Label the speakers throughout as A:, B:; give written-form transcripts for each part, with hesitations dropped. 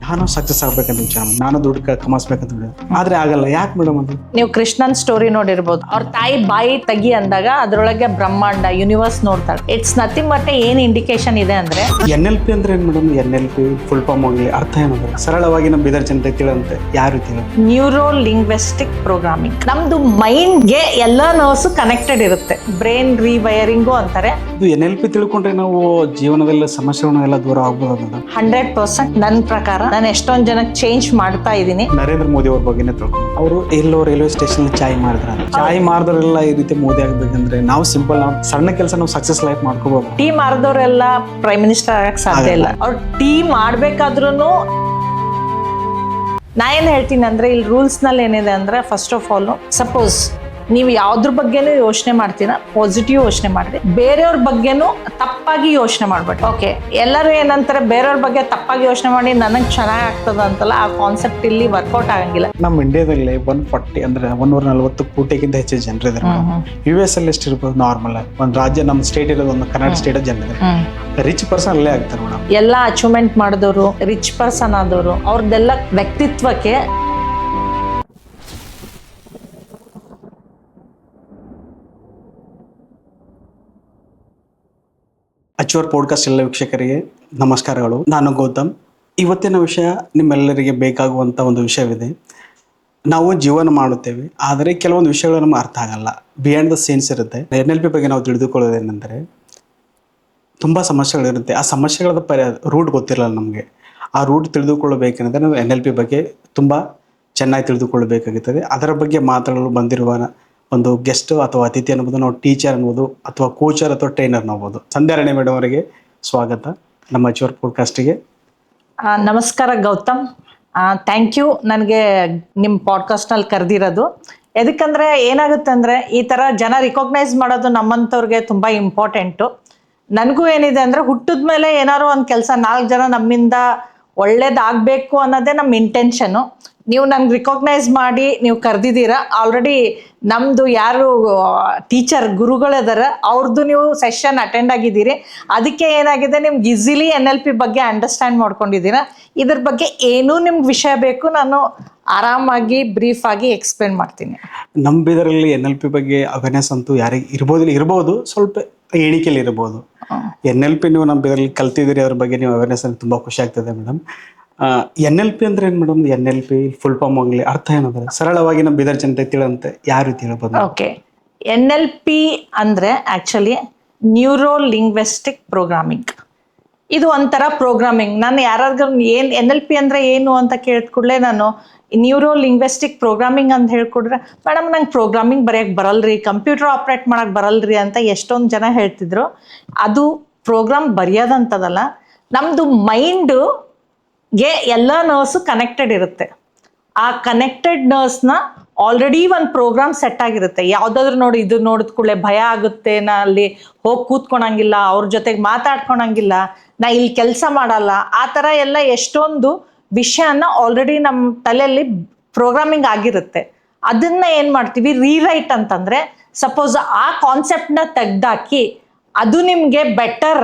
A: ನಾನು ಸಕ್ಸಸ್ ಆಗ್ಬೇಕಂತ ವಿಚಾರ ನಾನು ದುಡ್ಡು ಕಮಾಸ್ಬೇಕಂತ ಆದ್ರೆ ಆಗಲ್ಲ. ಯಾಕೆ ಮೇಡಮ್ ಅದು?
B: ನೀವು ಕೃಷ್ಣನ್ ಸ್ಟೋರಿ ನೋಡಿರ್ಬೋದು. ಅವ್ರ ತಾಯಿ ಬಾಯಿ ತೆಗಿ ಅಂದಾಗ ಅದ್ರೊಳಗೆ ಬ್ರಹ್ಮಾಂಡ ಯೂನಿವರ್ಸ್ ನೋಡ್ತಾಳೆ. ಇಟ್ಸ್ ನಥಿಂಗ್ ಬಟ್ ಏನ್ ಇಂಡಿಕೇಶನ್ ಇದೆ ಅಂದ್ರೆ
A: NLP ಅಂದ್ರೆ ಏನ್ ಮೇಡಮ್? NLP ಫುಲ್ ಫಾರ್ಮ್ ಆಗಲಿ ಅರ್ಥ ಏನಂದ್ರೆ ಸರಳವಾಗಿ ನಮ್ಮ ಬೀದರ್ ಜನತೆ ತಿಳಂತೆ ಯಾವ ರೀತಿ?
B: Neuro linguistic programming. ನಮ್ದು ಮೈಂಡ್ಗೆ ಎಲ್ಲ ನರ್ವ್ಸ್ ಕನೆಕ್ಟೆಡ್ ಇರುತ್ತೆ. ಬ್ರೈನ್ ರೀವೈರಿಂಗು ಅಂತಾರೆ.
A: ಇದು NLP ತಿಳ್ಕೊಂಡ್ರೆ ನಾವು ಜೀವನದಲ್ಲಿ ಸಮಸ್ಯೆಗಳನ್ನೆಲ್ಲ ದೂರ ಆಗ್ಬೋದು ಮೇಡಮ್.
B: 100% ನನ್ನ ಪ್ರಕಾರ ನಾನು ಎಷ್ಟೊಂದು ಜನಕ್ಕೆ ಚೇಂಜ್ ಮಾಡ್ತಾ ಇದ್ದೀನಿ.
A: ನರೇಂದ್ರ ಮೋದಿ ಅವ್ರ ಬಗ್ಗೆನೇ ತಿಳ್ಕೊಂಡು ಅವರು ಎಲ್ಲೋ ರೈಲ್ವೆ ಸ್ಟೇಷನ್ ಚಾಯ್ ಮಾಡಿದ್ರ ಚಾಯ್ ಮಾರಿದವರೆಲ್ಲ ಈ ರೀತಿ ಮೋದಿ ಆಗ್ಬೇಕಂದ್ರೆ ನಾವು ಸಿಂಪಲ್ ನಾವು ಸಣ್ಣ ಕೆಲಸ ನಾವು ಸಕ್ಸಸ್ ಲೈಫ್ ಮಾಡ್ಕೋಬಹುದು.
B: ಟೀ ಮಾರಿದವರೆಲ್ಲ ಪ್ರೈಮ್ ಮಿನಿಸ್ಟರ್ ಆಗಕ್ಕೆ ಸಾಧ್ಯ ಇಲ್ಲ. ಅವ್ರು ಟೀ ಮಾಡ್ಬೇಕಾದ್ರೂ ನಾ ಏನ್ ಹೇಳ್ತೀನಿ ಅಂದ್ರೆ ಇಲ್ಲಿ ರೂಲ್ಸ್ ನಲ್ಲಿ ಏನಿದೆ ಅಂದ್ರೆ ಫಸ್ಟ್ ಆಫ್ ಆಲ್ ಸಪೋಸ್ ನೀವು ಯಾವ್ದ್ರ ಬಗ್ಗೆನೂ ಯೋಚನೆ ಮಾಡ್ತೀರಾ, ಪಾಸಿಟಿವ್ ಯೋಚನೆ ಮಾಡ್ರಿ. ಬೇರೆಯವ್ರ ಬಗ್ಗೆನೂ ತಪ್ಪಾಗಿ ಯೋಚನೆ ಮಾಡ್ಬೇಡಿ. ಓಕೆ, ಎಲ್ಲರೂ ಏನಂತಾರೆ ಬೇರೆಯವ್ರ ಬಗ್ಗೆ ತಪ್ಪಾಗಿ ಯೋಚನೆ ಮಾಡಿ ನನಗೆ ಚೆನ್ನಾಗಿ ಆಗ್ತದ ಅಂತಲ್ಲ, ಆ ಕಾನ್ಸೆಪ್ಟ್ ಇಲ್ಲಿ ವರ್ಕೌಟ್ ಆಗಂಗಿಲ್ಲ.
A: ನಮ್ಮ ಇಂಡಿಯಾದಲ್ಲಿ 140 ಅಂದ್ರೆ 140 ಕೋಟಿಗಿಂತ ಹೆಚ್ಚು ಜನರು ಇದ್ದಾರೆ. US ಅಲ್ಲಿ ಎಷ್ಟು ಇರ್ಬೋದು? ನಾರ್ಮಲ್ ಒಂದು ರಾಜ್ಯ ನಮ್ಮ ಸ್ಟೇಟ್ ಇರೋದು ಒಂದು ಕರ್ನಾಟಕ ಸ್ಟೇಟ್ ಜನರು ರಿಚ್ ಪರ್ಸನ್ ಅಲ್ಲೇ ಆಗ್ತಾರೆ ಮೇಡಮ್.
B: ಎಲ್ಲ ಅಚೀವ್ಮೆಂಟ್ ಮಾಡಿದವರು, ರಿಚ್ ಪರ್ಸನ್ ಆದವರು, ಅವ್ರದ್ದೆಲ್ಲ ವ್ಯಕ್ತಿತ್ವಕ್ಕೆ
A: ಅಚೂರ್ ಪಾಡ್ಕಾಸ್ಟ್ ಎಲ್ಲ ವೀಕ್ಷಕರಿಗೆ ನಮಸ್ಕಾರಗಳು. ನಾನು ಗೌತಮ್. ಇವತ್ತಿನ ವಿಷಯ ನಿಮ್ಮೆಲ್ಲರಿಗೆ ಬೇಕಾಗುವಂಥ ಒಂದು ವಿಷಯವಿದೆ. ನಾವು ಜೀವನ ಮಾಡುತ್ತೇವೆ, ಆದರೆ ಕೆಲವೊಂದು ವಿಷಯಗಳು ನಮ್ಗೆ ಅರ್ಥ ಆಗಲ್ಲ. ಬಿಹೈಂಡ್ ದ ಸೀನ್ಸ್ ಇರುತ್ತೆ. NLP ಬಗ್ಗೆ ನಾವು ತಿಳಿದುಕೊಳ್ಳೋದೇನೆಂದರೆ ತುಂಬ ಸಮಸ್ಯೆಗಳಿರುತ್ತೆ. ಆ ಸಮಸ್ಯೆಗಳ ರೂಟ್ ಗೊತ್ತಿರಲ್ಲ ನಮಗೆ. ಆ ರೂಟ್ ತಿಳಿದುಕೊಳ್ಳಬೇಕೆಂದರೆ ನಾವು NLP ಬಗ್ಗೆ ತುಂಬ ಚೆನ್ನಾಗಿ ತಿಳಿದುಕೊಳ್ಳಬೇಕಾಗುತ್ತದೆ. ಅದರ ಬಗ್ಗೆ ಮಾತಾಡಲು ಬಂದಿರುವ ಒಂದು ಗೆಸ್ಟ್ ಅಥವಾ ಅತಿಥಿ ಅನ್ನಬಹುದು, ನಾವು ಟೀಚರ್ ಅನ್ಬೋದು, ಅಥವಾ ಕೋಚರ್ ಅಥವಾ ಟ್ರೈನರ್ ಅನ್ನಬಹುದು. ಸಂಧ್ಯಾರಾಣಿ ಮೇಡಮ್ ಅವರಿಗೆ ಸ್ವಾಗತ ನಮ್ಮ ಅಚೂರ್ ಪಾಡ್ಕಾಸ್ಟಿಗೆ.
B: ನಮಸ್ಕಾರ ಗೌತಮ್, ಥ್ಯಾಂಕ್ ಯು ನನಗೆ ನಿಮ್ಮ ಪಾಡ್ಕಾಸ್ಟ್ನಲ್ಲಿ ಕರೆದಿರೋದು. ಎದಕ್ಕಂದರೆ ಏನಾಗುತ್ತೆ ಅಂದರೆ ಈ ಥರ ಜನ ರಿಕಾಗ್ನೈಸ್ ಮಾಡೋದು ನಮ್ಮಂಥವ್ರಿಗೆ ತುಂಬ ಇಂಪಾರ್ಟೆಂಟು. ನನಗೂ ಏನಿದೆ ಅಂದರೆ ಹುಟ್ಟಿದ ಮೇಲೆ ಏನಾದ್ರು ಒಂದು ಕೆಲಸ 4 ಜನ ನಮ್ಮಿಂದ ಒಳ್ಳೇದಾಗಬೇಕು ಅನ್ನೋದೇ ನಮ್ಮ ಇಂಟೆನ್ಷನು. ನೀವು ನನ್ಗೆ ರಿಕಾಗ್ನೈಸ್ ಮಾಡಿ ನೀವು ಕರೆದಿದ್ದೀರಾ. ಆಲ್ರೆಡಿ ನಮ್ಮದು ಯಾರು ಟೀಚರ್ ಗುರುಗಳಿದಾರ ಅವ್ರದ್ದು ನೀವು ಸೆಷನ್ ಅಟೆಂಡ್ ಆಗಿದ್ದೀರಿ. ಅದಕ್ಕೆ ಏನಾಗಿದೆ, ನಿಮ್ಗೆ ಈಸಿಲಿ NLP ಬಗ್ಗೆ ಅಂಡರ್ಸ್ಟ್ಯಾಂಡ್ ಮಾಡ್ಕೊಂಡಿದ್ದೀರಾ. ಇದ್ರ ಬಗ್ಗೆ ಏನೂ ನಿಮ್ಗೆ ವಿಷಯ ಬೇಕು, ನಾನು ಆರಾಮಾಗಿ ಬ್ರೀಫಾಗಿ ಎಕ್ಸ್ಪ್ಲೇನ್ ಮಾಡ್ತೀನಿ.
A: ನಮ್ಮ ಬೀದರಲ್ಲಿ NLP ಬಗ್ಗೆ ಅವೇರ್ನೆಸ್ ಅಂತೂ ಯಾರಿಗೆ ಇರ್ಬೋದು, ಸ್ವಲ್ಪ ಎಣಿಕೆಯಲ್ಲಿ ಇರ್ಬೋದು. NLP ನೀವು ನಮ್ಮ ಬೀದರಲ್ಲಿ ಕಲ್ತಿದ್ದೀರಿ, ಅದ್ರ ಬಗ್ಗೆ ನೀವು ಅವೇರ್ನೆಸ್ ಅಂತ ತುಂಬ ಖುಷಿ ಆಗ್ತದೆ ಮೇಡಮ್. NLP ಅಂದ್ರೆ ಏನು ಮೇಡಮ್? NLP ಫುಲ್ ಫಾರ್ಮ್ ಆಗಲಿ ಅರ್ಥ ಏನಂದ್ರೆ ಸರಳವಾಗಿ ನಮ್ಮ ಬೀದರ್ ಜನತೆ ತಿಳಂತೆ ಯಾವ ರೀತಿ ಹೇಳ್ಬೋದು?
B: ಓಕೆ, NLP ಅಂದರೆ ಆ್ಯಕ್ಚುಲಿ ನ್ಯೂರೋ ಲಿಂಗ್ವಿಸ್ಟಿಕ್ ಪ್ರೋಗ್ರಾಮಿಂಗ್. ಇದು ಒಂಥರ ಪ್ರೋಗ್ರಾಮಿಂಗ್. ನಾನು ಯಾರಾದ್ರೂ ಏನು NLP ಅಂದರೆ ಏನು ಅಂತ ಕೇಳಿದ ಕೂಡಲೇ ನಾನು ನ್ಯೂರೋ ಲಿಂಗ್ವಿಸ್ಟಿಕ್ ಪ್ರೋಗ್ರಾಮಿಂಗ್ ಅಂತ ಹೇಳ್ಕೊಡ್ರೆ, ಮೇಡಮ್ ನಂಗೆ ಪ್ರೋಗ್ರಾಮಿಂಗ್ ಬರೆಯೋಕ್ಕೆ ಬರಲ್ರಿ, ಕಂಪ್ಯೂಟರ್ ಆಪ್ರೇಟ್ ಮಾಡೋಕ್ಕೆ ಬರಲ್ರಿ ಅಂತ ಎಷ್ಟೊಂದು ಜನ ಹೇಳ್ತಿದ್ರು. ಅದು ಪ್ರೋಗ್ರಾಮ್ ಬರೆಯೋದಂತದಲ್ಲ, ನಮ್ಮದು ಮೈಂಡ್ಗೆ ಎಲ್ಲ ನರ್ವ್ಸು ಕನೆಕ್ಟೆಡ್ ಇರುತ್ತೆ. ಆ ಕನೆಕ್ಟೆಡ್ ನರ್ವ್ಸ್ನ ಆಲ್ರೆಡಿ ಒಂದು ಪ್ರೋಗ್ರಾಮ್ ಸೆಟ್ ಆಗಿರುತ್ತೆ. ಯಾವುದಾದ್ರೂ ನೋಡಿ ಇದು ನೋಡಿದ ಕೂಡಲೇ ಭಯ ಆಗುತ್ತೆ, ನಾ ಅಲ್ಲಿ ಹೋಗಿ ಕೂತ್ಕೊಳಂಗಿಲ್ಲ, ಅವ್ರ ಜೊತೆಗೆ ಮಾತಾಡ್ಕೊಳಂಗಿಲ್ಲ, ನಾ ಇಲ್ಲಿ ಕೆಲಸ ಮಾಡಲ್ಲ, ಆ ಥರ ಎಲ್ಲ ಎಷ್ಟೊಂದು ವಿಷಯನ ಆಲ್ರೆಡಿ ನಮ್ಮ ತಲೆಯಲ್ಲಿ ಪ್ರೋಗ್ರಾಮಿಂಗ್ ಆಗಿರುತ್ತೆ. ಅದನ್ನ ಏನು ಮಾಡ್ತೀವಿ, ರೀರೈಟ್ ಅಂತಂದರೆ ಸಪೋಸ್ ಆ ಕಾನ್ಸೆಪ್ಟನ್ನ ತೆಗ್ದಾಕಿ ಅದು ನಿಮಗೆ ಬೆಟರ್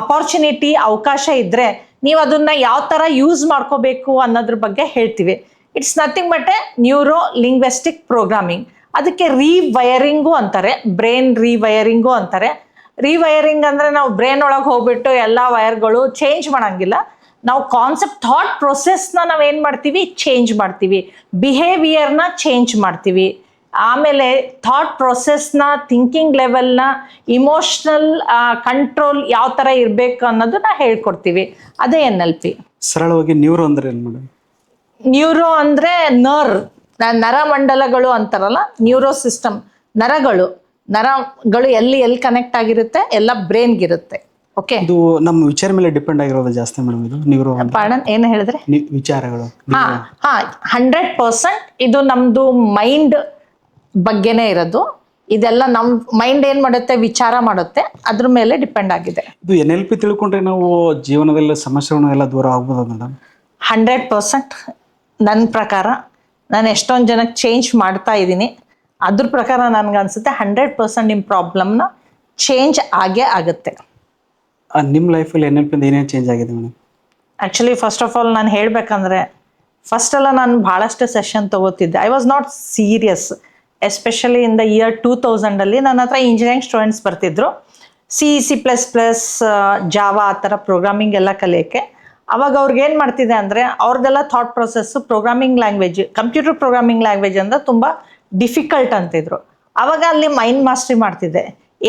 B: ಅಪಾರ್ಚುನಿಟಿ ಅವಕಾಶ ಇದ್ದರೆ ನೀವು ಅದನ್ನ ಯಾವ ಥರ ಯೂಸ್ ಮಾಡ್ಕೋಬೇಕು ಅನ್ನೋದ್ರ ಬಗ್ಗೆ ಹೇಳ್ತೀವಿ. It's nothing but A neuro linguistic programming. ಅದಕ್ಕೆ ರೀವೈರಿಂಗು ಅಂತಾರೆ, ಬ್ರೈನ್ ರೀವೈರಿಂಗು ಅಂತಾರೆ. ರೀವೈರಿಂಗ್ ಅಂದರೆ ನಾವು ಬ್ರೈನ್ ಒಳಗೆ ಹೋಗ್ಬಿಟ್ಟು ಎಲ್ಲ ವೈರ್ಗಳು ಚೇಂಜ್ ಮಾಡೋಂಗಿಲ್ಲ. ನಾವು ಕಾನ್ಸೆಪ್ಟ್ ಥಾಟ್ ಪ್ರೊಸೆಸ್ನ ನಾವೇನು ಮಾಡ್ತೀವಿ, ಚೇಂಜ್ ಮಾಡ್ತೀವಿ. ಬಿಹೇವಿಯರ್ನ ಚೇಂಜ್ ಮಾಡ್ತೀವಿ. ಆಮೇಲೆ ಥಾಟ್ ಪ್ರೊಸೆಸ್ನ, ಥಿಂಕಿಂಗ್ ಲೆವೆಲ್ನ, ಇಮೋಷ್ನಲ್ ಕಂಟ್ರೋಲ್ ಯಾವ ಥರ ಇರಬೇಕು ಅನ್ನೋದನ್ನ ಹೇಳ್ಕೊಡ್ತೀವಿ. ಅದೇ NLP.
A: ಸರಳವಾಗಿ ನ್ಯೂರೋ ಅಂದ್ರೆ ಏನು ಮೇಡಮ್?
B: ನ್ಯೂರೋ ಅಂದರೆ ನರಮಂಡಲಗಳು ಅಂತಾರಲ್ಲ, ನ್ಯೂರೋ ಸಿಸ್ಟಮ್, ನರಗಳು ಎಲ್ಲಿ ಕನೆಕ್ಟ್ ಆಗಿರುತ್ತೆ, ಎಲ್ಲ ಬ್ರೈನ್ಗಿರುತ್ತೆ. ಓಕೆ,
A: ಇದು ನಮ್ಮ ವಿಚಾರ ಮೇಲೆ ಡಿಪೆಂಡ್ ಆಗಿರೋದು ಜಾಸ್ತಿ ಮೇಡಮ್. ಇದು ನ್ಯೂರೋ
B: ಪಾರ್ಡನ್ ಏನು ಹೇಳಿದ್ರೆ
A: ವಿಚಾರಗಳು.
B: ಹಾ 100% ಇದು ನಮ್ದು ಮೈಂಡ್ ಬಗ್ಗೆನೇ ಇರೋದು. ಇದೆಲ್ಲ ನಮ್ಮ ಮೈಂಡ್ ಏನು ಮಾಡುತ್ತೆ, ವಿಚಾರ ಮಾಡುತ್ತೆ, ಅದ್ರ ಮೇಲೆ ಡಿಪೆಂಡ್ ಆಗಿದೆ.
A: ಇದು NLP ತಿಳ್ಕೊಂಡ್ರೆ ನಾವು ಜೀವನದಲ್ಲಿ ಸಮಸ್ಯೆಗಳನ್ನೆಲ್ಲ ದೂರ ಆಗ್ಬೋದು ಮೇಡಮ್.
B: 100% ನನ್ನ ಪ್ರಕಾರ ನಾನು ಎಷ್ಟೊಂದು ಜನಕ್ಕೆ ಚೇಂಜ್ ಮಾಡ್ತಾ ಇದ್ದೀನಿ. ಅದ್ರ ಪ್ರಕಾರ ನನಗನ್ಸುತ್ತೆ 100% ನಿಮ್ಮ ಪ್ರಾಬ್ಲಮ್ನ ಚೇಂಜ್ ಆಗೇ ಆಗುತ್ತೆ.
A: ನಿಮ್ಮ ಲೈಫಲ್ಲಿ NLP ಏನೇನು ಚೇಂಜ್ ಆಗಿದೆ madam?
B: Actually first of all ನಾನು ಹೇಳಬೇಕಂದ್ರೆ ಫಸ್ಟ್ ಎಲ್ಲ ನಾನು ಭಾಳಷ್ಟು ಸೆಷನ್ ತೊಗೋತಿದ್ದೆ. I was not serious, especially in the year 2000 ನನ್ನ ಹತ್ರ ಇಂಜಿನಿಯರಿಂಗ್ ಸ್ಟೂಡೆಂಟ್ಸ್ ಬರ್ತಿದ್ರು, C++, ಜಾವಾ ಆ ಥರ ಪ್ರೋಗ್ರಾಮಿಂಗ್ ಎಲ್ಲ ಕಲಿಯೋಕ್ಕೆ. ಅವಾಗ ಅವ್ರಿಗೆ ಏನು ಮಾಡ್ತಿದ್ದೆ ಅಂದರೆ ಅವ್ರದ್ದೆಲ್ಲ thought process programming language, computer programming language ಅಂದರೆ ತುಂಬ ಡಿಫಿಕಲ್ಟ್ ಅಂತಿದ್ರು. ಆವಾಗ ಅಲ್ಲಿ ಮೈಂಡ್ ಮಾಸ್ಟ್ರಿ ಮಾಡ್ತಿದ್ದೆ.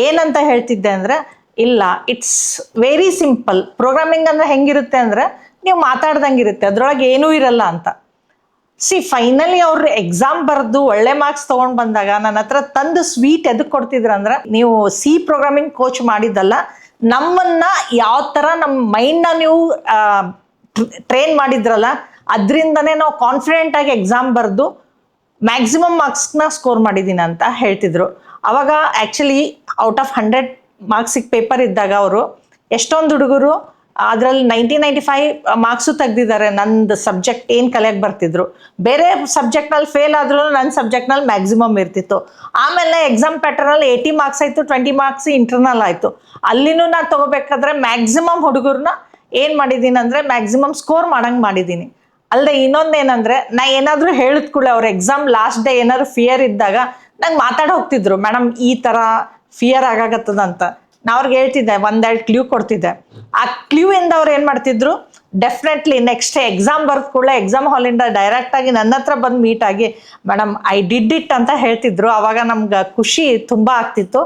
B: ಏನಂತ ಹೇಳ್ತಿದ್ದೆ ಅಂದರೆ, ಇಲ್ಲ, ಇಟ್ಸ್ ವೆರಿ ಸಿಂಪಲ್, ಪ್ರೋಗ್ರಾಮಿಂಗ್ ಅಂದರೆ ಹೆಂಗಿರುತ್ತೆ ಅಂದರೆ ನೀವು ಮಾತಾಡ್ದಂಗೆ ಇರುತ್ತೆ, ಅದರೊಳಗೆ ಏನೂ ಇರಲ್ಲ ಅಂತ. ಫೈನಲಿ ಅವ್ರು ಎಕ್ಸಾಮ್ ಬರೆದು ಒಳ್ಳೆ ಮಾರ್ಕ್ಸ್ ತೊಗೊಂಡು ಬಂದಾಗ ನನ್ನ ಹತ್ರ ತಂದು ಸ್ವೀಟ್ ಎದಕ್ಕೆ ಕೊಡ್ತಿದ್ರು ಅಂದ್ರೆ, ನೀವು ಪ್ರೋಗ್ರಾಮಿಂಗ್ ಕೋಚ್ ಮಾಡಿದ್ದಲ್ಲ, ನಮ್ಮನ್ನ ಯಾವ ಥರ ನಮ್ಮ ಮೈಂಡ್ನ ನೀವು ಟ್ರೈನ್ ಮಾಡಿದ್ರಲ್ಲ, ಅದರಿಂದನೇ ನಾವು ಕಾನ್ಫಿಡೆಂಟಾಗಿ ಎಕ್ಸಾಮ್ ಬರೆದು ಮ್ಯಾಕ್ಸಿಮಮ್ ಮಾರ್ಕ್ಸ್ನ ಸ್ಕೋರ್ ಮಾಡಿದ್ದೀನಿ ಅಂತ ಹೇಳ್ತಿದ್ರು. ಅವಾಗ ಆ್ಯಕ್ಚುಲಿ ಔಟ್ ಆಫ್ 100 ಮಾರ್ಕ್ಸಿಗೆ ಪೇಪರ್ ಇದ್ದಾಗ ಅವರು ಎಷ್ಟೊಂದು ಹುಡುಗರು ಅದರಲ್ಲಿ 95 ಮಾರ್ಕ್ಸು ತೆಗ್ದಿದ್ದಾರೆ. ನಂದು ಸಬ್ಜೆಕ್ಟ್ ಏನು ಕಲಿಯಕ್ಕೆ ಬರ್ತಿದ್ರು, ಬೇರೆ ಸಬ್ಜೆಕ್ಟ್ನಲ್ಲಿ ಫೇಲ್ ಆದ್ರೂ ನನ್ನ ಸಬ್ಜೆಕ್ಟ್ನಲ್ಲಿ ಮ್ಯಾಕ್ಸಿಮಮ್ ಇರ್ತಿತ್ತು. ಆಮೇಲೆ ಎಕ್ಸಾಮ್ ಪ್ಯಾಟರ್ನಲ್ಲಿ 80 ಮಾರ್ಕ್ಸ್ ಆಯಿತು, 20 ಮಾರ್ಕ್ಸ್ ಇಂಟರ್ನಲ್ ಆಯಿತು. ಅಲ್ಲಿನೂ ನಾನು ತೊಗೋಬೇಕಾದ್ರೆ ಮ್ಯಾಕ್ಸಿಮಮ್ ಹುಡುಗರನ್ನ ಏನು ಮಾಡಿದ್ದೀನಿ ಅಂದರೆ ಮ್ಯಾಕ್ಸಿಮಮ್ ಸ್ಕೋರ್ ಮಾಡಂಗೆ ಮಾಡಿದ್ದೀನಿ. ಅಲ್ಲದೆ ಇನ್ನೊಂದೇನೆಂದರೆ, ನಾ ಏನಾದರೂ ಹೇಳಿದ ಕೂಡಲೇ ಅವ್ರ ಎಕ್ಸಾಮ್ ಲಾಸ್ಟ್ ಡೇ ಏನಾದ್ರು ಫಿಯರ್ ಇದ್ದಾಗ ನಂಗೆ ಮಾತಾಡಿ ಹೋಗ್ತಿದ್ರು, ಮೇಡಮ್ ಈ ಥರ ಫಿಯರ್ ಆಗಾಗತ್ತದಂತ. ನಾ ಅವ್ರಿಗೆ ಹೇಳ್ತಿದ್ದೆ, 1-2 ಕ್ಲೂ ಕೊಡ್ತಿದ್ದೆ. ಆ ಕ್ಲೂ ಇಂದ ಅವ್ರು ಏನು ಮಾಡ್ತಿದ್ರು, ಡೆಫಿನೆಟ್ಲಿ ನೆಕ್ಸ್ಟ್ ಎಕ್ಸಾಮ್ ಬರ್ದ ಕೂಡಲೇ ಎಕ್ಸಾಮ್ ಹಾಲಿಂದ ಡೈರೆಕ್ಟಾಗಿ ನನ್ನ ಹತ್ರ ಬಂದು ಮೀಟ್ ಆಗಿ ಮೇಡಮ್ ಐ ಡಿಡ್ ಇಟ್ ಅಂತ ಹೇಳ್ತಿದ್ರು. ಆವಾಗ ನಮ್ಗೆ ಖುಷಿ ತುಂಬ ಆಗ್ತಿತ್ತು.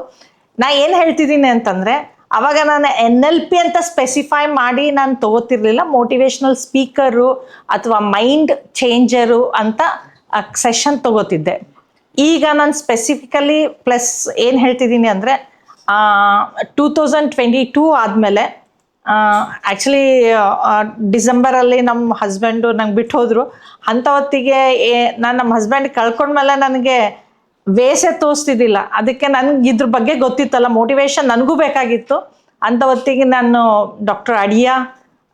B: ನಾ ಏನು ಹೇಳ್ತಿದ್ದೀನಿ ಅಂತಂದರೆ, ಆವಾಗ ನಾನು NLP ಅಂತ ಸ್ಪೆಸಿಫೈ ಮಾಡಿ ನಾನು ತೊಗೋತಿರ್ಲಿಲ್ಲ, ಮೋಟಿವೇಶ್ನಲ್ ಸ್ಪೀಕರು ಅಥವಾ ಮೈಂಡ್ ಚೇಂಜರು ಅಂತ ಸೆಷನ್ ತೊಗೋತಿದ್ದೆ. ಈಗ ನಾನು ಸ್ಪೆಸಿಫಿಕಲಿ ಪ್ಲಸ್ ಏನು ಹೇಳ್ತಿದ್ದೀನಿ ಅಂದರೆ, 2022 ಆದಮೇಲೆ ಆ್ಯಕ್ಚುಲಿ ಡಿಸೆಂಬರಲ್ಲಿ ನಮ್ಮ ಹಸ್ಬೆಂಡು ನಂಗೆ ಬಿಟ್ಟು ಹೋದರು. ಅಂಥ ಹೊತ್ತಿಗೆ ನಾನು ನಮ್ಮ ಹಸ್ಬೆಂಡ್ ಕಳ್ಕೊಂಡ್ಮೇಲೆ ನನಗೆ ವೇಸೇ ತೋರಿಸ್ತಿದ್ದಿಲ್ಲ. ಅದಕ್ಕೆ ನನಗೆ ಇದ್ರ ಬಗ್ಗೆ ಗೊತ್ತಿತ್ತಲ್ಲ, ಮೋಟಿವೇಶನ್ ನನಗೂ ಬೇಕಾಗಿತ್ತು. ಅಂಥ ಹೊತ್ತಿಗೆ ನಾನು ಡಾಕ್ಟರ್ ಅಡಿಯಾ,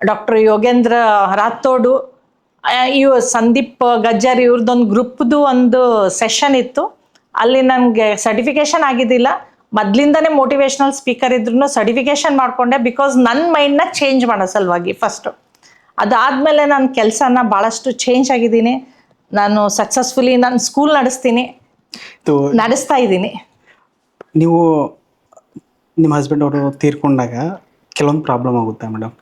B: ಡಾಕ್ಟರ್ ಯೋಗೇಂದ್ರ ರಾಥೋಡು, ಸಂದೀಪ್ ಗಜ್ಜರ್ ಇವ್ರದ್ದೊಂದು ಗ್ರೂಪ್ದು ಒಂದು ಸೆಷನ್ ಇತ್ತು. ಅಲ್ಲಿ ನನಗೆ ಸರ್ಟಿಫಿಕೇಷನ್ ಆಗಿದ್ದಿಲ್ಲ, ಮೊದಲಿಂದನೇ ಮೋಟಿವೇಶ್ನಲ್ ಸ್ಪೀಕರ್ ಇದ್ರೂ ಸರ್ಟಿಫಿಕೇಷನ್ ಮಾಡಿಕೊಂಡೆ, ಬಿಕಾಸ್ ನನ್ನ ಮೈಂಡ್ನ ಚೇಂಜ್ ಮಾಡೋ ಸಲುವಾಗಿ ಫಸ್ಟು. ಅದಾದಮೇಲೆ ನನ್ನ ಕೆಲಸನ ಭಾಳಷ್ಟು ಚೇಂಜ್ ಆಗಿದ್ದೀನಿ. ನಾನು ಸಕ್ಸಸ್ಫುಲಿ ನಾನು ಸ್ಕೂಲ್ ನಡೆಸ್ತಾ ಇದ್ದೀನಿ.
A: ನೀವು ನಿಮ್ಮ ಹಸ್ಬೆಂಡ್ ಅವರು ತೀರ್ಕೊಂಡಾಗ ಕೆಲವೊಂದು ಪ್ರಾಬ್ಲಮ್ ಆಗುತ್ತೆ ಮೇಡಮ್.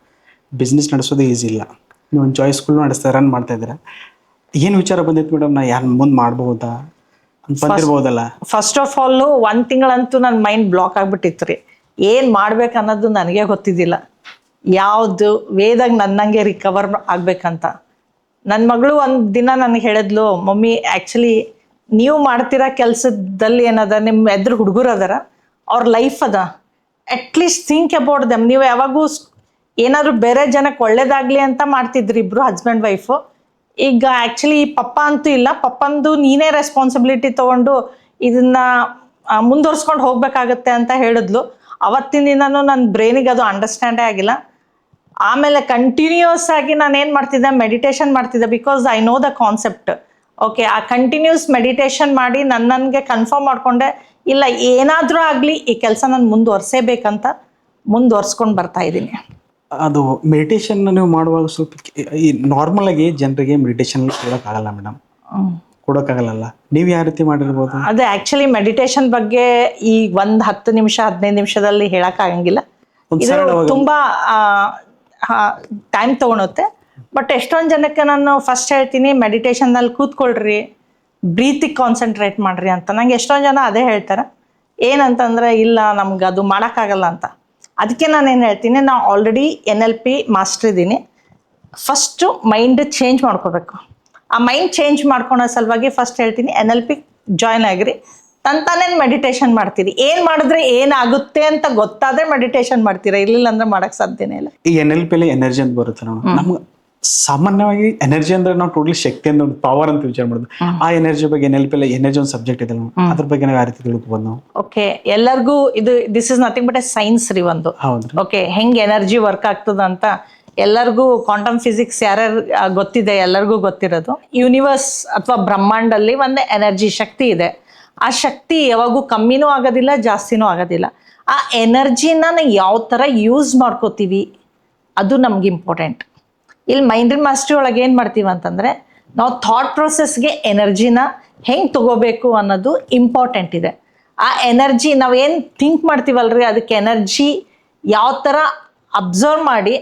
A: ಬಿಸ್ನೆಸ್ ನಡೆಸೋದು ಈಸಿ ಇಲ್ಲ. ನೀವು ಒಂದು ಜಾಯ್ ಸ್ಕೂಲ್ ರನ್ ಮಾಡ್ತಾ ಇದ್ದೀರಾ. ಏನು ವಿಚಾರ ಬಂದಿತ್ತು ಮೇಡಮ್, ನಾ ಯಾರು ಮುಂದೆ ಮಾಡ್ಬೋದಾ ಅಂತ ಬಂದಿರ್ಬೋದಲ್ಲ?
B: ಫಸ್ಟ್ ಆಫ್ ಆಲ್ 1 ತಿಂಗಳಂತೂ ನನ್ನ ಮೈಂಡ್ ಬ್ಲಾಕ್ ಆಗಿಬಿಟ್ಟಿತ್ತು ರೀ. ಏನು ಮಾಡ್ಬೇಕು ಅನ್ನೋದು ನನಗೆ ಗೊತ್ತಿದ್ದಿಲ್ಲ. ಯಾವುದು ವೇದಾಗ ನನ್ನಂಗೆ ರಿಕವರ್ ಆಗ್ಬೇಕಂತ. ನನ್ನ ಮಗಳು ಒಂದು ದಿನ ನನಗೆ ಹೇಳಿದ್ಲು, ಮಮ್ಮಿ ಆ್ಯಕ್ಚುಲಿ ನೀವು ಮಾಡ್ತಿರೋ ಕೆಲಸದಲ್ಲಿ ಏನದ, ನಿಮ್ಮ ಎದುರು ಹುಡುಗರು ಅದಾರ, ಅವ್ರ ಲೈಫ್ ಅದ, ಅಟ್ಲೀಸ್ಟ್ ಥಿಂಕ್ ಅಬೌಟ್ ದೆಮ್. ನೀವು ಯಾವಾಗೂ ಏನಾದರೂ ಬೇರೆ ಜನಕ್ಕೆ ಒಳ್ಳೇದಾಗಲಿ ಅಂತ ಮಾಡ್ತಿದ್ರಿ ಇಬ್ಬರು ಹಸ್ಬೆಂಡ್ ವೈಫು. ಈಗ ಆ್ಯಕ್ಚುಲಿ ಪಪ್ಪ ಅಂತೂ ಇಲ್ಲ, ಪಪ್ಪಂದು ನೀನೇ ರೆಸ್ಪಾನ್ಸಿಬಿಲಿಟಿ ತೊಗೊಂಡು ಇದನ್ನು ಮುಂದುವರ್ಸ್ಕೊಂಡು ಹೋಗ್ಬೇಕಾಗತ್ತೆ ಅಂತ ಹೇಳಿದ್ಲು. ಅವತ್ತಿನ ದಿನನೂ ನನ್ನ ಬ್ರೈನಿಗೆ ಅದು ಅಂಡರ್ಸ್ಟ್ಯಾಂಡೇ ಆಗಿಲ್ಲ. ಆಮೇಲೆ ಕಂಟಿನ್ಯೂಸ್ ಆಗಿ ನಾನು ಏನು ಮಾಡ್ತಿದ್ದೆ, ಮೆಡಿಟೇಷನ್ ಮಾಡ್ತಿದ್ದೆ, because I know the concept. Okay, ಆ ಕಂಟಿನ್ಯೂಸ್ ಮೆಡಿಟೇಷನ್ ಮಾಡಿ ನನಗೆ ಕನ್ಫರ್ಮ್ ಮಾಡಿಕೊಂಡೆ, ಇಲ್ಲ ಏನಾದರೂ ಆಗಲಿ ಈ ಕೆಲಸ ನಾನು ಮುಂದುವರ್ಸೇಬೇಕಂತ ಮುಂದುವರ್ಸ್ಕೊಂಡು ಬರ್ತಾ ಇದ್ದೀನಿ.
A: ಅದು ಮೆಡಿಟೇಷನ್ ನೀವು ಮಾಡುವಾಗ ಸ್ವಲ್ಪ ಈ ನಾರ್ಮಲ್ ಆಗಿ ಜನರಿಗೆ ಮೆಡಿಟೇಷನ್ ಕೊಡೋಕ್ಕಾಗಲ್ಲ ಮೇಡಮ್, ಕೊಡೋಕ್ಕಾಗಲ್ಲ. ನೀವು ಯಾವ ರೀತಿ ಮಾಡಿರ್ಬೋದು?
B: ಅದೇ ಆ್ಯಕ್ಚುಲಿ ಮೆಡಿಟೇಷನ್ ಬಗ್ಗೆ ಈ 10 ನಿಮಿಷ 15 ನಿಮಿಷದಲ್ಲಿ ಹೇಳೋಕ್ಕಾಗಂಗಿಲ್ಲ. ಇದು ತುಂಬ ಟೈಮ್ ತೊಗೊಳುತ್ತೆ. ಬಟ್ ಎಷ್ಟೊಂದು ಜನಕ್ಕೆ ನಾನು ಫಸ್ಟ್ ಹೇಳ್ತೀನಿ, ಮೆಡಿಟೇಷನ್ನಲ್ಲಿ ಕೂತ್ಕೊಳ್ರಿ, ಬ್ರೀತಿಗೆ ಕಾನ್ಸಂಟ್ರೇಟ್ ಮಾಡಿರಿ ಅಂತ. ನಂಗೆ ಎಷ್ಟೊಂದು ಜನ ಅದೇ ಹೇಳ್ತಾರೆ. ಏನಂತಂದರೆ, ಇಲ್ಲ ನಮ್ಗೆ ಅದು ಮಾಡೋಕ್ಕಾಗಲ್ಲ ಅಂತ. ಅದಕ್ಕೆ ನಾನು ಏನು ಹೇಳ್ತೀನಿ, ನಾವು ಆಲ್ರೆಡಿ NLP ಮಾಸ್ಟರ್ ಇದ್ದೀನಿ. ಫಸ್ಟು ಮೈಂಡ್ ಚೇಂಜ್ ಮಾಡ್ಕೋಬೇಕು. ಆ ಮೈಂಡ್ ಚೇಂಜ್ ಮಾಡ್ಕೊಳೋ ಸಲುವಾಗಿ ಫಸ್ಟ್ ಹೇಳ್ತೀನಿ, NLP ಜಾಯ್ನ್ ಆಗಿರಿ. ತಾನೇ ಮೆಡಿಟೇಷನ್ ಮಾಡ್ತೀರಿ. ಏನು ಮಾಡಿದ್ರೆ ಏನಾಗುತ್ತೆ ಅಂತ ಗೊತ್ತಾದರೆ ಮೆಡಿಟೇಷನ್ ಮಾಡ್ತೀರಾ, ಇರಲಿಲ್ಲ ಅಂದ್ರೆ ಮಾಡೋಕ್ಕೆ ಸಾಧ್ಯನೇ ಇಲ್ಲ.
A: ಈ NLP ಎನರ್ಜಿ ಅಂತ ಬರುತ್ತೆ ನೋಡಿ, ನಮ್ಗೆ ಸಾಮಾನ್ಯವಾಗಿ ಎನರ್ಜಿ ಅಂದ್ರೆ ನಾವು ಟೋಟಲಿ ಶಕ್ತಿ ಅಂತ ಒಂದು ಪವರ್ ಅಂತ ವಿಚಾರ ಮಾಡೋದು. ಆ ಎನರ್ಜಿ ಬಗ್ಗೆ NLP ಎನರ್ಜಿ ಒಂದು ಸಬ್ಜೆಕ್ಟ್ ಇದೆ, ಅದ್ರ ಬಗ್ಗೆ ನಾವು ಯಾವ ರೀತಿ ತಿಳ್ಕೊಬೋದು ನಾವು?
B: ಓಕೆ, ಎಲ್ಲರಿಗೂ this is nothing but A science ರೀ ಒಂದು. ಓಕೆ, ಹೆಂಗೆ ಎನರ್ಜಿ ವರ್ಕ್ ಆಗ್ತದ ಅಂತ ಎಲ್ಲರಿಗೂ ಕ್ವಾಂಟಮ್ ಫಿಸಿಕ್ಸ್ ಯಾರ್ಯಾರು ಗೊತ್ತಿದೆ, ಎಲ್ಲರಿಗೂ ಗೊತ್ತಿರೋದು. ಯೂನಿವರ್ಸ್ ಅಥವಾ ಬ್ರಹ್ಮಾಂಡಲ್ಲಿ ಒಂದು ಎನರ್ಜಿ ಶಕ್ತಿ ಇದೆ. ಆ ಶಕ್ತಿ ಯಾವಾಗೂ ಕಮ್ಮಿನೂ ಆಗೋದಿಲ್ಲ, ಜಾಸ್ತಿನೂ ಆಗೋದಿಲ್ಲ. ಆ ಎನರ್ಜಿನ ಯಾವ ಥರ ಯೂಸ್ ಮಾಡ್ಕೋತೀವಿ ಅದು ನಮ್ಗೆ ಇಂಪಾರ್ಟೆಂಟ್. ಇಲ್ಲಿ ಮೈಂಡ್ ಮಾಸ್ಟ್ರಿ ಒಳಗೆ ಏನು ಮಾಡ್ತೀವಿ ಅಂತಂದರೆ ನಾವು ಥಾಟ್ ಪ್ರೊಸೆಸ್ಗೆ ಎನರ್ಜಿನ ಹೆಂಗೆ ತಗೋಬೇಕು ಅನ್ನೋದು ಇಂಪಾರ್ಟೆಂಟ್ ಇದೆ. ಆ ಎನರ್ಜಿ ನಾವೇನು ಥಿಂಕ್ ಮಾಡ್ತೀವಲ್ರಿ ಅದಕ್ಕೆ ಎನರ್ಜಿ ಯಾವ ಥರ ಅಬ್ಸರ್ವ್ ಮಾಡಿ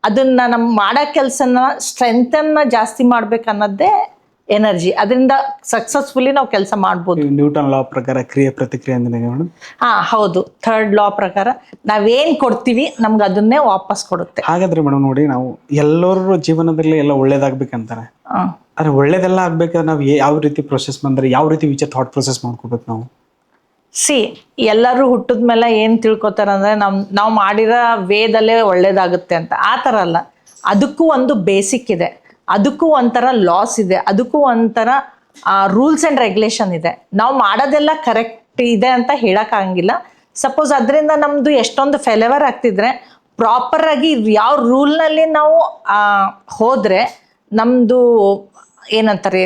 B: ಅದನ್ನು ನಮ್ಮ ಮಾಡೋ ಕೆಲಸನ ಸ್ಟ್ರೆಂತನ್ನು ಜಾಸ್ತಿ ಮಾಡ್ಬೇಕು ಅನ್ನೋದೇ ಎನರ್ಜಿ. ಅದರಿಂದ ಸಕ್ಸಸ್ಫುಲಿ ನಾವು ಕೆಲಸ ಮಾಡ್ಬೋದು.
A: ನ್ಯೂಟನ್ ಲಾ ಪ್ರಕಾರ ಕ್ರಿಯೆ ಪ್ರತಿಕ್ರಿಯೆ ಅಂದ್ರೆ ಮೇಡಮ್?
B: ಹೌದು, ಥರ್ಡ್ ಲಾ ಪ್ರಕಾರ ನಾವೇನು ಕೊಡ್ತೀವಿ ನಮ್ಗೆ ಅದನ್ನೇ ವಾಪಸ್ ಕೊಡುತ್ತೆ.
A: ಹಾಗಾದ್ರೆ ಮೇಡಮ್ ನೋಡಿ, ನಾವು ಎಲ್ಲರ ಜೀವನದಲ್ಲಿ ಎಲ್ಲ ಒಳ್ಳೇದಾಗ್ಬೇಕಂತಾರೆ. ಆದ್ರೆ ಒಳ್ಳೇದೆಲ್ಲ ಆಗ್ಬೇಕಾದ್ರೆ ನಾವು ಯಾವ ರೀತಿ ಪ್ರೊಸೆಸ್ ಬಂದ್ರೆ ಯಾವ ರೀತಿ ಥಾಟ್ ಪ್ರೊಸೆಸ್ ಮಾಡ್ಕೋಬೇಕು ನಾವು?
B: ಎಲ್ಲರೂ ಹುಟ್ಟಿದ ಮೇಲೆ ಏನು ತಿಳ್ಕೊತಾರೆ ಅಂದರೆ ನಾವು ಮಾಡಿರೋ ವೇದಲ್ಲೇ ಒಳ್ಳೇದಾಗುತ್ತೆ ಅಂತ. ಆ ಥರ ಅಲ್ಲ, ಅದಕ್ಕೂ ಒಂದು ಬೇಸಿಕ್ ಇದೆ, ಅದಕ್ಕೂ ಒಂಥರ ಲಾಸ್ ಇದೆ, ಅದಕ್ಕೂ ಒಂಥರ ರೂಲ್ಸ್ ಆ್ಯಂಡ್ ರೆಗ್ಯುಲೇಷನ್ ಇದೆ. ನಾವು ಮಾಡೋದೆಲ್ಲ ಕರೆಕ್ಟ್ ಇದೆ ಅಂತ ಹೇಳೋಕ್ಕಾಗಂಗಿಲ್ಲ. ಸಪೋಸ್ ಅದರಿಂದ ನಮ್ಮದು ಎಷ್ಟೊಂದು ಫೇಲ್ಯೂರ್ ಆಗ್ತಿದ್ರೆ ಪ್ರಾಪರಾಗಿ ಯಾವ ರೂಲ್ನಲ್ಲಿ ನಾವು ಹೋದರೆ ನಮ್ಮದು ಏನಂತಾರೆ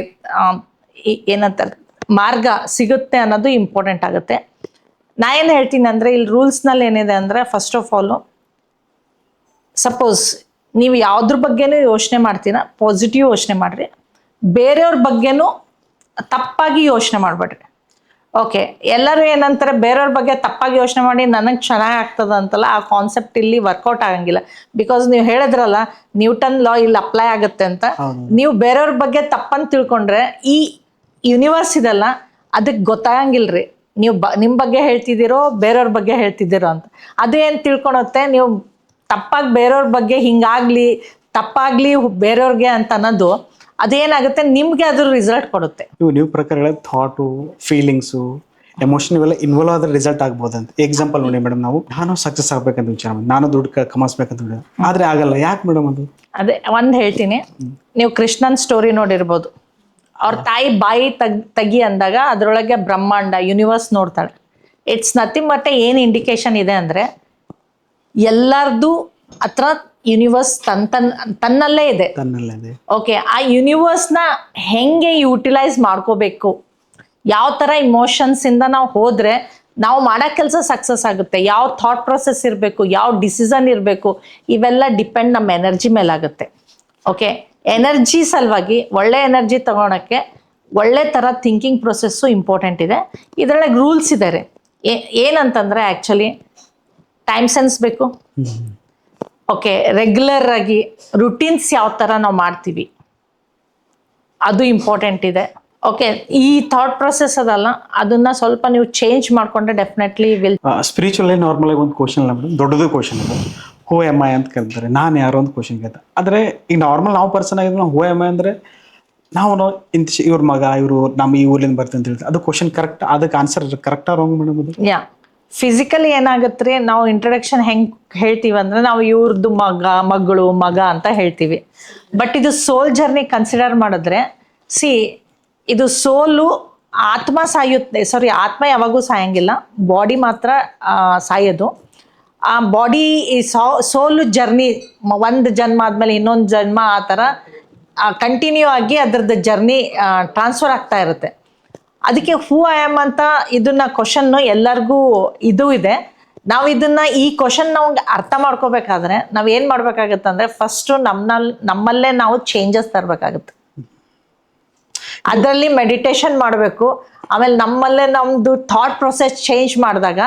B: ಮಾರ್ಗ ಸಿಗುತ್ತೆ ಅನ್ನೋದು ಇಂಪಾರ್ಟೆಂಟ್ ಆಗುತ್ತೆ. ನಾ ಏನು ಹೇಳ್ತೀನಿ ಅಂದರೆ ಇಲ್ಲಿ ರೂಲ್ಸ್ನಲ್ಲಿ ಏನಿದೆ ಅಂದರೆ, ಫಸ್ಟ್ ಆಫ್ ಆಲು ಸಪೋಸ್ ನೀವು ಯಾವುದ್ರ ಬಗ್ಗೆನೂ ಯೋಚನೆ ಮಾಡ್ತೀರಾ, ಪಾಸಿಟಿವ್ ಯೋಚನೆ ಮಾಡಿರಿ. ಬೇರೆಯವ್ರ ಬಗ್ಗೆನೂ ತಪ್ಪಾಗಿ ಯೋಚನೆ ಮಾಡಬೇಡ್ರಿ. ಓಕೆ, ಎಲ್ಲರೂ ಏನಂತಾರೆ ಬೇರೆಯವ್ರ ಬಗ್ಗೆ ತಪ್ಪಾಗಿ ಯೋಚನೆ ಮಾಡಿ ನನಗೆ ಚೆನ್ನಾಗಿ ಆಗ್ತದೆ ಅಂತಲ್ಲ, ಆ ಕಾನ್ಸೆಪ್ಟ್ ಇಲ್ಲಿ ವರ್ಕೌಟ್ ಆಗಂಗಿಲ್ಲ. ಬಿಕಾಸ್ ನೀವು ಹೇಳಿದ್ರಲ್ಲ ನ್ಯೂಟನ್ ಲಾ ಇಲ್ಲಿ ಅಪ್ಲೈ ಆಗುತ್ತೆ ಅಂತ. ನೀವು ಬೇರೆಯವ್ರ ಬಗ್ಗೆ ತಪ್ಪಂತ ತಿಳ್ಕೊಂಡ್ರೆ ಈ ಯೂನಿವರ್ಸ್ ಇದೆಲ್ಲ ಅದಕ್ಕೆ ಗೊತ್ತಾಗಂಗಿಲ್ರಿ ನೀವು ನಿಮ್ಮ ಬಗ್ಗೆ ಹೇಳ್ತಿದ್ದೀರೋ ಬೇರೆಯವ್ರ ಬಗ್ಗೆ ಹೇಳ್ತಿದ್ದೀರೋ ಅಂತ. ಅದು ಏನು ತಿಳ್ಕೊಳುತ್ತೆ, ನೀವು ತಪ್ಪಾಗಿ ಬೇರೆಯವ್ರ ಬಗ್ಗೆ ಹಿಂಗಾಗಲಿ ತಪ್ಪಾಗಲಿ ಬೇರೆಯವ್ರಿಗೆ ಅಂತ ಅನ್ನೋದು ಅದೇನಾಗುತ್ತೆ ನಿಮಗೆ ಅದ್ರ ರಿಸಲ್ಟ್ ಕೊಡುತ್ತೆ.
A: ನೀವು ಪ್ರಕಾರ ಥಾಟು, ಫೀಲಿಂಗ್ಸು, ಎಮೋಷನ್ ಇವೆಲ್ಲ ಇನ್ವಾಲ್ವ್ ಆದ್ರೆ ರಿಸಲ್ಟ್ ಆಗ್ಬೋದು ಅಂತ. ಎಕ್ಸಾಂಪಲ್ ನೋಡಿ ಮೇಡಮ್, ನಾನು ಸಕ್ಸಸ್ ಆಗ್ಬೇಕಂತ ವಿಚಾರ ಮಾಡಿ, ನಾನು ದುಡ್ಡು ಕಮಾಸ್ಬೇಕಂತ ವಿಚಾರ ಆದ್ರೆ ಆಗಲ್ಲ. ಯಾಕೆ ಮೇಡಮ್ ಅದು?
B: ಅದೇ ಒಂದು ಹೇಳ್ತೀನಿ, ನೀವು ಕೃಷ್ಣನ್ ಸ್ಟೋರಿ ನೋಡಿರ್ಬೋದು. ಅವ್ರ ತಾಯಿ ಬಾಯಿ ತೆಗಿ ಅಂದಾಗ ಅದರೊಳಗೆ ಬ್ರಹ್ಮಾಂಡ ಯೂನಿವರ್ಸ್ ನೋಡ್ತಾಳೆ. ಇಟ್ಸ್ ನಥಿಂಗ್ ಬಟ್ ಏನು ಇಂಡಿಕೇಶನ್ ಇದೆ ಅಂದರೆ ಎಲ್ಲರದು ಹತ್ರ ಯೂನಿವರ್ಸ್ ತನ್ನಲ್ಲೇ ಇದೆ. ಓಕೆ, ಆ ಯೂನಿವರ್ಸ್ನ ಹೆಂಗೆ ಯುಟಿಲೈಸ್ ಮಾಡ್ಕೋಬೇಕು, ಯಾವ ಥರ ಇಮೋಷನ್ಸಿಂದ ನಾವು ಹೋದರೆ ನಾವು ಮಾಡೋ ಕೆಲಸ ಸಕ್ಸಸ್ ಆಗುತ್ತೆ, ಯಾವ ಥಾಟ್ ಪ್ರೊಸೆಸ್ ಇರಬೇಕು, ಯಾವ ಡಿಸಿಷನ್ ಇರಬೇಕು, ಇವೆಲ್ಲ ಡಿಪೆಂಡ್ ನಮ್ಮ ಎನರ್ಜಿ ಮೇಲಾಗುತ್ತೆ. ಓಕೆ, ಎನರ್ಜಿ ಸಲುವಾಗಿ ಒಳ್ಳೆ ಎನರ್ಜಿ ತಗೊಳಕ್ಕೆ ಒಳ್ಳೆ ಥರ ಥಿಂಕಿಂಗ್ ಪ್ರೊಸೆಸ್ಸು ಇಂಪಾರ್ಟೆಂಟ್ ಇದೆ. ಇದರೊಳಗೆ ರೂಲ್ಸ್ ಇದ್ದಾರೆ. ಏನಂತಂದರೆ ಆ್ಯಕ್ಚುಲಿ ಟೈಮ್ ಸೆನ್ಸ್ ಬೇಕು. ಓಕೆ, ರೆಗ್ಯುಲರ್ ಆಗಿ ರುಟೀನ್ಸ್ ಯಾವ ಥರ ನಾವು ಮಾಡ್ತೀವಿ ಅದು ಇಂಪಾರ್ಟೆಂಟ್ ಇದೆ. ಓಕೆ, ಈ ಥಾಟ್ ಪ್ರೊಸೆಸ್ ಅದಲ್ಲ, ಅದನ್ನ ಸ್ವಲ್ಪ ನೀವು ಚೇಂಜ್ ಮಾಡ್ಕೊಂಡ್ರೆ ಡೆಫಿನೆಟ್ಲಿ ವಿಲ್.
A: ಸ್ಪಿರಿಚುವಲಿ ನಾರ್ಮಲ್ ಆಗಿ ಒಂದು ಕ್ವಶನ್ ಅಲ್ಲ ಮೇಡಮ್, ದೊಡ್ಡದು ಕ್ವಶನ್ ಇದೆ. ಹೂ ಎಮ್ ಐ ಅಂತ ಕರೀತಾರೆ, ನಾನು ಯಾರೋ ಒಂದು ಕ್ವಶನ್ ಕೇಳ್ತಾರೆ. ಆದರೆ ಈಗ ನಾರ್ಮಲ್ ನಾವು ಪರ್ಸನ್ ಆಗಿದ್ರೆ ನಾವು ಹೂ ಎಮ್ ಐ ಅಂದರೆ ನಾವು ಇಂಥ ಇವ್ರ ಮಗ, ಇವರು ನಮ್ಮ ಈ ಊರಿಂದ ಬರ್ತೀವಿ ಅಂತ ಹೇಳ್ತಾರೆ. ಅದು ಕ್ವಶನ್ ಕರೆಕ್ಟ್, ಅದಕ್ಕೆ ಆನ್ಸರ್ ಕರೆಕ್ಟಾ ರಾಂಗ್ ಮೇಡಮ್? ಅದು
B: ಫಿಸಿಕಲಿ ಏನಾಗುತ್ತೆ ರೀ, ನಾವು ಇಂಟ್ರೊಡಕ್ಷನ್ ಹೆಂಗೆ ಹೇಳ್ತೀವಿ ಅಂದರೆ ನಾವು ಇವ್ರದ್ದು ಮಗಳು ಮಗ ಅಂತ ಹೇಳ್ತೀವಿ. ಬಟ್ ಇದು ಸೋಲ್ ಜರ್ನಿ ಕನ್ಸಿಡರ್ ಮಾಡಿದ್ರೆ ಇದು ಸೋಲು ಆತ್ಮ ಸಾಯುತ್ತೆ. ಆತ್ಮ ಯಾವಾಗೂ ಸಾಯಂಗಿಲ್ಲ, ಬಾಡಿ ಮಾತ್ರ ಸಾಯೋದು. ಆ ಬಾಡಿ ಈ ಸೋಲು ಜರ್ನಿ ಒಂದು ಜನ್ಮ ಆದಮೇಲೆ ಇನ್ನೊಂದು ಜನ್ಮ ಆ ಥರ ಕಂಟಿನ್ಯೂ ಆಗಿ ಅದ್ರದ್ದು ಜರ್ನಿ ಟ್ರಾನ್ಸ್ಫರ್ ಆಗ್ತಾ ಇರುತ್ತೆ. ಅದಕ್ಕೆ ಹೂ ಐ ಆಮ್ ಅಂತ ಇದನ್ನ ಕ್ವಶನ್ನು ಎಲ್ಲರಿಗೂ ಇದು ಇದೆ. ನಾವು ಇದನ್ನ ಈ ಕ್ವಶನ್ ನಾವು ಅರ್ಥ ಮಾಡ್ಕೋಬೇಕಾದ್ರೆ ನಾವು ಏನು ಮಾಡ್ಬೇಕಾಗತ್ತೆ ಅಂದರೆ ಫಸ್ಟು ನಮ್ಮಲ್ಲೇ ನಾವು ಚೇಂಜಸ್ ತರಬೇಕಾಗುತ್ತೆ. ಅದರಲ್ಲಿ ಮೆಡಿಟೇಷನ್ ಮಾಡಬೇಕು. ಆಮೇಲೆ ನಮ್ಮಲ್ಲೇ ನಮ್ಮದು ಥಾಟ್ ಪ್ರೊಸೆಸ್ ಚೇಂಜ್ ಮಾಡಿದಾಗ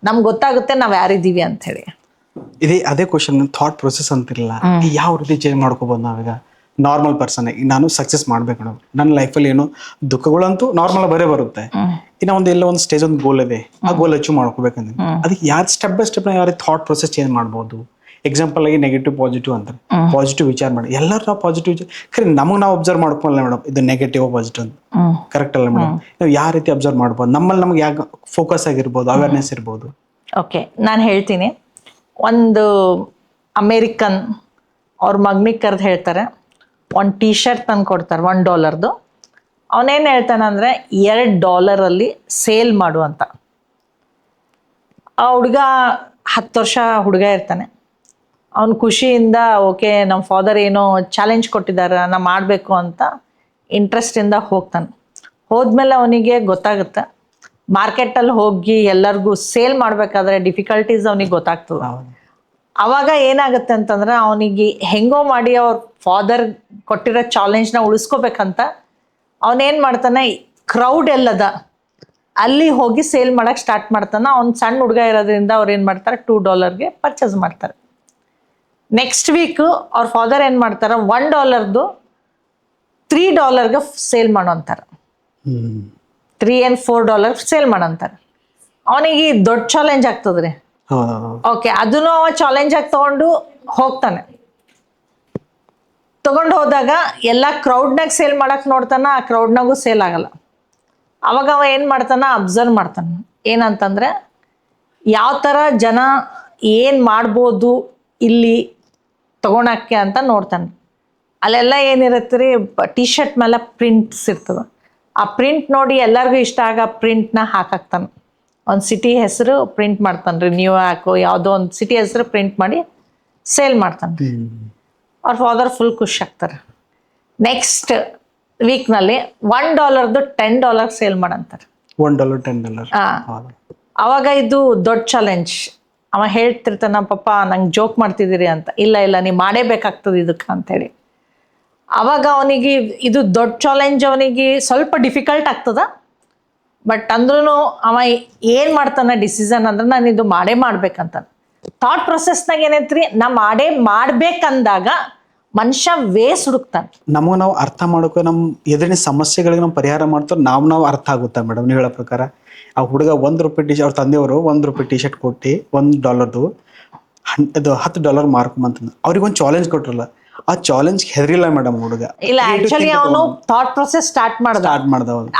B: ನಮ್ಗೆ ಗೊತ್ತಾಗುತ್ತೆ ನಾವು ಯಾರಿದ್ದೀವಿ ಅಂತ ಹೇಳಿ.
A: ಅದೇ ಕ್ವಶನ್ ಥಾಟ್ ಪ್ರೊಸೆಸ್ ಅಂತಿರಲ್ಲ, ಯಾವ ರೀತಿ ಚೇಂಜ್ ಮಾಡ್ಕೋಬೋದು ನಾವೀಗ? ನಾರ್ಮಲ್ ಪರ್ಸನ್ ನಾನು ಸಕ್ಸಸ್ ಮಾಡ್ಬೇಕು ಮೇಡಮ್, ನನ್ನ ಲೈಫಲ್ಲಿ ಏನು ದುಃಖಗಳಂತೂ ನಾರ್ಮಲ್ ಬರುತ್ತೆ. ಇನ್ನು ಒಂದು ಸ್ಟೇಜ್ ಒಂದು ಗೋಲ್ ಇದೆ, ಆ ಗೋಲ್ ಅಚೀವ್ ಮಾಡ್ಕೋಬೇಕಂದ್ರೆ ಅದಕ್ಕೆ ಯಾರು ಸ್ಟೆಪ್ ಬೈ ಸ್ಟೆಪ್ ಯಾವ ರೀತಿ ಥಾಟ್ ಪ್ರೊಸೆಸ್ ಚೇಂಜ್ ಮಾಡ್ಬೋದು? ಎಕ್ಸಾಂಪಲ್ ಆಗಿ ನೆಗೆಟಿವ್ ಪಾಸಿಟಿವ್ ಅಂತಾರೆ. ಪಾಸಿಟಿವ್ ವಿಚಾರ ಮಾಡಿ, ಎಲ್ಲರೂ ನಾವು ಪಾಸಿಟಿವ್ ಖರೀ ನಮಗೆ ನಾವು ಅಬ್ಸರ್ವ್ ಮಾಡ್ಕೊಳ್ಳಲ್ಲ ಮೇಡಮ್, ಇದು ನೆಗೆಟಿವ್ ಪಾಸಿಟಿವ್ ಅಂತ ಕರೆಕ್ಟ್ ಅಲ್ಲ ಮೇಡಮ್? ನಾವು ಯಾವ ರೀತಿ ಅಬ್ಸರ್ವ್ ಮಾಡ್ಬೋದು? ನಮ್ಮಲ್ಲಿ ನಮ್ಗೆ ಯಾಕೆ ಫೋಕಸ್ ಆಗಿರ್ಬೋದು, ಅವೇರ್ನೆಸ್ ಇರ್ಬೋದು.
B: ಓಕೆ, ನಾನು ಹೇಳ್ತೀನಿ. ಒಂದು ಅಮೇರಿಕನ್ ಅವ್ರ ಮಗನಿಗೆ ಕರೆದು ಹೇಳ್ತಾರೆ, ಒಂದು ಟೀ ಶರ್ಟ್ ತಂದು ಕೊಡ್ತಾರೆ $1. ಅವನೇನು ಹೇಳ್ತಾನಂದರೆ $2 ಸೇಲ್ ಮಾಡು ಅಂತ. ಆ ಹುಡುಗ 10 ವರ್ಷ ಹುಡುಗ ಇರ್ತಾನೆ. ಅವನು ಖುಷಿಯಿಂದ ಓಕೆ ನಮ್ಮ ಫಾದರ್ ಏನೋ ಚಾಲೆಂಜ್ ಕೊಟ್ಟಿದ್ದಾರೆ ನಾ ಮಾಡಬೇಕು ಅಂತ ಇಂಟ್ರೆಸ್ಟಿಂದ ಹೋಗ್ತಾನೆ. ಹೋದ್ಮೇಲೆ ಅವನಿಗೆ ಗೊತ್ತಾಗುತ್ತೆ ಮಾರ್ಕೆಟಲ್ಲಿ ಹೋಗಿ ಎಲ್ಲರಿಗೂ ಸೇಲ್ ಮಾಡಬೇಕಾದ್ರೆ ಡಿಫಿಕಲ್ಟೀಸ್ ಅವನಿಗೆ ಗೊತ್ತಾಗ್ತದೆ. ಅವಾಗ ಏನಾಗುತ್ತೆ ಅಂತಂದ್ರೆ ಅವನಿಗೆ ಹೆಂಗೋ ಮಾಡಿ ಅವ್ರ ಫಾದರ್ ಕೊಟ್ಟಿರೋ ಚಾಲೆಂಜ್ನ ಉಳಿಸ್ಕೋಬೇಕಂತ ಅವನೇನು ಮಾಡ್ತಾನೆ, ಕ್ರೌಡ್ ಎಲ್ಲದ ಅಲ್ಲಿ ಹೋಗಿ ಸೇಲ್ ಮಾಡಕ್ಕೆ ಸ್ಟಾರ್ಟ್ ಮಾಡ್ತಾನೆ. ಅವ್ನು ಸಣ್ಣ ಹುಡುಗ ಇರೋದ್ರಿಂದ ಅವ್ರು ಏನು ಮಾಡ್ತಾರೆ, $2ಗೆ ಪರ್ಚೇಸ್ ಮಾಡ್ತಾರೆ. ನೆಕ್ಸ್ಟ್ ವೀಕ್ ಅವ್ರ ಫಾದರ್ ಏನು ಮಾಡ್ತಾರೆ, $1 $3ಗೆ ಸೇಲ್ ಮಾಡೋಂತಾರೆ. $3 and $4 ಸೇಲ್ ಮಾಡೋಂತಾರೆ. ಅವನಿಗೆ ದೊಡ್ಡ ಚಾಲೆಂಜ್ ಆಗ್ತದ್ರಿ. ಓಕೆ, ಅದನ್ನು ಅವ ಚಾಲೆಂಜ್ ಆಗಿ ತಗೊಂಡು ಹೋಗ್ತಾನೆ. ತಗೊಂಡು ಹೋದಾಗ ಎಲ್ಲ ಕ್ರೌಡ್ನಾಗ ಸೇಲ್ ಮಾಡಕ್ಕೆ ನೋಡ್ತಾನೆ, ಆ ಕ್ರೌಡ್ನಾಗೂ ಸೇಲ್ ಆಗಲ್ಲ. ಅವಾಗ ಅವ ಏನು ಮಾಡ್ತಾನೆ, ಅಬ್ಸರ್ವ್ ಮಾಡ್ತಾನೆ. ಏನಂತಂದರೆ ಯಾವ ಥರ ಜನ ಏನು ಮಾಡ್ಬೋದು ಇಲ್ಲಿ ತಗೊಳಕ್ಕೆ ಅಂತ ನೋಡ್ತಾನೆ. ಅಲ್ಲೆಲ್ಲ ಏನಿರುತ್ತೆ ರೀ, ಟಿ ಶರ್ಟ್ ಮೇಲೆ ಪ್ರಿಂಟ್ಸ್ ಇರ್ತದೆ. ಆ ಪ್ರಿಂಟ್ ನೋಡಿ ಎಲ್ಲರಿಗೂ ಇಷ್ಟ ಆಗ ಪ್ರಿಂಟ್ನ ಹಾಕಾಕ್ತಾನೆ. ಒಂದು ಸಿಟಿ ಹೆಸರು ಪ್ರಿಂಟ್ ಮಾಡ್ತಾನೆ ರೀ, ನ್ಯೂಯಾರ್ಕು ಯಾವುದೋ ಒಂದು ಸಿಟಿ ಹೆಸರು ಪ್ರಿಂಟ್ ಮಾಡಿ ಸೇಲ್ ಮಾಡ್ತಾನೆ. ಅವ್ರ ಫಾದರ್ ಫುಲ್ ಖುಷಿ ಆಗ್ತಾರೆ. ನೆಕ್ಸ್ಟ್ ವೀಕ್ನಲ್ಲಿ $1 $10 ಸೇಲ್ ಮಾಡಂತಾರೆ.
A: $1 $10.
B: ಅವಾಗ ಇದು ದೊಡ್ಡ ಚಾಲೆಂಜ್. ಅವ ಹೇಳ್ತಿರ್ತಾನ, ಪಾಪ ನಂಗೆ ಜೋಕ್ ಮಾಡ್ತಿದ್ದೀರಿ ಅಂತ. ಇಲ್ಲ ಇಲ್ಲ, ನೀವು ಮಾಡೇಬೇಕಾಗ್ತದೆ ಇದಕ್ಕೆ ಅಂತೇಳಿ. ಅವಾಗ ಅವನಿಗೆ ಇದು ದೊಡ್ಡ ಚಾಲೆಂಜ್, ಅವನಿಗೆ ಸ್ವಲ್ಪ ಡಿಫಿಕಲ್ಟ್ ಆಗ್ತದ. ಬಟ್ ಅಂದ್ರೂ ಅವ ಏನು ಮಾಡ್ತಾನೆ ಡಿಸಿಷನ್ ಅಂದ್ರೆ, ನಾನು ಇದು ಮಾಡ್ಬೇಕಂತ ಥಾಟ್ ಪ್ರೊಸೆಸ್ನಾಗ ಏನೈತ್ರಿ, ನಾ ಮಾಡ್ಬೇಕಂದಾಗ ಮನುಷ್ಯ ವೇಸ್ ಹುಡುಕ್ತಾನೆ.
A: ನಮಗೆ ನಾವು ಅರ್ಥ ಮಾಡೋಕೆ ನಮ್ಮ ಎದುರಿನ ಸಮಸ್ಯೆಗಳಿಗೆ ನಾವು ಪರಿಹಾರ ಮಾಡ್ತಾರೆ, ನಾವು ಅರ್ಥ ಆಗುತ್ತಾ ಮೇಡಮ್ ನೀವು ಹೇಳೋ ಪ್ರಕಾರ? ಆ ಹುಡುಗ $1 ಟಿ ಶರ್ಟ್, ಅವ್ರ ತಂದೆಯವರು $1 ಟಿ ಶರ್ಟ್ ಕೊಟ್ಟು $1 ಅದು $10 ಮಾರ್ಕೊಂಬಂತಂದು ಅವ್ರಿಗೊಂದು ಚಾಲೆಂಜ್ ಕೊಟ್ರಲ್ಲ, ಆ ಚಾಲೆಂಜ್ ಹೆದರಿಲ್ಲ ಮೇಡಮ್ ಹುಡುಗ.
B: ಇಲ್ಲ, ಆಕ್ಚುಲಿ ಅವನು ಥಾಟ್ ಪ್ರೊಸೆಸ್ ಸ್ಟಾರ್ಟ್ ಮಾಡ್ದ.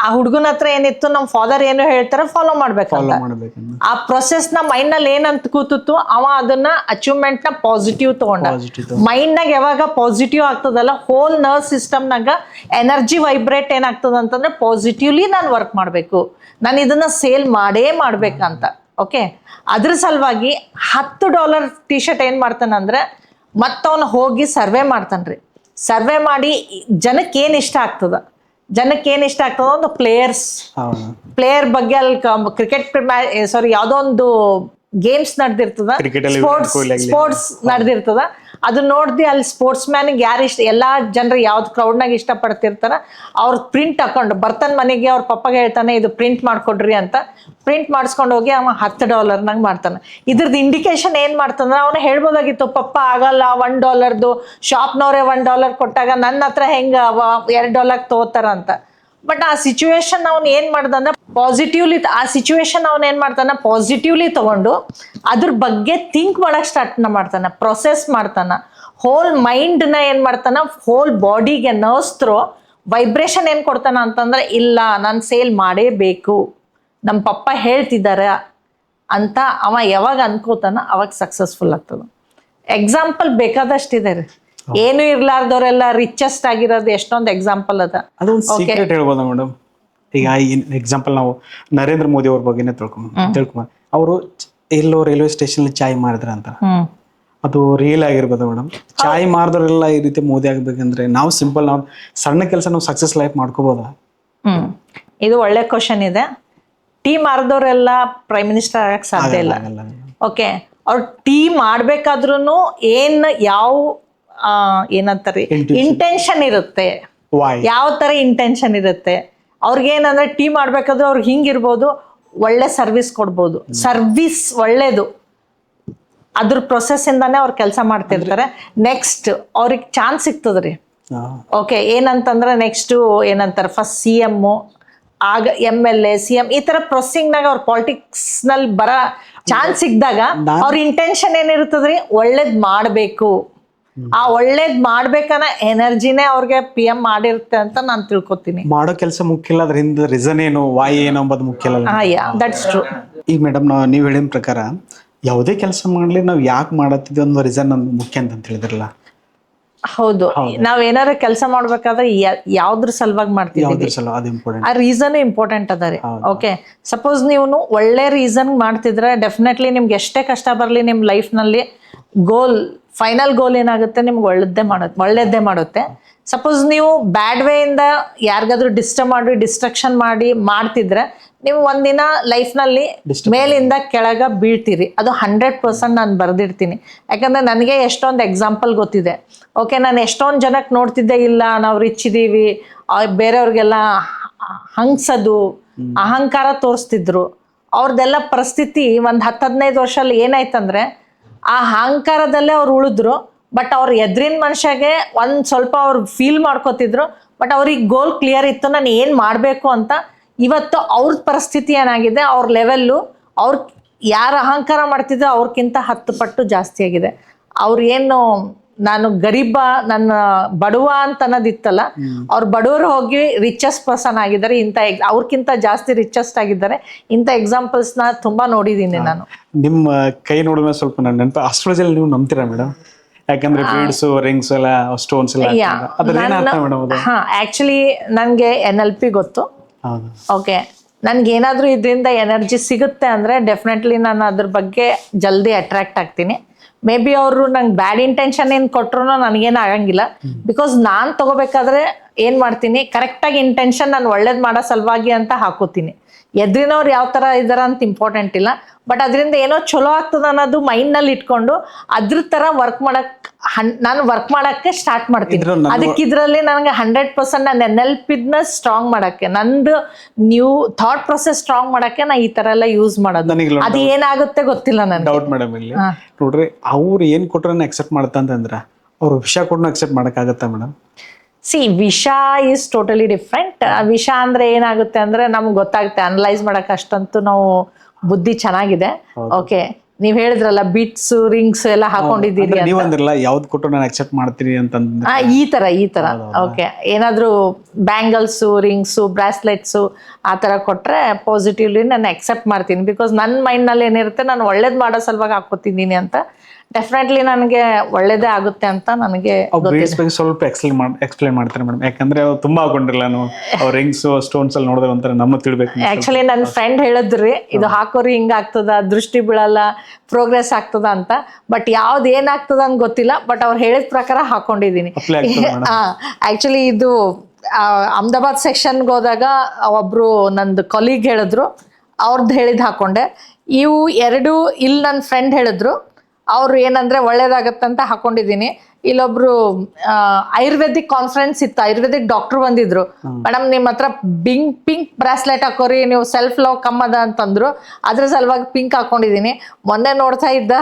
B: ಆ ಹುಡುಗನ ಹತ್ರ ಏನಿತ್ತು, ನಮ್ಮ ಫಾದರ್ ಏನು ಹೇಳ್ತಾರೆ ಫಾಲೋ ಮಾಡ್ಬೇಕಂತ. ಆ ಪ್ರೊಸೆಸ್ ನ ಮೈಂಡ್ ನಲ್ಲಿ ಏನಂತ ಕೂತಿತ್ತು, ಅವ ಅದನ್ನ ಅಚೀವ್ಮೆಂಟ್ ನ ಪಾಸಿಟಿವ್ ತಗೊಂಡ. ಮೈಂಡ್ ನಾಗ ಯಾವಾಗ ಪಾಸಿಟಿವ್ ಆಗ್ತದಲ್ಲ, ಹೋಲ್ ನರ್ವ್ ಸಿಸ್ಟಮ್ ನಾಗ ಎನರ್ಜಿ ವೈಬ್ರೇಟ್ ಏನಾಗ್ತದ ಅಂತಂದ್ರೆ, ಪಾಸಿಟಿವ್ಲಿ ನಾನು ವರ್ಕ್ ಮಾಡ್ಬೇಕು, ನಾನು ಇದನ್ನ ಸೇಲ್ ಮಾಡ್ಬೇಕಂತ. ಓಕೆ, ಅದ್ರ ಸಲುವಾಗಿ $10 ಟಿ ಶರ್ಟ್ ಏನ್ ಮಾಡ್ತಾನಂದ್ರೆ, ಮತ್ತವನು ಹೋಗಿ ಸರ್ವೆ ಮಾಡ್ತಾನ್ರಿ. ಸರ್ವೆ ಮಾಡಿ ಜನಕ್ಕೆ ಏನು ಇಷ್ಟ ಆಗ್ತದ, ಒಂದು ಪ್ಲೇಯರ್ ಬಗ್ಗೆ ಅಲ್ಲಿ ಕ್ರಿಕೆಟ್ ಯಾವುದೋ ಒಂದು ಗೇಮ್ಸ್ ನಡೆದಿರ್ತದ, ಸ್ಪೋರ್ಟ್ಸ್ ನಡೆದಿರ್ತದ. ಅದು ನೋಡ್ದಿ ಅಲ್ಲಿ ಸ್ಪೋರ್ಟ್ಸ್ ಮ್ಯಾನಿಗೆ ಯಾರು ಇಷ್ಟ, ಎಲ್ಲಾ ಜನರು ಯಾವ್ದು ಕ್ರೌಡ್ನಾಗ ಇಷ್ಟಪಡ್ತಿರ್ತಾರ ಅವ್ರ ಪ್ರಿಂಟ್ ಹಾಕೊಂಡು ಬರ್ತಾನೆ ಮನೆಗೆ. ಅವ್ರ ಪಪ್ಪಗೆ ಹೇಳ್ತಾನೆ, ಇದು ಪ್ರಿಂಟ್ ಮಾಡ್ಕೊಡ್ರಿ ಅಂತ. ಪ್ರಿಂಟ್ ಮಾಡಿಸ್ಕೊಂಡು ಹೋಗಿ ಅವ $10 ಮಾಡ್ತಾನೆ. ಇದ್ರದ್ದು ಇಂಡಿಕೇಶನ್ ಏನ್ ಮಾಡ್ತಂದ್ರೆ, ಅವನು ಹೇಳ್ಬೋದಾಗಿತ್ತು, ಪಪ್ಪ ಆಗಲ್ಲ, $1 ಶಾಪ್ನವ್ರೆ $1 ಕೊಟ್ಟಾಗ ನನ್ನ ಹತ್ರ ಹೆಂಗ $2 ತಗೋತಾರ ಅಂತ. ಬಟ್ ಆ ಸಿಚುವೇಶನ್ ಅವ್ನು ಏನ್ ಮಾಡ್ದಂದ್ರೆ ಪಾಸಿಟಿವ್ಲಿ, ಪಾಸಿಟಿವ್ಲಿ ತಗೊಂಡು ಅದ್ರ ಬಗ್ಗೆ ಥಿಂಕ್ ಮಾಡಕ್ ಸ್ಟಾರ್ಟ್ ಮಾಡ್ತಾನೆ, ಪ್ರೊಸೆಸ್ ಮಾಡ್ತಾನ. ಹೋಲ್ ಮೈಂಡ್ನ ಏನ್ ಮಾಡ್ತಾನ, ಹೋಲ್ ಬಾಡಿಗೆ ನರ್ವ್ಸ್ ಥ್ರೋ ವೈಬ್ರೇಷನ್ ಏನ್ ಕೊಡ್ತಾನ ಅಂತಂದ್ರೆ, ಇಲ್ಲ ನಾನು ಸೇಲ್ ಮಾಡೇಬೇಕು, ನಮ್ಮ ಪಪ್ಪ ಹೇಳ್ತಿದ್ದಾರೆ ಅಂತ ಅವ ಯಾವಾಗ ಅನ್ಕೋತಾನ ಅವಾಗ ಸಕ್ಸಸ್ಫುಲ್ ಆಗ್ತದ. ಎಕ್ಸಾಂಪಲ್ ಬೇಕಾದಷ್ಟಿದೆ ರೀ. ಏನು ಇರ್ಲಾರ್ದವ್ರೆಲ್ಲ ರಿಚೆಸ್ಟ್ ಆಗಿರೋದು ಎಷ್ಟೊಂದು ಎಕ್ಸಾಂಪಲ್ ಅದ.
A: ಅದೊಂದು ಸೀಕ್ರೆಟ್ ಹೇಳ್ಬೋದಾ ಮೇಡಮ್? ಈಗ ಎಕ್ಸಾಂಪಲ್ ನಾವು ನರೇಂದ್ರ ಮೋದಿ ಅವ್ರ ಬಗ್ಗೆನೇ ತಿಳ್ಕೊಂಬ ಅವರು ಎಲ್ಲೋ ರೈಲ್ವೆ ಸ್ಟೇಷನ್ ಚಾಯ್ ಮಾರಿದ್ರ ಅಂತ, ಅದು ರಿಯಲ್ ಆಗಿರ್ಬೋದ ಮೇಡಮ್? ಚಾಯ್ ಮಾರಿದವರೆಲ್ಲ ಈ ರೀತಿ ಮೋದಿ ಆಗ್ಬೇಕಂದ್ರೆ ನಾವು ಸಿಂಪಲ್, ನಾವು ಸಣ್ಣ ಕೆಲಸ ನಾವು ಸಕ್ಸಸ್ ಲೈಫ್ ಮಾಡ್ಕೋಬೋದಾ?
B: ಇದು ಒಳ್ಳೆ ಕ್ವಶನ್ ಇದೆ. ಟೀ ಮಾರಿದವರೆಲ್ಲ ಪ್ರೈಮ್ ಮಿನಿಸ್ಟರ್ ಆಗಕ್ಕೆ ಸಾಧ್ಯ ಇಲ್ಲ. ಓಕೆ, ಅವ್ರು ಟೀ ಮಾಡ್ಬೇಕಾದ್ರೂ ಯಾವ ಏನಂತಾರೆ ಇಂಟೆನ್ಷನ್ ಇರುತ್ತೆ, ಯಾವ ತರ ಇಂಟೆನ್ಷನ್ ಇರುತ್ತೆ ಅವ್ರಿಗೇನಂದ್ರೆ, ಟೀ ಮಾಡ್ಬೇಕಾದ್ರೆ ಅವ್ರಿಗೆ ಹಿಂಗಿರ್ಬೋದು, ಒಳ್ಳೆ ಸರ್ವಿಸ್ ಕೊಡ್ಬೋದು, ಸರ್ವಿಸ್ ಒಳ್ಳೇದು, ಅದ್ರ ಪ್ರೊಸೆಸ್ ಇಂದಾನೆ ಅವ್ರು ಕೆಲಸ ಮಾಡ್ತಿರ್ತಾರೆ. ನೆಕ್ಸ್ಟ್ ಅವ್ರಿಗೆ ಚಾನ್ಸ್ ಸಿಗ್ತದ್ರಿ. ಓಕೆ, ಏನಂತಂದ್ರೆ ನೆಕ್ಸ್ಟ್ ಏನಂತಾರೆ, ಫಸ್ಟ್ CM, ಆಗ MLA, CM, ಈ ತರ ಪ್ರೊಸೆಸಿಂಗ್ನಾಗ ಅವ್ರ ಪಾಲಿಟಿಕ್ಸ್ ನಲ್ಲಿ ಬರೋ ಚಾನ್ಸ್ ಸಿಕ್ಕಿದಾಗ ಅವ್ರ ಇಂಟೆನ್ಷನ್ ಏನಿರ್ತದ್ರಿ, ಒಳ್ಳೇದ್ ಮಾಡ್ಬೇಕು. ಆ ಒಳ್ಳೇದ್ ಮಾಡ್ಬೇಕನ್ನ ಎನರ್ಜಿನೇ ಅವ್ರಿಗೆ PM ಮಾಡಿರುತ್ತೆ ಅಂತ ನಾನು ತಿಳ್ಕೊತೀನಿ.
A: ಮಾಡೋ ಕೆಲಸ ಮುಖ್ಯ ಇಲ್ಲ, ಅದ್ರ ಹಿಂದೆ ರೀಸನ್ ಏನು, ವಾಯ್ ಏನು ಅಂಬದು ಮುಖ್ಯ ಇಲ್ಲ.
B: That's true.
A: ಈಗ ಮೇಡಮ್, ನೀವು ಹೇಳಿದ ಪ್ರಕಾರ ಯಾವುದೇ ಕೆಲಸ ಮಾಡ್ಲಿ ನಾವು ಯಾಕೆ ಮಾಡತ್ತಿದ್ವಿ ಅನ್ನೋ ರೀಸನ್ ನಮ್ಗೆ ಮುಖ್ಯ ಅಂತ ಹೇಳಿದ್ರಲ್ಲ.
B: ಹೌದು, ನಾವ್ ಏನಾರ ಕೆಲಸ ಮಾಡ್ಬೇಕಾದ್ರೆ ಯಾವ್ದ್ರ ಸಲುವಾಗಿ ಮಾಡ್ತಿದ್ದೀವಿ, ಆ ರೀಸನ್ ಇಂಪಾರ್ಟೆಂಟ್ ಅದ ರೀ. ಓಕೆ, ಸಪೋಸ್ ನೀವು ಒಳ್ಳೆ ರೀಸನ್ ಮಾಡ್ತಿದ್ರೆ ಡೆಫಿನೆಟ್ಲಿ ನಿಮ್ಗೆ ಎಷ್ಟೇ ಕಷ್ಟ ಬರ್ಲಿ ನಿಮ್ ಲೈಫ್ ನಲ್ಲಿ ಫೈನಲ್ ಗೋಲ್ ಏನಾಗುತ್ತೆ, ನಿಮ್ಗೆ ಒಳ್ಳೇದೇ ಮಾಡುತ್ತೆ. ಸಪೋಸ್ ನೀವು ಬ್ಯಾಡ್ ವೇಯಿಂದ ಯಾರಿಗಾದ್ರೂ ಡಿಸ್ಟ್ರಕ್ಷನ್ ಮಾಡಿ ಮಾಡ್ತಿದ್ರೆ ನೀವು ಒಂದಿನ ಲೈಫ್ನಲ್ಲಿ ಮೇಲಿಂದ ಕೆಳಗ ಬೀಳ್ತೀರಿ. ಅದು 100% ನಾನು ಬರೆದಿರ್ತೀನಿ. ಯಾಕಂದ್ರೆ ನನಗೆ ಎಷ್ಟೊಂದು ಎಕ್ಸಾಂಪಲ್ ಗೊತ್ತಿದೆ. ಓಕೆ, ನಾನು ಎಷ್ಟೊಂದು ಜನಕ್ಕೆ ನೋಡ್ತಿದ್ದೆ, ಇಲ್ಲ ನಾವು ರಿಚ್ ಇದೀವಿ, ಬೇರೆಯವ್ರಿಗೆಲ್ಲ ಹಂಗ್ಸೋದು, ಅಹಂಕಾರ ತೋರಿಸ್ತಿದ್ರು. ಅವ್ರದ್ದೆಲ್ಲ ಪರಿಸ್ಥಿತಿ ಒಂದು 10-15 ವರ್ಷದಲ್ಲಿ ಏನಾಯ್ತಂದ್ರೆ ಆ ಅಹಂಕಾರದಲ್ಲೇ ಅವ್ರು ಉಳಿದ್ರು. ಬಟ್ ಅವ್ರ ಎದುರಿನ ಮನುಷ್ಯಗೆ ಒಂದು ಸ್ವಲ್ಪ ಅವ್ರು ಫೀಲ್ ಮಾಡ್ಕೋತಿದ್ರು. ಬಟ್ ಅವ್ರಿಗೆ ಗೋಲ್ ಕ್ಲಿಯರ್ ಇತ್ತು, ನಾನು ಏನು ಮಾಡಬೇಕು ಅಂತ. ಇವತ್ತು ಅವ್ರ ಪರಿಸ್ಥಿತಿ ಏನಾಗಿದೆ, ಅವ್ರ ಲೆವೆಲ್ಲು ಅವ್ರ ಯಾರು ಅಹಂಕಾರ ಮಾಡ್ತಿದ್ರು ಅವ್ರಕ್ಕಿಂತ 10 ಪಟ್ಟು ಜಾಸ್ತಿ ಆಗಿದೆ. ಅವ್ರು ಏನು ನಾನು ಗರೀಬ, ನನ್ನ ಬಡವ ಅಂತ ಅನ್ನೋದಿತ್ತಲ್ಲ, ಅವ್ರು ಬಡವರು ಹೋಗಿ ರಿಚೆಸ್ಟ್ ಪರ್ಸನ್ ಆಗಿದ್ದಾರೆ. ಅವ್ರಕ್ಕಿಂತ ಜಾಸ್ತಿ ರಿಚೆಸ್ಟ್ ಆಗಿದ್ದಾರೆ. ಇಂಥ ಎಕ್ಸಾಂಪಲ್ಸ್ನ ತುಂಬಾ ನೋಡಿದ್ದೀನಿ ನಾನು.
A: ನಿಮ್ಮ ಕೈ ನೋಡಿದ್ರೆ ಸ್ವಲ್ಪ ನನ್ನ ನೆನಪು, ಅಸ್ಟ್ರಾಲಜಿಯಲ್ಲಿ ನೀವು ನಂಬ್ತೀರಾ ಮೇಡಮ್? ಯಾಕಂದ್ರೆ ಬೀಡ್ಸ್, ರಿಂಗ್ಸ್ ಎಲ್ಲ, ಸ್ಟೋನ್ಸ್ ಎಲ್ಲ
B: ಹಾ, ಆಕ್ಚುಲಿ ನನಗೆ NLP ಗೊತ್ತು. ಓಕೆ, ನನ್ಗೆ ಏನಾದ್ರೂ ಇದರಿಂದ ಎನರ್ಜಿ ಸಿಗುತ್ತೆ ಅಂದ್ರೆ ಡೆಫಿನೆಟ್ಲಿ ನಾನು ಅದ್ರ ಬಗ್ಗೆ ಜಲ್ದಿ ಅಟ್ರಾಕ್ಟ್ ಆಗ್ತೀನಿ. ಮೇ ಬಿ ಅವರು ನಂಗೆ ಬ್ಯಾಡ್ ಇಂಟೆನ್ಷನ್ ಏನು ಕೊಟ್ರು ನನಗೇನು ಆಗಂಗಿಲ್ಲ. ಬಿಕಾಸ್ ನಾನು ತಗೋಬೇಕಾದ್ರೆ ಏನು ಮಾಡ್ತೀನಿ, ಕರೆಕ್ಟಾಗಿ ಇಂಟೆನ್ಷನ್ ನಾನು ಒಳ್ಳೇದು ಮಾಡೋ ಸಲುವಾಗಿ ಅಂತ ಹಾಕೋತೀನಿ. ಎದ್ರಿನವ್ರು ಯಾವ ಥರ ಇದಾರ ಅಂತ ಇಂಪಾರ್ಟೆಂಟ್ ಇಲ್ಲ. ಬಟ್ ಅದರಿಂದ ಏನೋ ಚಲೋ ಆಗ್ತದೆ ಅನ್ನೋದು ಮೈಂಡ್ನಲ್ಲಿ ಇಟ್ಕೊಂಡು ಅದ್ರ ಥರ ನಾನು ವರ್ಕ್ ಮಾಡೋಕ್ಕೆ ಸ್ಟಾರ್ಟ್ ಮಾಡ್ತೀನಿ. ಅದಕ್ಕೆ ಇದರಲ್ಲಿ ನನಗೆ 100% ನಾನು NLPನ ಸ್ಟ್ರಾಂಗ್ ಮಾಡೋಕ್ಕೆ, ನಂದು ನ್ಯೂ ಥಾಟ್ ಪ್ರೊಸೆಸ್ ಸ್ಟ್ರಾಂಗ್ ಮಾಡೋಕ್ಕೆ ನಾ ಈ ಥರ ಎಲ್ಲ ಯೂಸ್ ಮಾಡೋದು. ಅದು ಏನಾಗುತ್ತೆ ಗೊತ್ತಿಲ್ಲ ನನಗೆ.
A: ಡೌಟ್ ಮೇಡಮ್, ಇಲ್ಲಿ ನೋಡ್ರಿ, ಅವ್ರು ಏನು ಕೊಟ್ರೆ ಅಕ್ಸೆಪ್ಟ್ ಮಾಡ್ತಾ ಅಂತಂದ್ರೆ ಅವ್ರು ವಿಷಯ ಕೊಟ್ಟು ಅಕ್ಸೆಪ್ಟ್ ಮಾಡೋಕ್ಕಾಗತ್ತಾ ಮೇಡಮ್?
B: ವಿಷ ಈಸ್ ಟೋಟಲಿ ಡಿಫ್ರೆಂಟ್. ವಿಷ ಅಂದ್ರೆ ಏನಾಗುತ್ತೆ ಅಂದ್ರೆ ನಮ್ಗೆ ಗೊತ್ತಾಗುತ್ತೆ, ಅನಲೈಸ್ ಮಾಡಕ್ಕೆ ಅಷ್ಟಂತೂ ನಾವು ಬುದ್ಧಿ ಚೆನ್ನಾಗಿದೆ. ಓಕೆ, ನೀವ್ ಹೇಳಿದ್ರಲ್ಲ ಬೀಟ್ಸ್, ರಿಂಗ್ಸ್ ಎಲ್ಲ ಹಾಕೊಂಡಿದ್ದೀರಿ,
A: ನೀವು ಅಂದ್ರಲ್ಲ ಯಾವ್ದು ಕೊಟ್ಟು ನಾನು ಅಕ್ಸೆಪ್ಟ್ ಮಾಡ್ತೀನಿ ಅಂತಂದ್ರೆ
B: ಈ ತರ ಓಕೆ, ಏನಾದ್ರೂ ಬ್ಯಾಂಗಲ್ಸ್, ರಿಂಗ್ಸು, ಬ್ರಾಸ್ಲೆಟ್ಸು ಆ ತರ ಕೊಟ್ರೆ ಪಾಸಿಟಿವ್ಲಿ ನಾನು ಅಕ್ಸೆಪ್ಟ್ ಮಾಡ್ತೀನಿ. ಬಿಕಾಸ್ ನನ್ನ ಮೈಂಡ್ನಲ್ಲಿ ಏನಿರುತ್ತೆ, ನಾನು ಒಳ್ಳೇದು ಮಾಡೋ ಸಲುವಾಗಿ ಹಾಕೋತಿದ್ದೀನಿ ಅಂತ ಡೆಫಿನೆಟ್ಲಿ ನನಗೆ ಒಳ್ಳೇದೇ ಆಗುತ್ತೆ ಅಂತ ನನಗೆ
A: ಸ್ವಲ್ಪ ಎಕ್ಸ್ಪ್ಲೈನ್ ಮಾಡ್ತಾರೆ ಮೇಡಮ್. ಯಾಕಂದ್ರೆ ಅವ್ರು ತುಂಬಾ ಹಾಕೊಂಡಿರಲ್ಲ, ನಾವು ರಿಂಗ್ಸ್, ಸ್ಟೋನ್ಸ್ ಅಲ್ಲಿ ನೋಡಿದ್ರೆ ಒಂಥರ ನಮ್ಮ ತಿಳ್ಬೇಕು.
B: ಆಕ್ಚುಲಿ ನನ್ನ ಫ್ರೆಂಡ್ ಹೇಳಿದ್ರಿ, ಇದು ಹಾಕೋರಿ ಹಿಂಗ ಆಗ್ತದ, ದೃಷ್ಟಿ ಬೀಳಲ್ಲ, ಪ್ರೋಗ್ರೆಸ್ ಆಗ್ತದ ಅಂತ. ಬಟ್ ಯಾವ್ದು ಏನಾಗ್ತದ ಅಂತ ಗೊತ್ತಿಲ್ಲ. ಬಟ್ ಅವ್ರು ಹೇಳಿದ ಪ್ರಕಾರ ಹಾಕೊಂಡಿದೀನಿ. ಆಕ್ಚುಲಿ ಇದು ಅಹಮದಾಬಾದ್ ಸೆಕ್ಷನ್ಗೆ ಹೋದಾಗ ಒಬ್ರು ನಂದು ಕೊಲೀಗ್ ಹೇಳಿದ್ರು, ಅವ್ರದ್ದು ಹೇಳಿದ್ ಹಾಕೊಂಡೆ. ಇವು ಎರಡು ಇಲ್ಲಿ ನನ್ನ ಫ್ರೆಂಡ್ ಹೇಳಿದ್ರು, ಅವ್ರು ಏನಂದ್ರೆ ಒಳ್ಳೇದಾಗತ್ತಂತ ಹಾಕೊಂಡಿದ್ದೀನಿ. ಇಲ್ಲೊಬ್ರು ಆಯುರ್ವೇದಿಕ್ ಕಾನ್ಫರೆನ್ಸ್ ಇತ್ತು, ಆಯುರ್ವೇದಿಕ್ ಡಾಕ್ಟರ್ ಬಂದಿದ್ರು. ಮೇಡಮ್ ನಿಮ್ಮ ಹತ್ರ ಪಿಂಕ್ ಬ್ರಾಸ್ಲೆಟ್ ಹಾಕೋರಿ, ನೀವು ಸೆಲ್ಫ್ ಲವ್ ಕಮ್ಮದ ಅಂತಂದ್ರು. ಅದ್ರ ಸಲುವಾಗಿ ಪಿಂಕ್ ಹಾಕೊಂಡಿದ್ದೀನಿ. ಮೊನ್ನೆ ನೋಡ್ತಾ ಇದ್ದ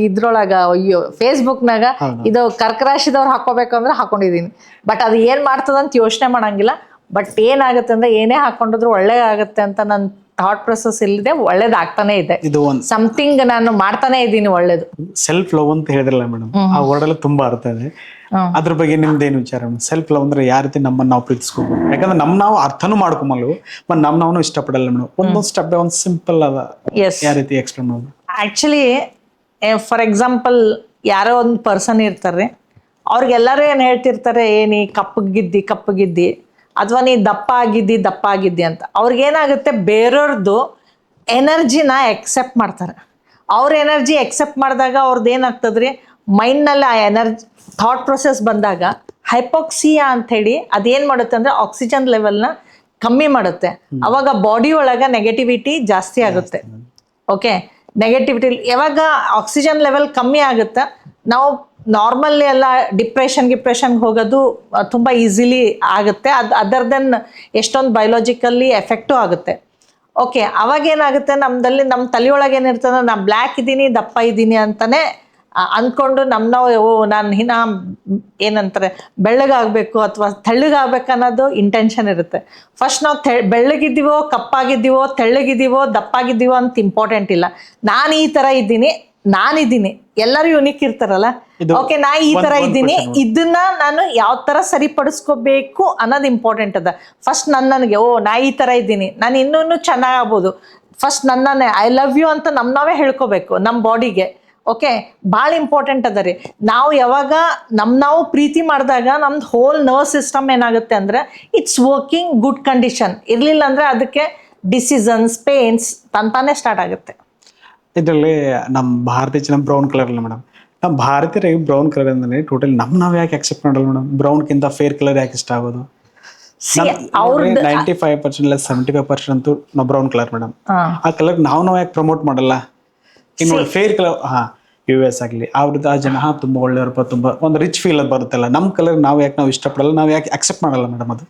B: ಇದ್ರೊಳಗ, ಅಯ್ಯೋ ಫೇಸ್ಬುಕ್ನಾಗ, ಇದು ಕರ್ಕರಾಶಿದವ್ರು ಹಾಕೋಬೇಕಂದ್ರೆ ಹಾಕೊಂಡಿದ್ದೀನಿ. ಬಟ್ ಅದು ಏನ್ ಮಾಡ್ತದಂತ ಯೋಚನೆ ಮಾಡಂಗಿಲ್ಲ. ಬಟ್ ಏನಾಗುತ್ತೆ ಅಂದ್ರೆ ಏನೇ ಹಾಕೊಂಡಿದ್ರು ಒಳ್ಳೆ ಆಗುತ್ತೆ ಅಂತ ನನ್ನ ಥಾಟ್ ಪ್ರೊಸೆಸ್ ಇಲ್ಲದೆ ಒಳ್ಳೇದಾಗ್ತಾನೆ ಇದೆ.
A: ಇದು
B: ಸಮಥಿಂಗ್ ನಾನು ಮಾಡ್ತಾನೆ ಇದ್ದೀನಿ ಒಳ್ಳೇದು.
A: ಸೆಲ್ಫ್ ಲವ್ ಅಂತ ಹೇಳಿದ್ರಲ್ಲ ಮೇಡಮ್, ಆ ವರ್ಡ್ ಎಲ್ಲ ತುಂಬಾ ಅರ್ಥ ಇದೆ. ಅದ್ರ ಬಗ್ಗೆ ನಿಮ್ದೇನು ವಿಚಾರ? ಸೆಲ್ಫ್ ಲವ್ ಅಂದ್ರೆ ಯಾವ ರೀತಿ ನಮ್ಮನ್ನ ನಾವು ಪ್ರೀತಿಸ್ಕೋಬೇಕು? ಯಾಕಂದ್ರೆ ನಾವು ಅರ್ಥನೂ ಮಾಡ್ಕೊಂಬಲ್ವು, ಬಟ್ ನಾವು ಇಷ್ಟಪಡಲ್ಲ ಮೇಡಮ್. ಒಂದೊಂದು ಸ್ಟೆಪ್ ಒಂದು ಸಿಂಪಲ್ ಅದ, ಯಾವ ರೀತಿ ಎಕ್ಸ್ಪ್ಲೇನ್ ಮಾಡೋದು?
B: ಆಕ್ಚುಲಿ ಫಾರ್ ಎಕ್ಸಾಂಪಲ್, ಯಾರೋ ಒಂದು ಪರ್ಸನ್ ಇರ್ತಾರೆ, ಅವ್ರಿಗೆಲ್ಲರೂ ಏನು ಹೇಳ್ತಿರ್ತಾರೆ, ಏನಿ ಕಪ್ಪಗಿದ್ದಿ ಅಥವಾ ನೀ ದಪ್ಪ ಆಗಿದ್ದಿ ಅಂತ. ಅವ್ರಿಗೇನಾಗುತ್ತೆ, ಬೇರೆಯವ್ರದ್ದು ಎನರ್ಜಿನ ಎಕ್ಸೆಪ್ಟ್ ಮಾಡ್ತಾರೆ. ಅವ್ರ ಎನರ್ಜಿ ಎಕ್ಸೆಪ್ಟ್ ಮಾಡಿದಾಗ ಅವ್ರದ್ದು ಏನಾಗ್ತದ್ರಿ, ಮೈಂಡ್ನಲ್ಲಿ ಆ ಎನರ್ಜಿ ಥಾಟ್ ಪ್ರೊಸೆಸ್ ಬಂದಾಗ ಹೈಪೋಕ್ಸಿಯಾ ಅಂಥೇಳಿ ಅದೇನು ಮಾಡುತ್ತೆ ಅಂದರೆ ಆಕ್ಸಿಜನ್ ಲೆವೆಲ್ನ ಕಮ್ಮಿ ಮಾಡುತ್ತೆ. ಅವಾಗ ಬಾಡಿ ಒಳಗೆ ನೆಗೆಟಿವಿಟಿ ಜಾಸ್ತಿ ಆಗುತ್ತೆ. ಓಕೆ, ನೆಗೆಟಿವಿಟಿ ಯಾವಾಗ ಆಕ್ಸಿಜನ್ ಲೆವೆಲ್ ಕಮ್ಮಿ ಆಗುತ್ತೆ, ನಾವು ನಾರ್ಮಲ್ಲಿ ಎಲ್ಲ ಡಿಪ್ರೆಷನ್ಗೆ ಹೋಗೋದು ತುಂಬ ಈಸಿಲಿ ಆಗುತ್ತೆ. ಅದರ್ ದೆನ್ ಎಷ್ಟೊಂದು ಬಯೋಲಾಜಿಕಲ್ಲಿ ಎಫೆಕ್ಟು ಆಗುತ್ತೆ. ಓಕೆ, ಅವಾಗೇನಾಗುತ್ತೆ, ನಮ್ಮ ತಲೆಯೊಳಗೆ ಏನಿರ್ತದೆ, ನಾನು ಬ್ಲ್ಯಾಕ್ ಇದ್ದೀನಿ, ದಪ್ಪ ಇದ್ದೀನಿ ಅಂತಲೇ ಅಂದ್ಕೊಂಡು ನಾನು ಏನಂತಾರೆ ಬೆಳ್ಳಗಾಗಬೇಕು ಅಥವಾ ತೆಳ್ಳಗಾಗಬೇಕು ಅನ್ನೋದು ಇಂಟೆನ್ಷನ್ ಇರುತ್ತೆ. ಫಸ್ಟ್ ನಾವು ಬೆಳ್ಳಗಿದ್ದೀವೋ, ಕಪ್ಪಾಗಿದ್ದೀವೋ, ತೆಳ್ಳಗಿದ್ದೀವೋ, ದಪ್ಪಾಗಿದ್ದೀವೋ ಅಂತ ಇಂಪಾರ್ಟೆಂಟ್ ಇಲ್ಲ. ನಾನು ಈ ಥರ ಇದ್ದೀನಿ, ನಾನಿದ್ದೀನಿ, ಎಲ್ಲರೂ ಯುನಿಕ್ ಇರ್ತಾರಲ್ಲ. ಓಕೆ, ನಾ ಈ ತರ ಇದ್ದೀನಿ, ಇದನ್ನ ನಾನು ಯಾವ ತರ ಸರಿಪಡಿಸ್ಕೋಬೇಕು ಅನ್ನೋದು ಇಂಪಾರ್ಟೆಂಟ್ ಅದ. ಫಸ್ಟ್ ನನಗೆ ನಾ ಈ ತರ ಇದ್ದೀನಿ, ನಾನು ಇನ್ನೂ ಚೆನ್ನಾಗಾಗ್ಬೋದು. ಫಸ್ಟ್ ನನ್ನೇ ಐ ಲವ್ ಯು ಅಂತ ನಾವೇ ಹೇಳ್ಕೋಬೇಕು ನಮ್ಮ ಬಾಡಿಗೆ. ಓಕೆ, ಭಾಳ ಇಂಪಾರ್ಟೆಂಟ್ ಅದ ರೀ. ನಾವು ಯಾವಾಗ ನಾವು ಪ್ರೀತಿ ಮಾಡಿದಾಗ ನಮ್ದು ಹೋಲ್ ನರ್ವ್ ಸಿಸ್ಟಮ್ ಏನಾಗುತ್ತೆ ಅಂದ್ರೆ ಇಟ್ಸ್ ವರ್ಕಿಂಗ್ ಗುಡ್ ಕಂಡೀಷನ್. ಇರಲಿಲ್ಲ ಅಂದ್ರೆ ಅದಕ್ಕೆ ಡಿಸೀಸನ್ಸ್, ಪೇನ್ಸ್ ತಂತಾನೆ ಸ್ಟಾರ್ಟ್ ಆಗುತ್ತೆ.
A: ಇದರಲ್ಲಿ ನಮ್ಮ ಭಾರತೀಯ ಬ್ರೌನ್ ಕಲರ್ ಅಲ್ಲ ಮೇಡಮ್, ನಮ್ಮ ಭಾರತೀಯರಿಗೆ ಬ್ರೌನ್ ಕಲರ್ ಅಂದ್ರೆ ಟೋಟಲ್ ನಾವು ಯಾಕೆ ಅಕ್ಸೆಪ್ಟ್ ಮಾಡಲ್ಲ ಮೇಡಮ್? ಬ್ರೌನ್ಗಿಂತ ಫೇರ್ ಕಲರ್ ಯಾಕೆ ಇಷ್ಟ ಆಗೋದು? 95% ಇಲ್ಲ 75% ಅಂತೂ ನಾವು ಬ್ರೌನ್ ಕಲರ್ ಮೇಡಮ್. ಆ ಕಲರ್ ನಾವು ಯಾಕೆ ಪ್ರಮೋಟ್ ಮಾಡಲ್ಲ? ಈಗ ನೋಡಿ ಫೇರ್ ಕಲರ್, US ಆಗಲಿ ಅವ್ರದ್ದು ಆ ಜನ ತುಂಬಾ ಒಳ್ಳೆಯವ್ರಪ್ಪ, ತುಂಬಾ ಒಂದು ರಿಚ್ ಫೀಲ್ ಅದು ಬರುತ್ತಲ್ಲ. ನಮ್ಮ ಕಲರ್ ನಾವು ಇಷ್ಟಪಡಲ್ಲ, ನಾವು ಯಾಕೆ ಅಕ್ಸೆಪ್ಟ್ ಮಾಡಲ್ಲ ಮೇಡಮ್ ಅದು?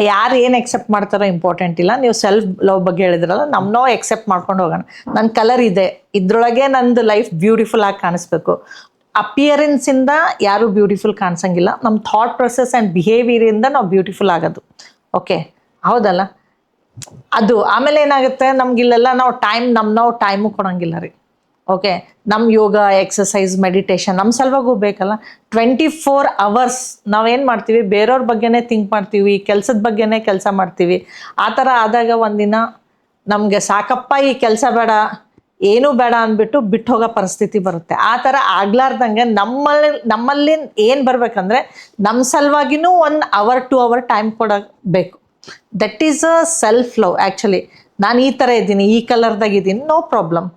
B: ಯಾರು ಏನು ಎಕ್ಸೆಪ್ಟ್ ಮಾಡ್ತಾರೋ ಇಂಪಾರ್ಟೆಂಟ್ ಇಲ್ಲ. ನೀವು ಸೆಲ್ಫ್ ಲವ್ ಬಗ್ಗೆ ಹೇಳಿದ್ರಲ್ಲ, ನಾವು ಎಕ್ಸೆಪ್ಟ್ ಮಾಡ್ಕೊಂಡು ಹೋಗೋಣ. ನನ್ನ ಕಲರ್ ಇದೆ, ಇದ್ರೊಳಗೆ ನಂದು ಲೈಫ್ ಬ್ಯೂಟಿಫುಲ್ ಆಗಿ ಕಾಣಿಸ್ಬೇಕು. ಅಪಿಯರೆನ್ಸ್ ಇಂದ ಯಾರು ಬ್ಯೂಟಿಫುಲ್ ಕಾಣಿಸಂಗಿಲ್ಲ. ನಮ್ಮ ಥಾಟ್ ಪ್ರೊಸೆಸ್ ಆ್ಯಂಡ್ ಬಿಹೇವಿಯರ್ ಇಂದ ನಾವು ಬ್ಯೂಟಿಫುಲ್ ಆಗೋದು. ಓಕೆ, ಹೌದಲ್ಲ? ಅದು ಆಮೇಲೆ ಏನಾಗುತ್ತೆ, ನಮ್ಗಿಲ್ಲೆಲ್ಲ ನಾವು ಟೈಮು ಕೊಡಂಗಿಲ್ಲ ರೀ. ಓಕೆ, ನಮ್ಮ ಯೋಗ, ಎಕ್ಸಸೈಸ್, ಮೆಡಿಟೇಷನ್ ನಮ್ಮ ಸಲುವಾಗೂ ಬೇಕಲ್ಲ. 24 hours ನಾವೇನು ಮಾಡ್ತೀವಿ, ಬೇರೆಯವ್ರ ಬಗ್ಗೆನೇ ಥಿಂಕ್ ಮಾಡ್ತೀವಿ, ಕೆಲಸದ ಬಗ್ಗೆನೇ ಕೆಲಸ ಮಾಡ್ತೀವಿ. ಆ ಥರ ಆದಾಗ ಒಂದಿನ ನಮಗೆ ಸಾಕಪ್ಪ ಈ ಕೆಲಸ ಬೇಡ, ಏನೂ ಬೇಡ ಅಂದ್ಬಿಟ್ಟು ಬಿಟ್ಟು ಹೋಗೋ ಪರಿಸ್ಥಿತಿ ಬರುತ್ತೆ. ಆ ಥರ ಆಗ್ಲಾರ್ದಂಗೆ ನಮ್ಮಲ್ಲಿ ಏನು ಬರ್ಬೇಕಂದ್ರೆ, ನಮ್ಮ ಸಲುವಾಗಿನೂ 1 hour 2 hour ಟೈಮ್ ಕೊಡಬೇಕು. That is a self love actually. ನಾನು ಈ ಥರ ಇದ್ದೀನಿ, ಈ ಕಲರ್ದಾಗಿದ್ದೀನಿ, ನೋ ಪ್ರಾಬ್ಲಮ್.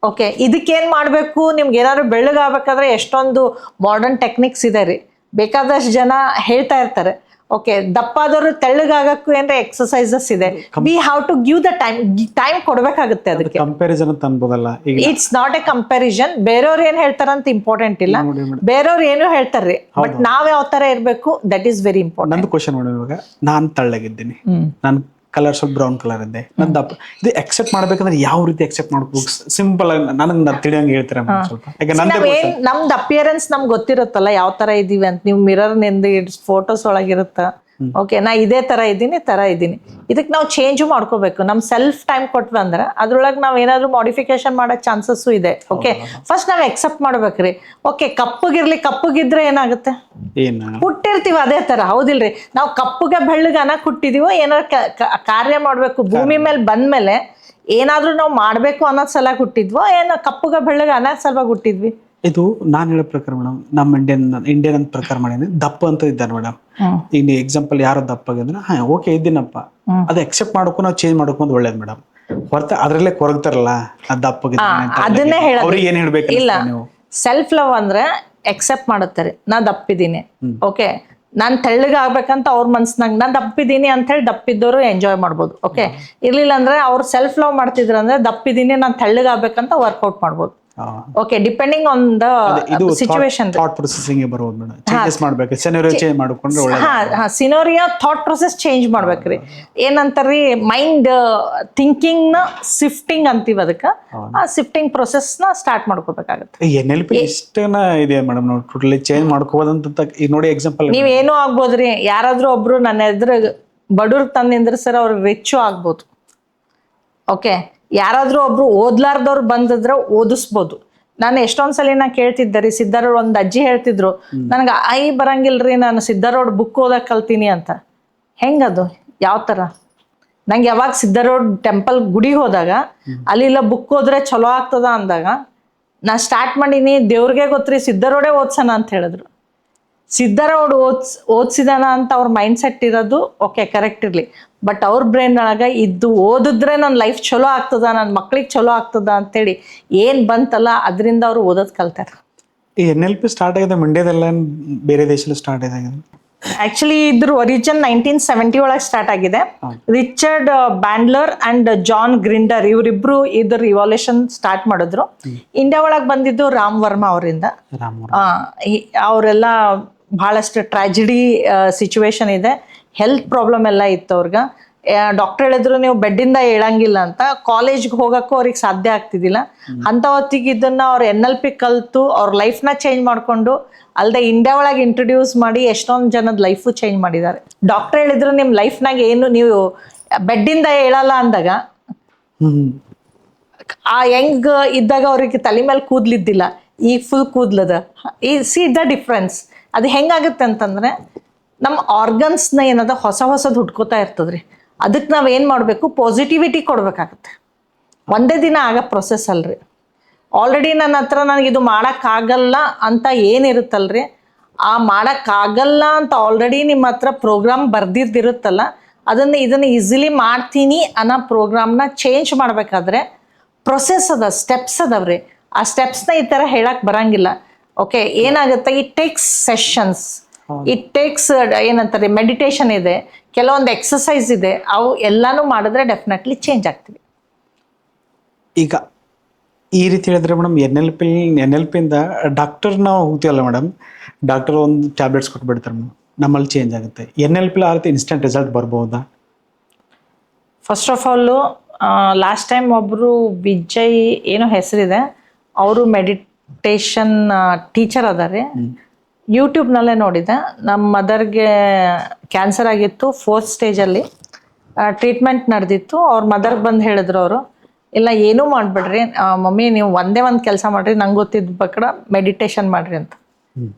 B: ಓಕೆ, ಇದಕ್ಕೇನು ಮಾಡಬೇಕು? ನಿಮ್ಗೆ ಏನಾದ್ರು ಬೆಳ್ಳಗಾಗಬೇಕಾದ್ರೆ ಎಷ್ಟೊಂದು ಮಾಡರ್ನ್ ಟೆಕ್ನಿಕ್ಸ್ ಇದೆ ರೀ. ಬೇಕಾದಷ್ಟು ಜನ ಹೇಳ್ತಾ ಇರ್ತಾರೆ. ಓಕೆ, ದಪ್ಪಾದವರು ತೆಳ್ಳಗಾಗಕ್ಕೂ ಏನಾರ ಎಕ್ಸಸೈಸಸ್ ಇದೆ. We have to give the time ಕೊಡಬೇಕಾಗುತ್ತೆ ಅದಕ್ಕೆ.
A: ಕಂಪ್ಯಾರಿಸನ್ ಅಂತ ಅನ್ಬೋದಲ್ಲ,
B: ಇಟ್ಸ್ ನಾಟ್ ಎ ಕಂಪ್ಯಾರಿಸನ್. ಬೇರೆಯವ್ರು ಏನು ಹೇಳ್ತಾರಂತ ಇಂಪಾರ್ಟೆಂಟ್ ಇಲ್ಲ, ಬೇರೆಯವ್ರು ಏನು ಹೇಳ್ತಾರ್ರಿ, ಬಟ್ ನಾವ್ ಯಾವ ತರ ಇರಬೇಕು, ದಟ್ ಈಸ್ ವೆರಿ ಇಂಪಾರ್ಟೆಂಟ್.
A: ನಂದು ಕ್ವಶನ್ ನೋಡಿ, ಇವಾಗ ನಾನು ತೆಳ್ಳಗಿದ್ದೀನಿ, ನಾನು ಕಲರ್ ಸ್ವಲ್ಪ ಬ್ರೌನ್ ಕಲರ್ ಇದ್ದೆ, ನನ್ನ ದಪ್ಪ, ಇದು ಅಕ್ಸೆಪ್ಟ್ ಮಾಡ್ಬೇಕಂದ್ರೆ ಯಾವ ರೀತಿ ಅಕ್ಸೆಪ್ಟ್ ಮಾಡ್ಬೇಕು? ಸಿಂಪಲ್ ಆಗಿ ನನಗೆ ತಿಳಿಯಂಗೆ ಹೇಳ್ತೀರಾ ಸ್ವಲ್ಪ?
B: ನಮ್ದು ಅಪಿಯರೆನ್ಸ್ ನಮ್ಗೆ ಗೊತ್ತಿರುತ್ತಲ್ಲ ಯಾವ ತರ ಇದೀವಿ ಅಂತ. ನೀವು ಮಿರರ್ ನಿಂದ ಫೋಟೋಸ್ ಒಳಗಿರುತ್ತ. ಓಕೆ, ನಾ ಇದೇ ತರ ಇದ್ದೀನಿ, ಇದಕ್ಕೆ ನಾವು ಚೇಂಜು ಮಾಡ್ಕೋಬೇಕು. ನಮ್ ಸೆಲ್ಫ್ ಟೈಮ್ ಕೊಟ್ವಿ ಅಂದ್ರೆ ಅದ್ರೊಳಗೆ ನಾವ್ ಏನಾದ್ರು ಮಾಡಿಫಿಕೇಶನ್ ಮಾಡೋ ಚಾನ್ಸಸ್ಸು ಇದೆ. ಓಕೆ, ಫಸ್ಟ್ ನಾವ್ ಎಕ್ಸೆಪ್ಟ್ ಮಾಡ್ಬೇಕ್ರಿ. ಓಕೆ, ಕಪ್ಪಗಿದ್ರೆ ಏನಾಗುತ್ತೆ? ಹುಟ್ಟಿರ್ತೀವಿ ಅದೇ ತರ, ಹೌದಿಲ್ರಿ? ನಾವು ಕಪ್ಪಗೆ ಬೆಳ್ಳಗೆ ಅನ್ನಕ್ ಹುಟ್ಟಿದೀವೋ, ಏನಾರು ಕಾರ್ಯ ಮಾಡ್ಬೇಕು ಭೂಮಿ ಮೇಲೆ ಬಂದ್ಮೇಲೆ, ಏನಾದ್ರೂ ನಾವು ಮಾಡ್ಬೇಕು ಅನ್ನೋದ್ ಸಲ ಹುಟ್ಟಿದ್ವೋ, ಏನೋ ಕಪ್ಪಗೆ ಬೆಳ್ಳಗೆ ಅನ್ನೋದ್ ಸಲುವಾಗಿ ಹುಟ್ಟಿದ್ವಿ?
A: ಇದು ನಾನು ಹೇಳೋ ಪ್ರಕಾರ ಮೇಡಮ್, ನಮ್ಮ ಇಂಡಿಯನ್ ಅಂತ ಪ್ರಕಾರ ಮಾಡಿ ದಪ್ಪ ಅಂತ ಇದ್ದಾರೆ ಮೇಡಮ್. ಈಗ ಎಕ್ಸಾಂಪಲ್ ಯಾರೋ ದಪ್ಪಾಗಿದ್ರೆ ಓಕೆ ಇದ್ದೀನಪ್ಪ, ಅದು ಅಕ್ಸೆಪ್ಟ್ ಮಾಡ್ಕೊಂಡು ನಾವು ಚೇಂಜ್ ಮಾಡ್ಕೊಂಡು ಒಳ್ಳೇದು ಮೇಡಮ್. ಹೊರತ ಅದ್ರಲ್ಲೇ ಕೊರಗ್ತಾರಲ್ಲ,
B: ಅದನ್ನೇ
A: ಅವ್ರಿಗೆ ಏನ್ ಹೇಳ್ಬೇಕು?
B: ಇಲ್ಲ, ಸೆಲ್ಫ್ ಲವ್ ಅಂದ್ರೆ ಎಕ್ಸೆಪ್ಟ್ ಮಾಡುತ್ತಾರೆ. ನಾ ದಪ್ಪಿದ್ದೀನಿ, ಓಕೆ, ನಾನ್ ತೆಳ್ಳಗಾಗ್ಬೇಕಂತ ಅವ್ರ ಮನ್ಸ್ನಾಗ ನಾನ್ ದಪ್ಪಿದ್ದೀನಿ ಅಂತ ಹೇಳಿ ದಪ್ಪಿದ್ದವರು ಎಂಜಾಯ್ ಮಾಡ್ಬೋದು. ಓಕೆ, ಇರ್ಲಿಲ್ಲ ಅಂದ್ರೆ ಅವ್ರು ಸೆಲ್ಫ್ ಲವ್ ಮಾಡ್ತಿದ್ರು ಅಂದ್ರೆ ದಪ್ಪಿದ್ದೀನಿ ನಾನ್ ತೆಳ್ಳಗಾಗ್ಬೇಕಂತ ವರ್ಕೌಟ್ ಮಾಡ್ಬೋದು. Okay, depending on the situation.
A: Thought processing ಬರೋದು ಮೇಡಮ್, ಚೇಂಜಸ್ ಮಾಡ್ಬೇಕು, ಸಿನಾರಿಯೋ ಚೇಂಜ್ ಮಾಡ್ಕೊಂಡ್ರೆ ಒಳ್ಳೆಯದು.
B: ಸಿನಾರಿಯೋ ಥಾಟ್ ಪ್ರೊಸೆಸ್ ಚೇಂಜ್ ಮಾಡ್ಬೇಕ್ರಿ. ಏನಂತಾರ್ರಿ, ಮೈಂಡ್ ಥಿಂಕಿಂಗ್ ನ ಶಿಫ್ಟಿಂಗ್ ಅಂತೀವಿ ಅದಕ್ಕೆ. ಆ ಶಿಫ್ಟಿಂಗ್ ಪ್ರೊಸೆಸ್ ನ ಸ್ಟಾರ್ಟ್ ಮಾಡ್ಕೋಬೇಕಾಗುತ್ತೆ.
A: NLP ಇಷ್ಟನ ಇದೆ ಮೇಡಮ್, ನಾವು ಟೋಟಲಿ ಚೇಂಜ್ ಮಾಡ್ಕೋಬೋದಂತ. ಈಗ ನೋಡಿ ಎಕ್ಸಾಂಪಲ್,
B: ನೀವೇನೋ ಆಗ್ಬೋದ್ರಿ. ಯಾರಾದ್ರೂ ಒಬ್ರು ನನ್ನ ಎದುರು ಬಡವ್ರ ತಂದಿಂದ್ರ ಸರ್ ಅವ್ರು ರಿಚ್ಚು ಆಗ್ಬೋದು. ಓಕೆ, ಯಾರಾದ್ರೂ ಒಬ್ರು ಓದ್ಲಾರ್ದವ್ರು ಬಂದಿದ್ರೆ ಓದಿಸ್ಬೋದು. ನಾನು ಎಷ್ಟೊಂದ್ಸಲಿ ನಾ ಕೇಳ್ತಿದ್ದೆ ರೀ, ಸಿದ್ಧಾರೂಢ ಒಂದ್ ಅಜ್ಜಿ ಹೇಳ್ತಿದ್ರು, ನನಗೆ ಬರಂಗಿಲ್ರಿ, ನಾನು ಸಿದ್ಧಾರೂಢ ಬುಕ್ ಓದಕ್ ಕಲ್ತೀನಿ ಅಂತ. ಹೆಂಗದು? ಯಾವ ತರ? ನಂಗೆ ಯಾವಾಗ ಸಿದ್ಧಾರೂಢ ಟೆಂಪಲ್ ಗುಡಿಗೆ ಹೋದಾಗ ಅಲ್ಲಿಲ್ಲ ಬುಕ್ ಓದ್ರೆ ಚಲೋ ಆಗ್ತದ ಅಂದಾಗ ನಾ ಸ್ಟಾರ್ಟ್ ಮಾಡೀನಿ. ದೇವ್ರಿಗೆ ಗೊತ್ತ್ರಿ, ಸಿದ್ಧಾರೂಢೇ ಓದ್ಸೋಣ ಅಂತ ಹೇಳಿದ್ರು. ಸಿದ್ಧಾರೂಢ ಓದ್ಸಿದಾನ ಅಂತ ಅವ್ರ ಮೈಂಡ್ ಸೆಟ್ ಇರೋದು ಓಕೆ, ಕರೆಕ್ಟ್ ಇರ್ಲಿ, ಬಟ್ ಅವ್ರ ಬ್ರೈನ್ ಒಳಗ ಇದ್ದು ಓದಿದ್ರೆ ನನ್ನ ಲೈಫ್ ಚಲೋ ಆಗ್ತದ, ನನ್ನ ಮಕ್ಳಿಗೆ ಚಲೋ ಆಗ್ತದ ಅಂತೇಳಿ ಏನ್ ಬಂತಲ್ಲ ಅದರಿಂದ ಅವ್ರು ಓದೋದ್ ಕಲ್ತಾರ.
A: ಈ NLP ಸ್ಟಾರ್ಟ್ ಆಗಿದೆ ಮಂಡ್ಯದಲ್ಲ, ಬೇರೆ ದೇಶದಲ್ಲಿ ಸ್ಟಾರ್ಟ್ ಆಗಿದೆ?
B: ಆಕ್ಚುಲಿ ಇದ್ರ ಒರಿಜಿನ್ 1970 ಒಳಗೆ ಸ್ಟಾರ್ಟ್ ಆಗಿದೆ. ರಿಚರ್ಡ್ ಬ್ಯಾಂಡ್ಲರ್ ಅಂಡ್ ಜಾನ್ ಗ್ರಿಂಡರ್ ಇವರಿಬ್ರು ಇದ್ರ ಇವಾಲ್ಯೂಷನ್ ಸ್ಟಾರ್ಟ್ ಮಾಡಿದ್ರು. ಇಂಡಿಯಾ ಒಳಗೆ ಬಂದಿದ್ದು ರಾಮ್ ವರ್ಮಾ ಅವರಿಂದ. ಅವರೆಲ್ಲ ಬಹಳಷ್ಟು ಟ್ರಾಜಿಡಿ ಸಿಚುವೇಶನ್ ಇದೆ, ಹೆಲ್ತ್ ಪ್ರಾಬ್ಲಮ್ ಎಲ್ಲ ಇತ್ತು ಅವ್ರಿಗೆ. ಡಾಕ್ಟರ್ ಹೇಳಿದ್ರು ನೀವು ಬೆಡ್ಡಿಂದ ಏಳಂಗಿಲ್ಲ ಅಂತ. ಕಾಲೇಜ್ಗೆ ಹೋಗಕ್ಕೂ ಅವ್ರಿಗೆ ಸಾಧ್ಯ ಆಗ್ತಿದ್ದಿಲ್ಲ. ಅಂತ ಹೊತ್ತಿಗೆ ಇದನ್ನ ಅವ್ರು NLP ಕಲ್ತು ಅವ್ರ ಲೈಫ್ನ ಚೇಂಜ್ ಮಾಡ್ಕೊಂಡು, ಅಲ್ಲದೆ ಇಂಡಿಯಾ ಒಳಗೆ ಇಂಟ್ರೊಡ್ಯೂಸ್ ಮಾಡಿ ಎಷ್ಟೊಂದು ಜನದ ಲೈಫು ಚೇಂಜ್ ಮಾಡಿದ್ದಾರೆ. ಡಾಕ್ಟರ್ ಹೇಳಿದ್ರು ನಿಮ್ಮ ಲೈಫ್ನಾಗ ಏನು ನೀವು ಬೆಡ್ಡಿಂದ ಏಳಲ್ಲ ಅಂದಾಗ, ಆ ಯಂಗ್ ಇದ್ದಾಗ ಅವ್ರಿಗೆ ತಲೆ ಮೇಲೆ ಕೂದ್ಲಿದ್ದಿಲ್ಲ, ಈಗ ಫುಲ್ ಕೂದ್ಲದ. ಈ ಸಿ ದ ಡಿಫ್ರೆನ್ಸ್. ಅದು ಹೆಂಗಾಗುತ್ತೆ ಅಂತಂದ್ರೆ, ನಮ್ಮ ಆರ್ಗನ್ಸ್ನ ಏನದ ಹೊಸದು ಹುಡ್ಕೋತಾ ಇರ್ತದ್ರಿ. ಅದಕ್ಕೆ ನಾವು ಏನು ಮಾಡಬೇಕು, ಪಾಸಿಟಿವಿಟಿ ಕೊಡ್ಬೇಕಾಗತ್ತೆ. ಒಂದೇ ದಿನ ಆಗೋ ಪ್ರೊಸೆಸ್ ಅಲ್ರಿ. ಆಲ್ರೆಡಿ ನನ್ನ ಹತ್ರ ನನಗಿದು ಮಾಡೋಕ್ಕಾಗಲ್ಲ ಅಂತ ಏನಿರುತ್ತಲ್ರಿ, ಆ ಮಾಡೋಕ್ಕಾಗಲ್ಲ ಅಂತ ಆಲ್ರೆಡಿ ನಿಮ್ಮ ಹತ್ರ ಪ್ರೋಗ್ರಾಮ್ ಬರ್ದಿದ್ದಿರುತ್ತಲ್ಲ, ಇದನ್ನು ಈಸಿಲಿ ಮಾಡ್ತೀನಿ ಅನ್ನೋ ಪ್ರೋಗ್ರಾಮ್ನ ಚೇಂಜ್ ಮಾಡಬೇಕಾದ್ರೆ ಪ್ರೊಸೆಸ್ ಅದ, ಸ್ಟೆಪ್ಸ್ ಅದಾವ್ರಿ. ಆ ಸ್ಟೆಪ್ಸ್ನ ಈ ಥರ ಹೇಳಕ್ಕೆ ಬರಂಗಿಲ್ಲ. ಓಕೆ ಏನಾಗುತ್ತೆ, it takes sessions, it takes ಏನಂತಾರೆ ಮೆಡಿಟೇಷನ್ ಇದೆ, ಕೆಲವೊಂದು ಎಕ್ಸಸೈಸ್ ಇದೆ, ಅವು ಎಲ್ಲಾನು ಮಾಡಿದ್ರೆ ಡೆಫಿನೆಟ್ಲಿ ಚೇಂಜ್ ಆಗ್ತೀವಿ.
A: ಈಗ ಈ ರೀತಿ ಹೇಳಿದ್ರೆ ಮೇಡಮ್ ಎನ್ ಎಲ್ ಪಿಯಿಂದ ಡಾಕ್ಟರ್ ನಾವು ಹೋಗ್ತೀವಲ್ಲ ಮೇಡಮ್, ಡಾಕ್ಟರ್ ಒಂದು ಟ್ಯಾಬ್ಲೆಟ್ಸ್ ಕೊಟ್ಬಿಡ್ತಾರೆ ಮೇಡಮ್, ನಮ್ಮಲ್ಲಿ ಚೇಂಜ್ ಆಗುತ್ತೆ. ಎನ್ ಎಲ್ ಪಿ ಆ ರೀತಿ ಇನ್ಸ್ಟೆಂಟ್ ರಿಸಲ್ಟ್ ಬರ್ಬೋದಾ?
B: First of all last time ಒಬ್ಬರು ವಿಜಯ್ ಏನೋ ಹೆಸರಿದೆ, ಅವರು ಮೆಡಿಟೇಷನ್ ಟೀಚರ್ ಅದಾರೆ, ಯೂಟ್ಯೂಬ್ನಲ್ಲೇ ನೋಡಿದೆ. ನಮ್ಮ ಮದರ್ಗೆ ಕ್ಯಾನ್ಸರ್ ಆಗಿತ್ತು, 4th ಸ್ಟೇಜಲ್ಲಿ ಟ್ರೀಟ್ಮೆಂಟ್ ನಡೆದಿತ್ತು. ಅವ್ರ ಮದರ್ಗೆ ಬಂದು ಹೇಳಿದ್ರು ಅವರು, ಇಲ್ಲ ಏನೂ ಮಾಡಿಬಿಡ್ರಿ ಮಮ್ಮಿ, ನೀವು ಒಂದೇ ಒಂದು ಕೆಲಸ ಮಾಡಿರಿ, ನಂಗೆ ಗೊತ್ತಿದ್ದ ಪ್ರಕಾರ ಮೆಡಿಟೇಷನ್ ಮಾಡಿರಿ ಅಂತ.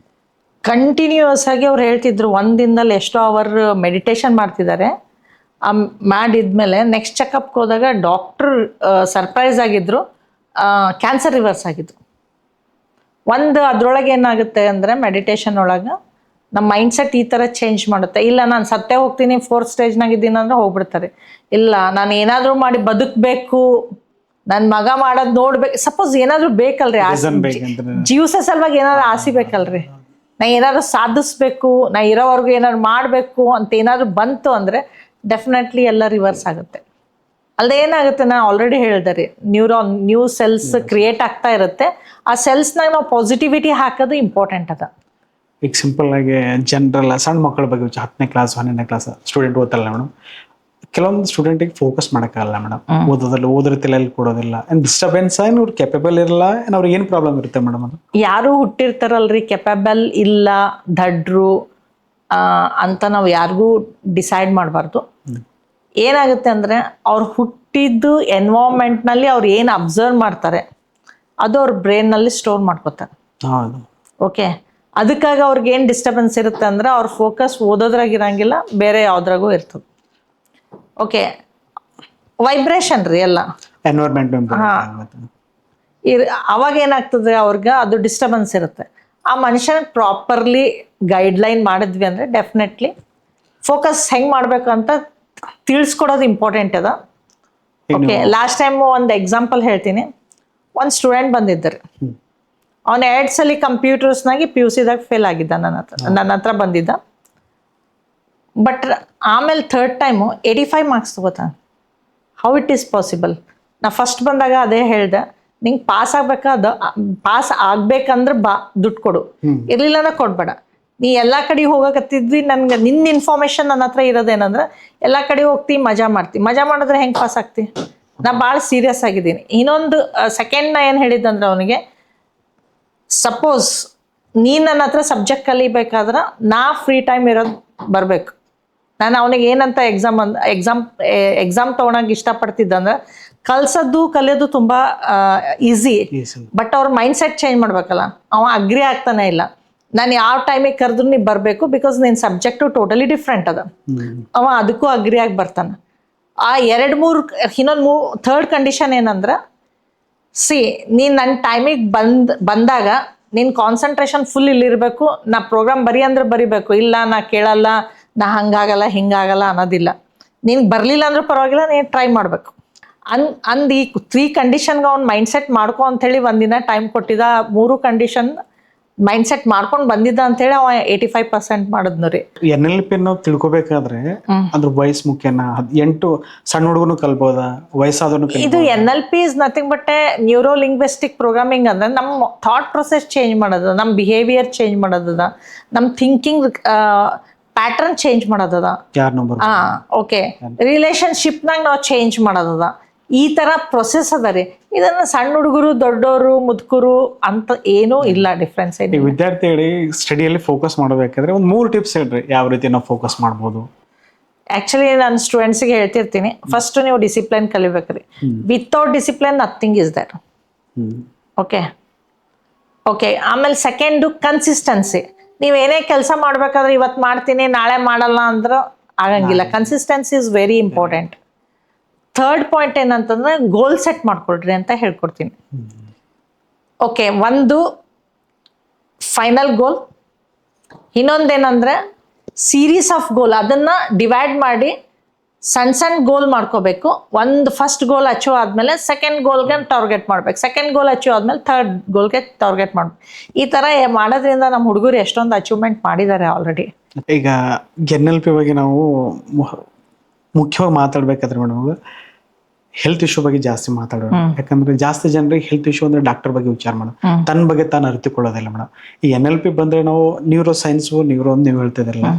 B: ಕಂಟಿನ್ಯೂಯಸ್ ಆಗಿ ಅವ್ರು ಹೇಳ್ತಿದ್ರು, ಒಂದು ದಿನದಲ್ಲಿ ಎಷ್ಟೋ ಅವರ್ ಮೆಡಿಟೇಷನ್ ಮಾಡ್ತಿದ್ದಾರೆ. ಮಾಡಿದ್ಮೇಲೆ ನೆಕ್ಸ್ಟ್ ಚೆಕಪ್ಗೆ ಹೋದಾಗ ಡಾಕ್ಟ್ರ್ ಸರ್ಪ್ರೈಸ್ ಆಗಿದ್ರು, ಕ್ಯಾನ್ಸರ್ ರಿವರ್ಸ್ ಆಗಿದ್ದು. ಅದ್ರೊಳಗೆ ಏನಾಗುತ್ತೆ ಅಂದರೆ ಮೆಡಿಟೇಷನ್ ಒಳಗೆ ನಮ್ಮ ಮೈಂಡ್ಸೆಟ್ ಈ ಥರ ಚೇಂಜ್ ಮಾಡುತ್ತೆ. ಇಲ್ಲ ನಾನು ಸತ್ತೇ ಹೋಗ್ತೀನಿ, 4th ಸ್ಟೇಜ್ನಾಗ ಇದ್ದೀನಿ ಅಂದ್ರೆ ಹೋಗ್ಬಿಡ್ತಾರೆ. ಇಲ್ಲ ನಾನು ಏನಾದರೂ ಮಾಡಿ ಬದುಕಬೇಕು, ನನ್ನ ಮಗ ಮಾಡೋದು ನೋಡ್ಬೇಕು, ಸಪೋಸ್ ಏನಾದರೂ ಬೇಕಲ್ರಿ, ಜೀವಸ ಸಲುವಾಗಿ ಏನಾದ್ರು ಆಸೆ ಬೇಕಲ್ರಿ, ನಾ ಏನಾದ್ರು ಸಾಧಿಸ್ಬೇಕು, ನಾ ಇರೋವರೆಗೂ ಏನಾದ್ರು ಮಾಡಬೇಕು ಅಂತ ಏನಾದ್ರು ಬಂತು ಅಂದರೆ ಡೆಫಿನೆಟ್ಲಿ ಎಲ್ಲ ರಿವರ್ಸ್ ಆಗುತ್ತೆ. ಅಲ್ಲದೆ ಏನಾಗುತ್ತೆ, ನಾನು ಆಲ್ರೆಡಿ ಹೇಳಿದೆ ರೀ, ನ್ಯೂ ಸೆಲ್ಸ್ ಕ್ರಿಯೇಟ್ ಆಗ್ತಾ ಇರುತ್ತೆ. ಆ ಸೆಲ್ಸ್ನಾಗ ನಾವು ಪಾಸಿಟಿವಿಟಿ ಹಾಕೋದು ಇಂಪಾರ್ಟೆಂಟ್ ಅದ.
A: ಈಗ ಸಿಂಪಲ್ ಆಗಿ ಜನರಲ್ ಸಣ್ಣ ಮಕ್ಕಳ ಬಗ್ಗೆ 10ನೇ ಕ್ಲಾಸ್ 12ನೇ ಕ್ಲಾಸ್ ಸ್ಟೂಡೆಂಟ್ ಓದ್ತಲ್ಲ ಮೇಡಮ್, ಕೆಲವೊಂದು ಸ್ಟೂಡೆಂಟಿಗೆ ಫೋಕಸ್ ಮಾಡೋಕ್ಕಾಗಲ್ಲ ಮೇಡಮ್, ಓದ್ರ ತಲೆಯಲ್ಲಿ ಕೊಡೋದಿಲ್ಲ, ಡಿಸ್ಟರ್ಬೆನ್ಸ್ ಇವ್ರು ಕೆಪಬಲ್ ಇರಲ್ಲ, ಅವ್ರಿಗೆ ಏನು ಪ್ರಾಬ್ಲಮ್ ಇರುತ್ತೆ ಮೇಡಮ್? ಅದು
B: ಯಾರು ಹುಟ್ಟಿರ್ತಾರಲ್ರಿ ಕೆಪಬಲ್ ಇಲ್ಲ, ದಡ್ರು ಅಂತ ನಾವು ಯಾರಿಗೂ ಡಿಸೈಡ್ ಮಾಡಬಾರ್ದು. ಏನಾಗುತ್ತೆ ಅಂದರೆ ಅವ್ರು ಹುಟ್ಟಿದ್ದು ಎನ್ವೈರ್ಮೆಂಟ್ನಲ್ಲಿ ಅವ್ರು ಏನು ಅಬ್ಸರ್ವ್ ಮಾಡ್ತಾರೆ ಅದು ಅವ್ರ ಬ್ರೈನ್ನಲ್ಲಿ ಸ್ಟೋರ್ ಮಾಡ್ಕೋತಾರೆ.
A: ಹೌದು.
B: ಓಕೆ, ಅದಕ್ಕಾಗಿ ಅವ್ರಿಗೆ ಏನು ಡಿಸ್ಟರ್ಬೆನ್ಸ್ ಇರುತ್ತೆ ಅಂದರೆ ಅವ್ರ ಫೋಕಸ್ ಓದೋದ್ರಾಗ ಇರಂಗಿಲ್ಲ, ಬೇರೆ ಯಾವುದ್ರಾಗೂ ಇರ್ತದೆ. ಓಕೆ, ವೈಬ್ರೇಷನ್ ರೀ ಎಲ್ಲ
A: ಎನ್ವೈರ್ಮೆಂಟ್.
B: ಅವಾಗ ಏನಾಗ್ತದೆ, ಅವ್ರಿಗೆ ಅದು ಡಿಸ್ಟರ್ಬೆನ್ಸ್ ಇರುತ್ತೆ. ಆ ಮನುಷ್ಯನ ಪ್ರಾಪರ್ಲಿ ಗೈಡ್ಲೈನ್ ಮಾಡಿದ್ವಿ ಅಂದರೆ ಡೆಫಿನೆಟ್ಲಿ ಫೋಕಸ್ ಹೆಂಗೆ ಮಾಡಬೇಕು ಅಂತ ತಿಳಿಸ್ಕೊಡೋದು ಇಂಪಾರ್ಟೆಂಟ್ ಅದ. ಓಕೆ, ಲಾಸ್ಟ್ ಟೈಮ್ ಒಂದು ಎಕ್ಸಾಂಪಲ್ ಹೇಳ್ತೀನಿ. ಒಂದು ಸ್ಟೂಡೆಂಟ್ ಬಂದಿದ್ದಾರೆ, ಅವನು 2 ಸಲ ಕಂಪ್ಯೂಟರ್ಸ್ನಾಗಿ PUCದಾಗ ಫೇಲ್ ಆಗಿದ್ದ, ನನ್ನ ಹತ್ರ ಬಂದಿದ್ದ. ಬಟ್ ಆಮೇಲೆ 3rd ಟೈಮು 85 ಮಾರ್ಕ್ಸ್ ತಗೋತಾನೆ. How it is possible? ನಾ ಫಸ್ಟ್ ಬಂದಾಗ ಅದೇ ಹೇಳ್ದೆ, ನಿಂಗೆ ಪಾಸ್ ಆಗ್ಬೇಕಾದ, ಪಾಸ್ ಆಗ್ಬೇಕಂದ್ರೆ ದುಡ್ಡು ಕೊಡು, ಇರ್ಲಿಲ್ಲ ಅಂದ್ರೆ ಕೊಡ್ಬೇಡ. ನೀ ಎಲ್ಲ ಕಡೆ ಹೋಗಕತ್ತಿದ್ವಿ, ನನ್ಗೆ ನಿನ್ನ ಇನ್ಫಾರ್ಮೇಶನ್ ನನ್ನ ಹತ್ರ ಇರೋದೇನಂದ್ರೆ ಎಲ್ಲ ಕಡೆ ಹೋಗ್ತಿ, ಮಜಾ ಮಾಡ್ತಿ, ಮಜಾ ಮಾಡಿದ್ರೆ ಹೆಂಗೆ ಪಾಸ್ ಆಗ್ತಿ? ನಾ ಭಾಳ ಸೀರಿಯಸ್ ಆಗಿದ್ದೀನಿ. ಇನ್ನೊಂದು ಸೆಕೆಂಡ್ ನಾ ಏನು ಹೇಳಿದ್ದಂದ್ರೆ ಅವನಿಗೆ, ಸಪೋಸ್ ನೀನು ನನ್ನ ಹತ್ರ ಸಬ್ಜೆಕ್ಟ್ ಕಲಿಬೇಕಾದ್ರೆ ನಾ ಫ್ರೀ ಟೈಮ್ ಇರೋದು ಬರಬೇಕು. ನಾನು ಅವನಿಗೆ ಏನಂತ ಎಕ್ಸಾಮ್ ತೊಗೊಳಕ್ಕೆ ಇಷ್ಟಪಡ್ತಿದ್ದಂದ್ರೆ, ಕಲಿಯೋದು ತುಂಬ ಈಸಿ, ಬಟ್ ಅವ್ರ ಮೈಂಡ್ಸೆಟ್ ಚೇಂಜ್ ಮಾಡ್ಬೇಕಲ್ಲ. ಅವ ಅಗ್ರಿ ಆಗ್ತಾನೆ ಇಲ್ಲ, ನಾನು ಯಾವ ಟೈಮಿಗೆ ಕರೆದ್ರು ನೀವು ಬರಬೇಕು, ಬಿಕಾಸ್ ನಿನ್ನ ಸಬ್ಜೆಕ್ಟು ಟೋಟಲಿ ಡಿಫ್ರೆಂಟ್ ಅದ. ಅವ ಅದಕ್ಕೂ ಅಗ್ರಿ ಆಗಿ ಬರ್ತಾನೆ. ಆ 2-3 ಥರ್ಡ್ ಕಂಡೀಷನ್ ಏನಂದ್ರೆ, ನೀನು ನನ್ನ ಟೈಮಿಗೆ ಬಂದಾಗ ನಿನ್ನ ಕಾನ್ಸಂಟ್ರೇಷನ್ ಫುಲ್ ಇಲ್ಲಿರಬೇಕು. ನಾ ಪ್ರೋಗ್ರಾಮ್ ಬರಿ ಅಂದ್ರೆ ಬರಿಬೇಕು, ಇಲ್ಲ ನಾ ಕೇಳಲ್ಲ, ನಾ ಹಂಗಾಗಲ್ಲ ಹಿಂಗಾಗಲ್ಲ ಅನ್ನೋದಿಲ್ಲ. ನಿನ್ಗೆ ಬರಲಿಲ್ಲ ಅಂದ್ರೆ ಪರವಾಗಿಲ್ಲ, ನೀನು ಟ್ರೈ ಮಾಡಬೇಕು ಅಂದು ಈ 3 ಕಂಡೀಷನ್ಗೆ ಅವ್ನು ಮೈಂಡ್ಸೆಟ್ ಮಾಡ್ಕೊ ಅಂಥೇಳಿ ಒಂದಿನ ಟೈಮ್ ಕೊಟ್ಟಿದ್ದ. 3 ಕಂಡೀಷನ್ ಮೈಂಡ್ಸೆಟ್ ಮಾಡ್ಕೊಂಡು ಬಂದಿದ್ದ ಅಂತೇಳಿ ಅವ 85% ಮಾಡಿದ್ನು ರೀ.
A: NLP ನಾವು ತಿಳ್ಕೊಬೇಕಾದ್ರೆ ಅದ್ರ ವಯಸ್ಸು ಮುಖ್ಯನಾ? 8 ಸಣ್ಣ ಹುಡುಗನು ಕಲ್ಬೋದಾ, ವಯಸ್ಸಾದನು?
B: ಇದು NLP is nothing but neuro linguistic programming ಅಂದ್ರೆ ನಮ್ಮ ಥಾಟ್ ಪ್ರೊಸೆಸ್ ಚೇಂಜ್ ಮಾಡೋದ, ನಮ್ಮ ಬಿಹೇವಿಯರ್ ಚೇಂಜ್ ಮಾಡೋದದ, ನಮ್ಮ ಥಿಂಕಿಂಗ್ ಪ್ಯಾಟರ್ನ್ ಚೇಂಜ್ ಮಾಡೋದದ. ಓಕೆ, ರಿಲೇಶನ್ಶಿಪ್ನಾಗ ನಾವು ಚೇಂಜ್ ಮಾಡೋದದ. ಈ ಥರ ಪ್ರೊಸೆಸ್ ಅದ ರೀ. ಇದನ್ನು ಸಣ್ಣ ಹುಡುಗರು, ದೊಡ್ಡವರು, ಮುದುಕರು ಅಂತ ಏನೂ ಇಲ್ಲ, ಡಿಫ್ರೆನ್ಸ್ ಏನು.
A: ವಿದ್ಯಾರ್ಥಿಗಳಿಗೆ ಸ್ಟಡಿಯಲ್ಲಿ ಫೋಕಸ್ ಮಾಡಬೇಕಾದ್ರೆ ಒಂದು 3 ಟಿಪ್ಸ್ ಹೇಳ್ರಿ, ಯಾವ ರೀತಿ ನಾವು ಫೋಕಸ್ ಮಾಡ್ಬೋದು?
B: ಆ್ಯಕ್ಚುಲಿ ನಾನು ಸ್ಟೂಡೆಂಟ್ಸಿಗೆ ಹೇಳ್ತಿರ್ತೀನಿ, ಫಸ್ಟ್ ನೀವು ಡಿಸಿಪ್ಲಿನ್ ಕಲಿಬೇಕ್ರಿ. Without discipline nothing is that. Okay, ಆಮೇಲೆ ಸೆಕೆಂಡು ಕನ್ಸಿಸ್ಟೆನ್ಸಿ. ನೀವೇನೇ ಕೆಲಸ ಮಾಡಬೇಕಾದ್ರೆ ಇವತ್ತು ಮಾಡ್ತೀನಿ ನಾಳೆ ಮಾಡಲ್ಲ ಅಂದ್ರೆ ಆಗಂಗಿಲ್ಲ. Consistency is very important. Third point ಏನಂತಂದ್ರೆ ಗೋಲ್ ಸೆಟ್ ಮಾಡ್ಕೊಳ್ರಿ ಅಂತ ಹೇಳ್ಕೊಡ್ತೀನಿ. ಓಕೆ, ಒಂದು ಫೈನಲ್ ಗೋಲ್, ಇನ್ನೊಂದೇನಂದ್ರೆ ಸೀರೀಸ್ ಆಫ್ ಗೋಲ್. ಅದನ್ನು ಡಿವೈಡ್ ಮಾಡಿ ಸಣ್ಣ ಸಣ್ಣ ಗೋಲ್ ಮಾಡ್ಕೋಬೇಕು. ಒಂದು ಫಸ್ಟ್ ಗೋಲ್ ಅಚೀವ್ ಆದಮೇಲೆ ಸೆಕೆಂಡ್ ಗೋಲ್ಗೆ ಟಾರ್ಗೆಟ್ ಮಾಡ್ಬೇಕು, ಸೆಕೆಂಡ್ ಗೋಲ್ ಅಚೀವ್ ಆದಮೇಲೆ ಥರ್ಡ್ ಗೋಲ್ಗೆ ಟಾರ್ಗೆಟ್ ಮಾಡ್ಬೇಕು. ಈ ಥರ ಮಾಡೋದ್ರಿಂದ ನಮ್ಮ ಹುಡುಗರು ಎಷ್ಟೊಂದು ಅಚೀವ್ಮೆಂಟ್ ಮಾಡಿದ್ದಾರೆ ಆಲ್ರೆಡಿ.
A: ಈಗ NLP ಬಗ್ಗೆ ನಾವು ಮುಖ್ಯವಾಗಿ ಮಾತಾಡ್ಬೇಕಾದ್ರೆ ಮೇಡಮ್ ಹೆಲ್ತ್ ಇಶ್ಯೂ ಬಗ್ಗೆ ಜಾಸ್ತಿ ಮಾತಾಡೋಣ. ಯಾಕಂದ್ರೆ ಜಾಸ್ತಿ ಜನರಿಗೆ ಹೆಲ್ತ್ ಇಶ್ಯೂ ಅಂದ್ರೆ ಡಾಕ್ಟರ್ ಬಗ್ಗೆ ವಿಚಾರ ಮಾಡೋದು, ತನ್ನ ಬಗ್ಗೆ ತಾನು ಅರಿತುಕೊಳ್ಳೋದಿಲ್ಲ ಮೇಡಮ್. ಈ NLP ಬಂದ್ರೆ ನಾವು ನ್ಯೂರೋ ಸೈನ್ಸ್ ನ್ಯೂರೋ ನೀವು ಹೇಳ್ತಿದ್ರಲ್ಲ,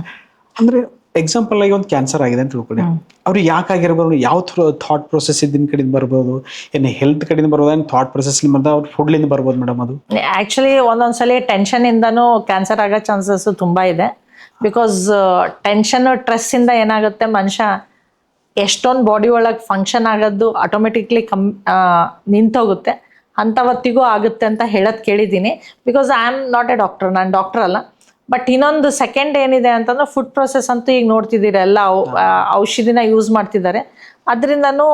A: ಅಂದ್ರೆ ಎಕ್ಸಾಂಪಲ್ ಆಗಿ ಒಂದು ಕ್ಯಾನ್ಸರ್ ಆಗಿದೆ ಅಂತ ತಿಳ್ಕೊಳ್ಳಿ, ಅವ್ರು ಯಾಕಾಗಿರ್ಬೋದು, ಯಾವ ಥಾಟ್ ಪ್ರೊಸೆಸ್ ಇದ್ದಿನ ಕಡೆಯಿಂದ ಬರ್ಬೋದು, ಏನು ಹೆಲ್ತ್ ಕಡೆಯಿಂದ ಬರ್ಬೋದು, ಏನು ಥಾಟ್ ಪ್ರೊಸೆಸ್ ಅವ್ರ ಫುಡ್ಲಿಂದ ಬರ್ಬೋದು ಮೇಡಮ್? ಅದು
B: ಆ್ಯಕ್ಚುಲಿ ಒಂದೊಂದ್ಸಲಿ ಟೆನ್ಷನಿಂದನೂ ಕ್ಯಾನ್ಸರ್ ಆಗೋ ಚಾನ್ಸಸ್ ತುಂಬ ಇದೆ. ಬಿಕಾಸ್ ಟೆನ್ಷನ್ ಸ್ಟ್ರೆಸ್ಸಿಂದ ಏನಾಗುತ್ತೆ, ಮನುಷ್ಯ ಎಷ್ಟೊಂದು ಬಾಡಿ ಒಳಗೆ ಫಂಕ್ಷನ್ ಆಗೋದು ಆಟೋಮೆಟಿಕ್ಲಿ ನಿಂತೋಗುತ್ತೆ. ಅಂಥವತ್ತಿಗೂ ಆಗುತ್ತೆ ಅಂತ ಹೇಳೋದು ಕೇಳಿದ್ದೀನಿ. Because I am not A doctor, ನಾನು ಡಾಕ್ಟರ್ ಅಲ್ಲ. ಬಟ್ ಇನ್ನೊಂದು ಸೆಕೆಂಡ್ ಏನಿದೆ ಅಂತಂದ್ರೆ ಫುಡ್ ಪ್ರೊಸೆಸ್ ಅಂತೂ ಈಗ ನೋಡ್ತಿದ್ದೀರ, ಎಲ್ಲ ಔಷಧಿನ ಯೂಸ್ ಮಾಡ್ತಿದ್ದಾರೆ. ಅದರಿಂದನೂ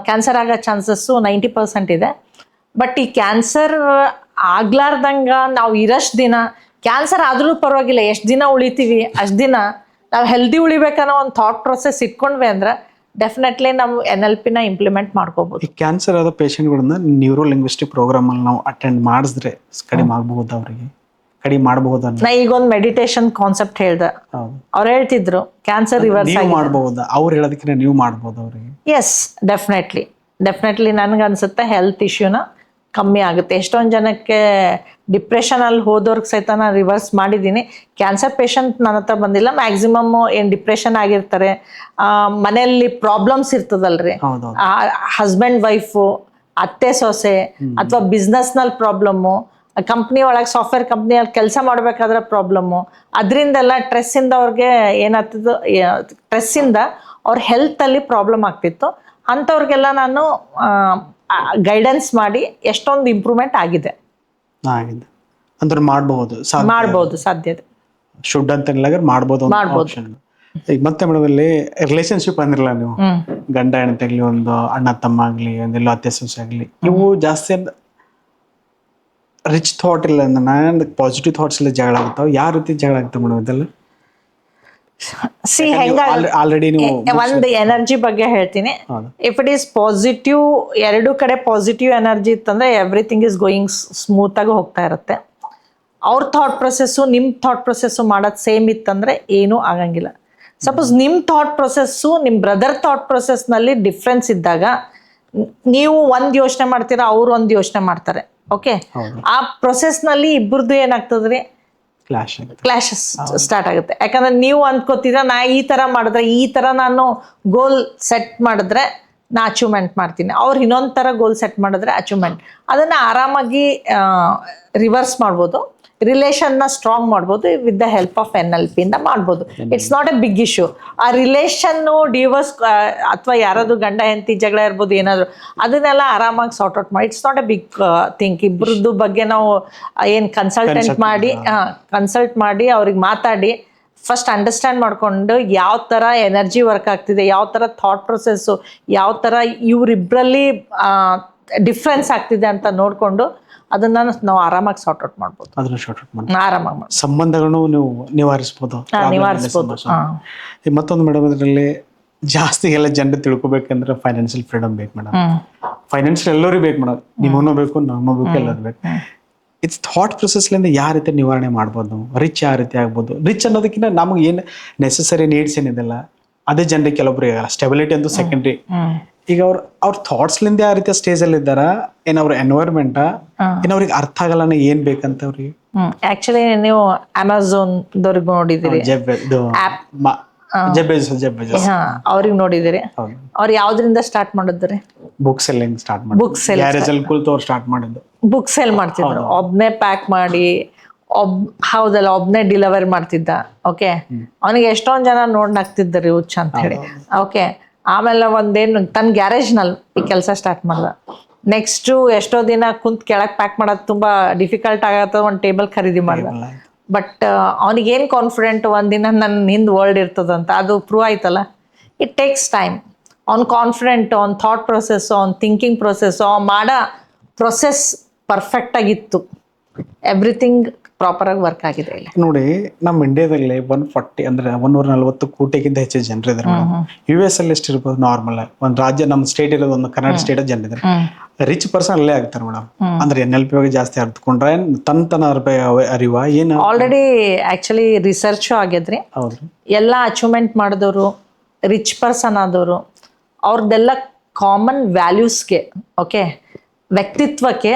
B: ಕ್ಯಾನ್ಸರ್ ಆಗೋ ಚಾನ್ಸಸ್ಸು 90% ಇದೆ. ಬಟ್ ಈ ಕ್ಯಾನ್ಸರ್ ಆಗ್ಲಾರ್ದಂಗೆ ನಾವು ಇರೋಷ್ಟು ದಿನ, ಕ್ಯಾನ್ಸರ್ ಆದರೂ ಪರವಾಗಿಲ್ಲ, ಎಷ್ಟು ದಿನ ಉಳಿತೀವಿ ಅಷ್ಟು ದಿನ ನಾವು ಹೆಲ್ದಿ ಉಳಿಬೇಕನ್ನೋ ಒಂದು ಥಾಟ್ ಪ್ರೊಸೆಸ್ ಇಟ್ಕೊಂಡ್ವಿ ಅಂದ್ರೆ ಡೆಫಿನೆಟ್ಲಿ ನಾವು NLPನ ಇಂಪ್ಲಿಮೆಂಟ್ ಮಾಡ್ಕೋಬಹುದು.
A: ಈ ಕ್ಯಾನ್ಸರ್ ಆದ ಪೇಷಂಟ್ಗಳನ್ನ ನ್ಯೂರೋ ಲಿಂಗ್ವಿಸ್ಟಿಕ್ ಪ್ರೋಗ್ರಾಮ್ ಅಲ್ಲಿ ನಾವು ಅಟೆಂಡ್ ಮಾಡಿಸಿದ್ರೆ ಕಡಿಮೆ ಆಗಬಹುದು, ಅವರಿಗೆ ಕಡಿಮೆ ಮಾಡಬಹುದು.
B: ನಾ ಈಗ ಒಂದು ಮೆಡಿಟೇಷನ್ ಕಾನ್ಸೆಪ್ಟ್ ಹೇಳ್ದೆ, ಅವ್ರು ಹೇಳ್ತಿದ್ರು ಕ್ಯಾನ್ಸರ್ ರಿವರ್ಸ್
A: ಮಾಡಬಹುದು, ಅವ್ರು ಹೇಳೋದಕ್ಕಿಂತ ನೀವು ಮಾಡಬಹುದು ಅವರಿಗೆ.
B: ಎಸ್, ಡೆಫಿನೆಟ್ಲಿ ನನಗನ್ಸುತ್ತೆ ಹೆಲ್ತ್ ಇಶ್ಯೂನ ಕಮ್ಮಿ ಆಗುತ್ತೆ. ಎಷ್ಟೊಂದು ಜನಕ್ಕೆ ಡಿಪ್ರೆಷನಲ್ಲಿ ಹೋದವ್ರಿಗೆ ಸಹಿತ ನಾನು ರಿವರ್ಸ್ ಮಾಡಿದ್ದೀನಿ. ಕ್ಯಾನ್ಸರ್ ಪೇಷಂಟ್ ನನ್ನ ಹತ್ರ ಬಂದಿಲ್ಲ. ಮ್ಯಾಕ್ಸಿಮಮ್ ಏನು ಡಿಪ್ರೆಷನ್ ಆಗಿರ್ತಾರೆ, ಮನೆಯಲ್ಲಿ ಪ್ರಾಬ್ಲಮ್ಸ್ ಇರ್ತದಲ್ರಿ, ಹಸ್ಬೆಂಡ್ ವೈಫು, ಅತ್ತೆ ಸೊಸೆ, ಅಥವಾ ಬಿಸ್ನೆಸ್ನಲ್ಲಿ ಪ್ರಾಬ್ಲಮ್ಮು, ಕಂಪ್ನಿ ಒಳಗೆ ಸಾಫ್ಟ್ವೇರ್ ಕಂಪ್ನಿಯಲ್ಲಿ ಕೆಲಸ ಮಾಡಬೇಕಾದ್ರೆ ಪ್ರಾಬ್ಲಮ್ಮು, ಅದರಿಂದೆಲ್ಲ ಸ್ಟ್ರೆಸ್ಸಿಂದ ಅವ್ರಿಗೆ ಏನಾಗ್ತಿದ್ದು, ಸ್ಟ್ರೆಸ್ಸಿಂದ ಅವ್ರ ಹೆಲ್ತಲ್ಲಿ ಪ್ರಾಬ್ಲಮ್ ಆಗ್ತಿತ್ತು. ಅಂಥವ್ರಿಗೆಲ್ಲ ನಾನು ಗೈಡೆನ್ಸ್ ಮಾಡಿ ಎಷ್ಟೊಂದು ಇಂಪ್ರೂವ್ಮೆಂಟ್ ಆಗಿದೆ.
A: ಅಂದ್ರೆ ಮಾಡ್ಬೋದು
B: ಸಾಧ್ಯತೆ
A: ಶುಡ್ ಅಂತ ಮಾಡ್ಬೋದು. ಈಗ ಮತ್ತೆ ಮೇಡಮ್ ಅಲ್ಲಿ ರಿಲೇಶನ್ಶಿಪ್ ಅಂದ್ರಲ್ಲ ನೀವು, ಗಂಡ ಹೆಂಡತಿ ಒಂದು ಅಣ್ಣ ತಮ್ಮ ಆಗ್ಲಿ, ಒಂದೆಲ್ಲ ಅತ್ತೆ ಸೊಸೆ ಆಗ್ಲಿ, ಇವು ಜಾಸ್ತಿ ರಿಚ್ ಥಾಟ್ ಇಲ್ಲ, ಪಾಸಿಟಿವ್ ಥಾಟ್ಸ್ ಎಲ್ಲ ಜಗಳ ಆಗ್ತಾವ. ಯಾವ ರೀತಿ ಜಗಳ ಆಗ್ತಾವ ಮೇಡಮ್ ಇದೆಲ್ಲ?
B: ಆಲ್ರೆಡಿ ಒಂದು ಎನರ್ಜಿ ಬಗ್ಗೆ ಹೇಳ್ತೀನಿ. ಇಫ್ ಇಟ್ ಈಸ್ ಪಾಸಿಟಿವ್, ಎರಡು ಕಡೆ ಪಾಸಿಟಿವ್ ಎನರ್ಜಿ ಇತ್ತಂದ್ರೆ ಎವ್ರಿಥಿಂಗ್ ಇಸ್ ಗೋಯಿಂಗ್ ಸ್ಮೂತ್ ಆಗಿ ಹೋಗ್ತಾ ಇರುತ್ತೆ. ಅವ್ರ ಥಾಟ್ ಪ್ರೊಸೆಸ್ಸು ನಿಮ್ಮ ಥಾಟ್ ಪ್ರೊಸೆಸ್ಸು ಮಾಡೋದು ಸೇಮ್ ಇತ್ತಂದ್ರೆ ಏನೂ ಆಗಂಗಿಲ್ಲ. ಸಪೋಸ್ ನಿಮ್ಮ ಥಾಟ್ ಪ್ರೊಸೆಸ್ಸು ನಿಮ್ಮ ಬ್ರದರ್ ಥಾಟ್ ಪ್ರೊಸೆಸ್ನಲ್ಲಿ ಡಿಫ್ರೆನ್ಸ್ ಇದ್ದಾಗ, ನೀವು ಒಂದು ಯೋಚನೆ ಮಾಡ್ತೀರಾ, ಅವ್ರು ಒಂದು ಯೋಚನೆ ಮಾಡ್ತಾರೆ, ಓಕೆ, ಆ ಪ್ರೊಸೆಸ್ನಲ್ಲಿ ಇಬ್ಬರದು ಏನಾಗ್ತದ್ರಿ, ಕ್ಲಾಶಸ್ ಸ್ಟಾರ್ಟ್ ಆಗುತ್ತೆ. ಯಾಕಂದ್ರೆ ನೀವು ಅಂದ್ಕೋತೀರಾ ನಾ ಈ ಥರ ಮಾಡಿದ್ರೆ, ಈ ಥರ ನಾನು ಗೋಲ್ ಸೆಟ್ ಮಾಡಿದ್ರೆ ನಾ ಅಚೀವ್ಮೆಂಟ್ ಮಾಡ್ತೀನಿ, ಅವ್ರು ಇನ್ನೊಂದು ಥರ ಗೋಲ್ ಸೆಟ್ ಮಾಡಿದ್ರೆ ಅಚೀವ್ಮೆಂಟ್. ಅದನ್ನು ಆರಾಮಾಗಿ ರಿವರ್ಸ್ ಮಾಡ್ಬೋದು, ರಿಲೇಷನ್ನ ಸ್ಟ್ರಾಂಗ್ ಮಾಡ್ಬೋದು with the help of NLP ಇಂದ ಮಾಡ್ಬೋದು. It's not a big issue. ಆ ರಿಲೇಷನ್ನು ಡಿವೋರ್ಸ್ ಅಥವಾ ಯಾರಾದ್ರು ಗಂಡ ಹೆಂಡತಿ ಜಗಳ ಇರ್ಬೋದು, ಏನಾದರೂ ಅದನ್ನೆಲ್ಲ ಆರಾಮಾಗಿ ಸಾರ್ಟ್ ಔಟ್ ಮಾಡಿ, it's not a big thing. ಇಬ್ಬರದ್ದು ಬಗ್ಗೆ ನಾವು ಏನು ಕನ್ಸಲ್ಟ್ ಮಾಡಿ ಅವ್ರಿಗೆ ಮಾತಾಡಿ ಫಸ್ಟ್ ಅಂಡರ್ಸ್ಟ್ಯಾಂಡ್ ಮಾಡಿಕೊಂಡು ಯಾವ ಥರ ಎನರ್ಜಿ ವರ್ಕ್ ಆಗ್ತಿದೆ, ಯಾವ ಥರ ಥಾಟ್ ಪ್ರೊಸೆಸ್ಸು, ಯಾವ ಥರ ಇವರಿಬ್ಬರಲ್ಲಿ ಡಿಫ್ರೆನ್ಸ್ ಆಗ್ತಿದೆ ಅಂತ ನೋಡಿಕೊಂಡು ಅದನ್ನ ನಾವು ಆರಾಮಾಗಿ ಸಾರ್ಟ್ ಔಟ್ ಮಾಡ್ಬೋದು. ಆರಾಮಾಗಿ
A: ಸಂಬಂಧಗಳನ್ನು ನೀವು ನಿವಾರಿಸ್ಬೋದು. ಮತ್ತೊಂದು ಮೇಡಮ್, ಇದರಲ್ಲಿ ಜಾಸ್ತಿ ಎಲ್ಲ ಜನರು ತಿಳ್ಕೊಬೇಕಂದ್ರೆ ಫೈನಾನ್ಷಿಯಲ್ ಫ್ರೀಡಮ್ ಬೇಕು ಮೇಡಮ್. ಫೈನಾನ್ಷಿಯಲ್ ಎಲ್ಲರಿಗೂ ಬೇಕು ಮೇಡಮ್, ನಿಮ್ಮನ್ನೂ ಬೇಕು, ನಮ್ಮೂ ಬೇಕು, ಎಲ್ಲರೂ ಬೇಕು. ಇಟ್ಸ್ ಥಾಟ್ ಪ್ರೊಸೆಸ್ಲಿಂದ ಯಾವ ರೀತಿ ನಿವಾರಣೆ ಮಾಡ್ಬೋದು ನಾವು? ರಿಚ್ ಯಾವ ರೀತಿ ಆಗ್ಬೋದು? ರಿಚ್ ಅನ್ನೋದಕ್ಕಿಂತ ನಮಗೆ ಏನು ನೆಸೆಸರಿ ನೀಡ್ಸ್ ಏನಿದೆಲ್ಲ ಅದೇ ಜನರಿಗೆ ಕೆಲವೊಬ್ರಿಗೆ ಆಗಲ್ಲ. ಸ್ಟೆಬಿಲಿಟಿ ಅಂತೂ ಸೆಕೆಂಡ್ರಿ. ಈಗ ಅವ್ರ ಥಾಟ್ಸ್ಲಿಂದ ಯಾವ ರೀತಿಯ ಸ್ಟೇಜಲ್ಲಿ ಇದ್ದಾರ, ಏನ್ ಅವ್ರ ಎನ್ವೈರ್ಮೆಂಟ್ ಏನ್ ಅವ್ರಿಗೆ ಅರ್ಥ ಆಗಲ್ಲ ಏನ್ ಬೇಕಂತ ಅವ್ರಿಗೆ?
B: ಆಕ್ಚುಲಿ ನೀವು ಅಮೆಝಾನ್ ದವ್ರಿಗೆ ನೋಡಿದಿರಿ, ಅವ್ರಿಗೆ ನೋಡಿದಿರಿ, ಅವ್ರು ಯಾವ್ದ್ರಿಂದ ಸ್ಟಾರ್ಟ್ ಮಾಡಿದ್ರಿ?
A: ಬುಕ್ ಸೆಲ್ಲಿಂಗ್ ಸ್ಟಾರ್ಟ್ ಮಾಡಿ, ಬುಕ್
B: ಸೆಲ್ ಮಾಡ್ತಿದ್ರು. ಒಬ್ನೇ ಪ್ಯಾಕ್ ಮಾಡಿ ಹೌದಲ್ಲ, ಒಬ್ನೇ ಡೆಲಿವರಿ ಮಾಡ್ತಿದ್ದ. ಓಕೆ, ಅವನಿಗೆ ಎಷ್ಟೊಂದ್ ಜನ ನೋಡ್ನಾಗ್ತಿದ್ದಾರೆ ಹುಚ್ಚ ಅಂತ ಹೇಳಿ. ಓಕೆ, ಆಮೇಲೆ ಒಂದೇನು ತನ್ನ ಗ್ಯಾರೇಜ್ನಲ್ಲಿ ಈ ಕೆಲಸ ಸ್ಟಾರ್ಟ್ ಮಾಡ್ದ. ನೆಕ್ಸ್ಟು ಎಷ್ಟೋ ದಿನ ಕುಂತ್ ಕೆಳಗೆ ಪ್ಯಾಕ್ ಮಾಡೋದು ತುಂಬ ಡಿಫಿಕಲ್ಟ್ ಆಗತ್ತೆ, ಒಂದು ಟೇಬಲ್ ಖರೀದಿ ಮಾಡ್ದ. ಬಟ್ ಅವನಿಗೇನು ಕಾನ್ಫಿಡೆಂಟ್ ಒಂದಿನ ನನ್ನ ಹಿಂದೆ ವರ್ಲ್ಡ್ ಇರ್ತದಂತ, ಅದು ಪ್ರೂವ್ ಆಯ್ತಲ್ಲ. It takes time. ಅವ್ನ ಕಾನ್ಫಿಡೆಂಟ್, ಅವ್ನ ಥಾಟ್ ಪ್ರೊಸೆಸ್ಸು, ಅವ್ನ ಥಿಂಕಿಂಗ್ ಪ್ರೊಸೆಸ್ಸು, ಅವ್ನು ಮಾಡೋ ಪ್ರೊಸೆಸ್ ಪರ್ಫೆಕ್ಟಾಗಿತ್ತು. ಎವ್ರಿಥಿಂಗ್ ಪ್ರಾಪರ್ ಆಗಿ ವರ್ಕ್ ಆಗಿದೆ ಇಲ್ಲಿ.
A: ನೋಡಿ ನಮ್ಮ ಇಂಡಿಯಾದಲ್ಲಿ 140 ಅಂದ್ರೆ 140 ಕೋಟಿಗಿಂತ ಹೆಚ್ಚು ಜನರು ಇದ್ದಾರೆ ಮೇಡಮ್. US ಅಲ್ಲಿ ಎಷ್ಟಿರ್ಬೋದು ನಾರ್ಮಲ್ ಒಂದು ರಾಜ್ಯ ನಮ್ಮ ಸ್ಟೇಟ್ ಇರೋದು ಒಂದು ಕರ್ನಾಟಕ ಸ್ಟೇಟ್ ಜನ ಇದ್ದಾರೆ. ರಿಚ್ ಪರ್ಸನ್ ಅಲ್ಲೇ ಆಗ್ತಾರೆ ಮೇಡಮ್. ಅಂದ್ರೆ NLP ಬಗ್ಗೆ ಜಾಸ್ತಿ ಅರ್ಥಕೊಂಡ್ರೆ ತನ್ನ ಅರಿವ ಏನು
B: ಆಲ್ರೆಡಿ ಆಕ್ಚುಲಿ ರಿಸರ್ಚ್ ಆಗಿದ್ರಿ.
A: ಹೌದು,
B: ಎಲ್ಲ ಅಚೀವ್ಮೆಂಟ್ ಮಾಡಿದವರು, ರಿಚ್ ಪರ್ಸನ್ ಆದವರು, ಅವ್ರದ್ದೆಲ್ಲ ಕಾಮನ್ ವ್ಯಾಲ್ಯೂಸ್ಗೆ, ಓಕೆ, ವ್ಯಕ್ತಿತ್ವಕ್ಕೆ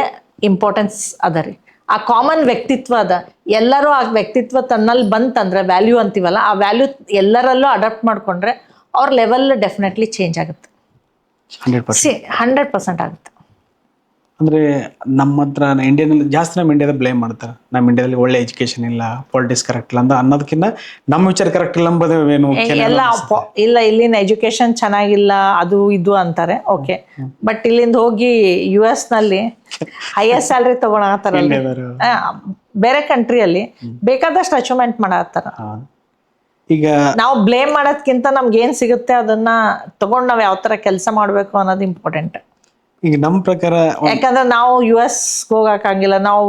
B: ಇಂಪಾರ್ಟೆನ್ಸ್ ಅದ ರೀ. ಆ ಕಾಮನ್ ವ್ಯಕ್ತಿತ್ವ ಅದ, ಎಲ್ಲರೂ ಆ ವ್ಯಕ್ತಿತ್ವ ತನ್ನಲ್ಲಿ ಬಂತಂದ್ರೆ ವ್ಯಾಲ್ಯೂ ಅಂತೀವಲ್ಲ, ಆ ವ್ಯಾಲ್ಯೂ ಎಲ್ಲರಲ್ಲೂ ಅಡಾಪ್ಟ್ ಮಾಡ್ಕೊಂಡ್ರೆ ಅವ್ರ ಲೆವೆಲ್ ಡೆಫಿನೆಟ್ಲಿ ಚೇಂಜ್ ಆಗುತ್ತೆ. 100% ಆಗುತ್ತೆ.
A: ಅಂದ್ರೆ ನಮ್ಮ ಹತ್ರ ಇಂಡಿಯಾದಲ್ಲಿ ಜಾಸ್ತಿ ನಮ್ಮ ಇಂಡಿಯಾದ ಬ್ಲೇಮ್ ಮಾಡ್ತಾರೆ. ನಮ್ಮ ಇಂಡಿಯಾದಲ್ಲಿ ಒಳ್ಳೆ ಎಜುಕೇಶನ್ ಇಲ್ಲ, ಪಾಲಿಟಿಕ್ಸ್ ಕರೆಕ್ಟ್ ಇಲ್ಲ ಅಂತ ಅನ್ನೋದಕ್ಕಿಂತ ನಮ್ಮ ವಿಚಾರ ಕರೆಕ್ಟ್ ಇಲ್ಲ ಅಂಬೋದೇನು
B: ಎಲ್ಲ ಇಲ್ಲ, ಇಲ್ಲಿನ ಎಜುಕೇಶನ್ ಚೆನ್ನಾಗಿಲ್ಲ ಅದು ಇದು ಅಂತಾರೆ. ಓಕೆ, ಬಟ್ ಇಲ್ಲಿಂದ ಹೋಗಿ US ನಲ್ಲಿ ಹೈಯೆಸ್ಟ್ ಸ್ಯಾಲ್ರಿ ತಗೊಳತ್ತಾರಲ್ಲ, ಬೇರೆ ಕಂಟ್ರಿಯಲ್ಲಿ ಬೇಕಾದಷ್ಟು ಅಚೀವ್ಮೆಂಟ್ ಮಾಡತ್ತಾರ.
A: ಈಗ
B: ನಾವು ಬ್ಲೇಮ್ ಮಾಡೋದ್ಕಿಂತ ನಮ್ಗೆ ಏನ್ ಸಿಗುತ್ತೆ ಅದನ್ನ ತಗೊಂಡ್ ನಾವ್ ಯಾವ ತರ ಕೆಲಸ ಮಾಡ್ಬೇಕು ಅನ್ನೋದು ಇಂಪಾರ್ಟೆಂಟ್.
A: ಈಗ ನಮ್ಮ ಪ್ರಕಾರ
B: ಯಾಕಂದ್ರೆ ನಾವು US ಹೋಗಕ್ಕಾಗಿಲ್ಲ, ನಾವು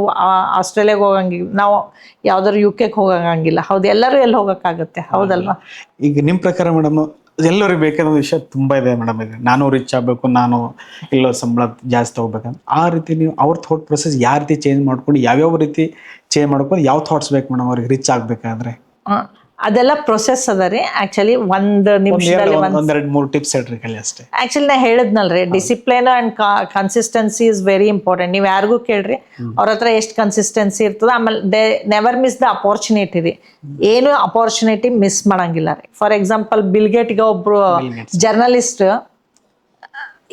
B: ಆಸ್ಟ್ರೇಲಿಯಾಗ ಹೋಗಂಗಿಲ್ಲ, ನಾವು ಯಾವ್ದಾದ್ರು UK ಹೋಗಂಗಿಲ್ಲ. ಹೌದು, ಎಲ್ಲರೂ ಎಲ್ಲಿ ಹೋಗಕ್ಕಾಗತ್ತೆ, ಹೌದಲ್ವಾ?
A: ಈಗ ನಿಮ್ಮ ಪ್ರಕಾರ ಮೇಡಮ್ ಎಲ್ಲರಿಗೂ ಬೇಕಾದ ವಿಷಯ ತುಂಬಾ ಇದೆ ಮೇಡಮ್. ಇದೆ ನಾನು ರಿಚ್ ಆಗ್ಬೇಕು, ನಾನು ಎಲ್ಲೋ ಸಂಬಳ ಜಾಸ್ತಿ ಹೋಗ್ಬೇಕಂತ ಆ ರೀತಿ ನೀವು ಅವ್ರ ಥಾಟ್ ಪ್ರೊಸೆಸ್ ಯಾವ ರೀತಿ ಚೇಂಜ್ ಮಾಡ್ಕೊಂಡು ಯಾವ್ಯಾವ ರೀತಿ ಚೇಂಜ್ ಮಾಡ್ಕೊಂಡು ಯಾವ ಥಾಟ್ಸ್ ಬೇಕು ಮೇಡಮ್ ಅವ್ರಿಗೆ ರಿಚ್ ಆಗ್ಬೇಕಾದ್ರೆ?
B: ಅದೆಲ್ಲ ಪ್ರೊಸೆಸ್ ಅದ ರೀ. ಆಕ್ಚುಲಿ ಒಂದು ನಿಮಿಷದಲ್ಲಿ
A: ಒಂದೆರಡು ಮೂರು ಟಿಪ್ಸ್ ಹೇಳ್ರಿ ಕಲಿ ಅಷ್ಟೇ.
B: ಆಕ್ಚುಲಿ ನಾ ಹೇಳಿದ್ನಲ್ರಿ, discipline and consistency is very important. ನೀವು ಯಾರಿಗೂ ಕೇಳ್ರಿ ಅವ್ರ ಹತ್ರ ಎಷ್ಟು ಕನ್ಸಿಸ್ಟೆನ್ಸಿ ಇರ್ತದ. ಆಮೇಲೆ ನೆವರ್ ಮಿಸ್ ದ ಅಪಾರ್ಚುನಿಟಿ ರೀ. ಏನು ಅಪಾರ್ಚುನಿಟಿ ಮಿಸ್ ಮಾಡಂಗಿಲ್ಲ ರೀ. ಫಾರ್ ಎಕ್ಸಾಂಪಲ್ ಬಿಲ್ಗೇಟ್ಗೆ ಒಬ್ರು ಜರ್ನಲಿಸ್ಟ್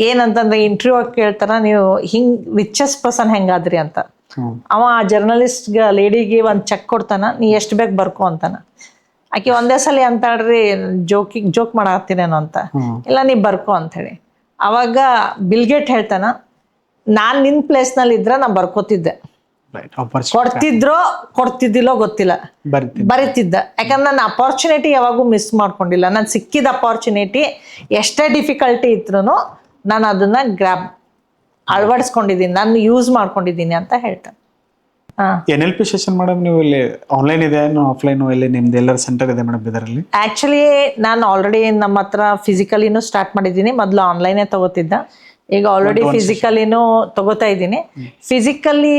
B: ಏನಂತಂದ್ರೆ ಇಂಟರ್ವ್ಯೂ ಕೇಳ್ತಾರ, ನೀವು ಹಿಂಗ್ ರಿಚೆಸ್ಟ್ ಪರ್ಸನ್ ಹೆಂಗಾದ್ರಿ ಅಂತ. ಅವ ಆ ಜರ್ನಲಿಸ್ಟ್ಗೆ ಲೇಡಿಗೆ ಒಂದು ಚೆಕ್ ಕೊಡ್ತಾನ, ನೀ ಎಷ್ಟು ಬೇಕು ಬರ್ಕೊ ಅಂತಾನ. ಆಕೆ ಒಂದೇ ಸಲ ಅಂತಾಳ್ರಿ, ಜೋಕ್ ಮಾಡತ್ತೀನೇನೋ ಅಂತ. ಇಲ್ಲ, ನೀ ಬರ್ಕೊ ಅಂತ ಹೇಳಿ. ಅವಾಗ ಬಿಲ್ಗೇಟ್ ಹೇಳ್ತಾನ, ನಾನ್ ನಿನ್ ಪ್ಲೇಸ್ ನಲ್ಲಿ ಇದ್ರ ನಾ ಬರ್ಕೋತಿದ್ದೆ, ಕೊಡ್ತಿದ್ದಿಲ್ಲೋ ಗೊತ್ತಿಲ್ಲ, ಬರೀತಿದ್ದ. ಯಾಕಂದ್ರೆ ನಾನು ಅಪಾರ್ಚುನಿಟಿ ಯಾವಾಗೂ ಮಿಸ್ ಮಾಡ್ಕೊಂಡಿಲ್ಲ. ನಾನು ಸಿಕ್ಕಿದ ಅಪಾರ್ಚುನಿಟಿ ಎಷ್ಟೇ ಡಿಫಿಕಲ್ಟಿ ಇದ್ರು ನಾನು ಅದನ್ನ ಅಳವಡಿಸ್ಕೊಂಡಿದ್ದೀನಿ, ನಾನು ಯೂಸ್ ಮಾಡ್ಕೊಂಡಿದ್ದೀನಿ ಅಂತ ಹೇಳ್ತಾನೆ.
A: NLP ಸೆಷನ್ ಮೇಡಮ್ ನೀವು ಇಲ್ಲಿ ಆನ್ಲೈನ್ ಇದೆ ಆಫ್ಲೈನ್ ಇಲ್ಲಿ ನಿಮ್ದು ಎಲ್ಲರ ಸೆಂಟರ್ ಇದೆ ಮೇಡಮ್ ಇದರಲ್ಲಿ?
B: ಆಕ್ಚುಲಿ ನಾನು ಆಲ್ರೆಡಿ ನಮ್ಮ ಹತ್ರ ಫಿಸಿಕಲಿನೂ ಸ್ಟಾರ್ಟ್ ಮಾಡಿದ್ದೀನಿ. ಮೊದಲು ಆನ್ಲೈನೇ ತಗೋತಿದ್ದ, ಈಗ ಆಲ್ರೆಡಿ ಫಿಸಿಕಲಿನೂ ತಗೋತಾ ಇದ್ದೀನಿ. ಫಿಸಿಕಲಿ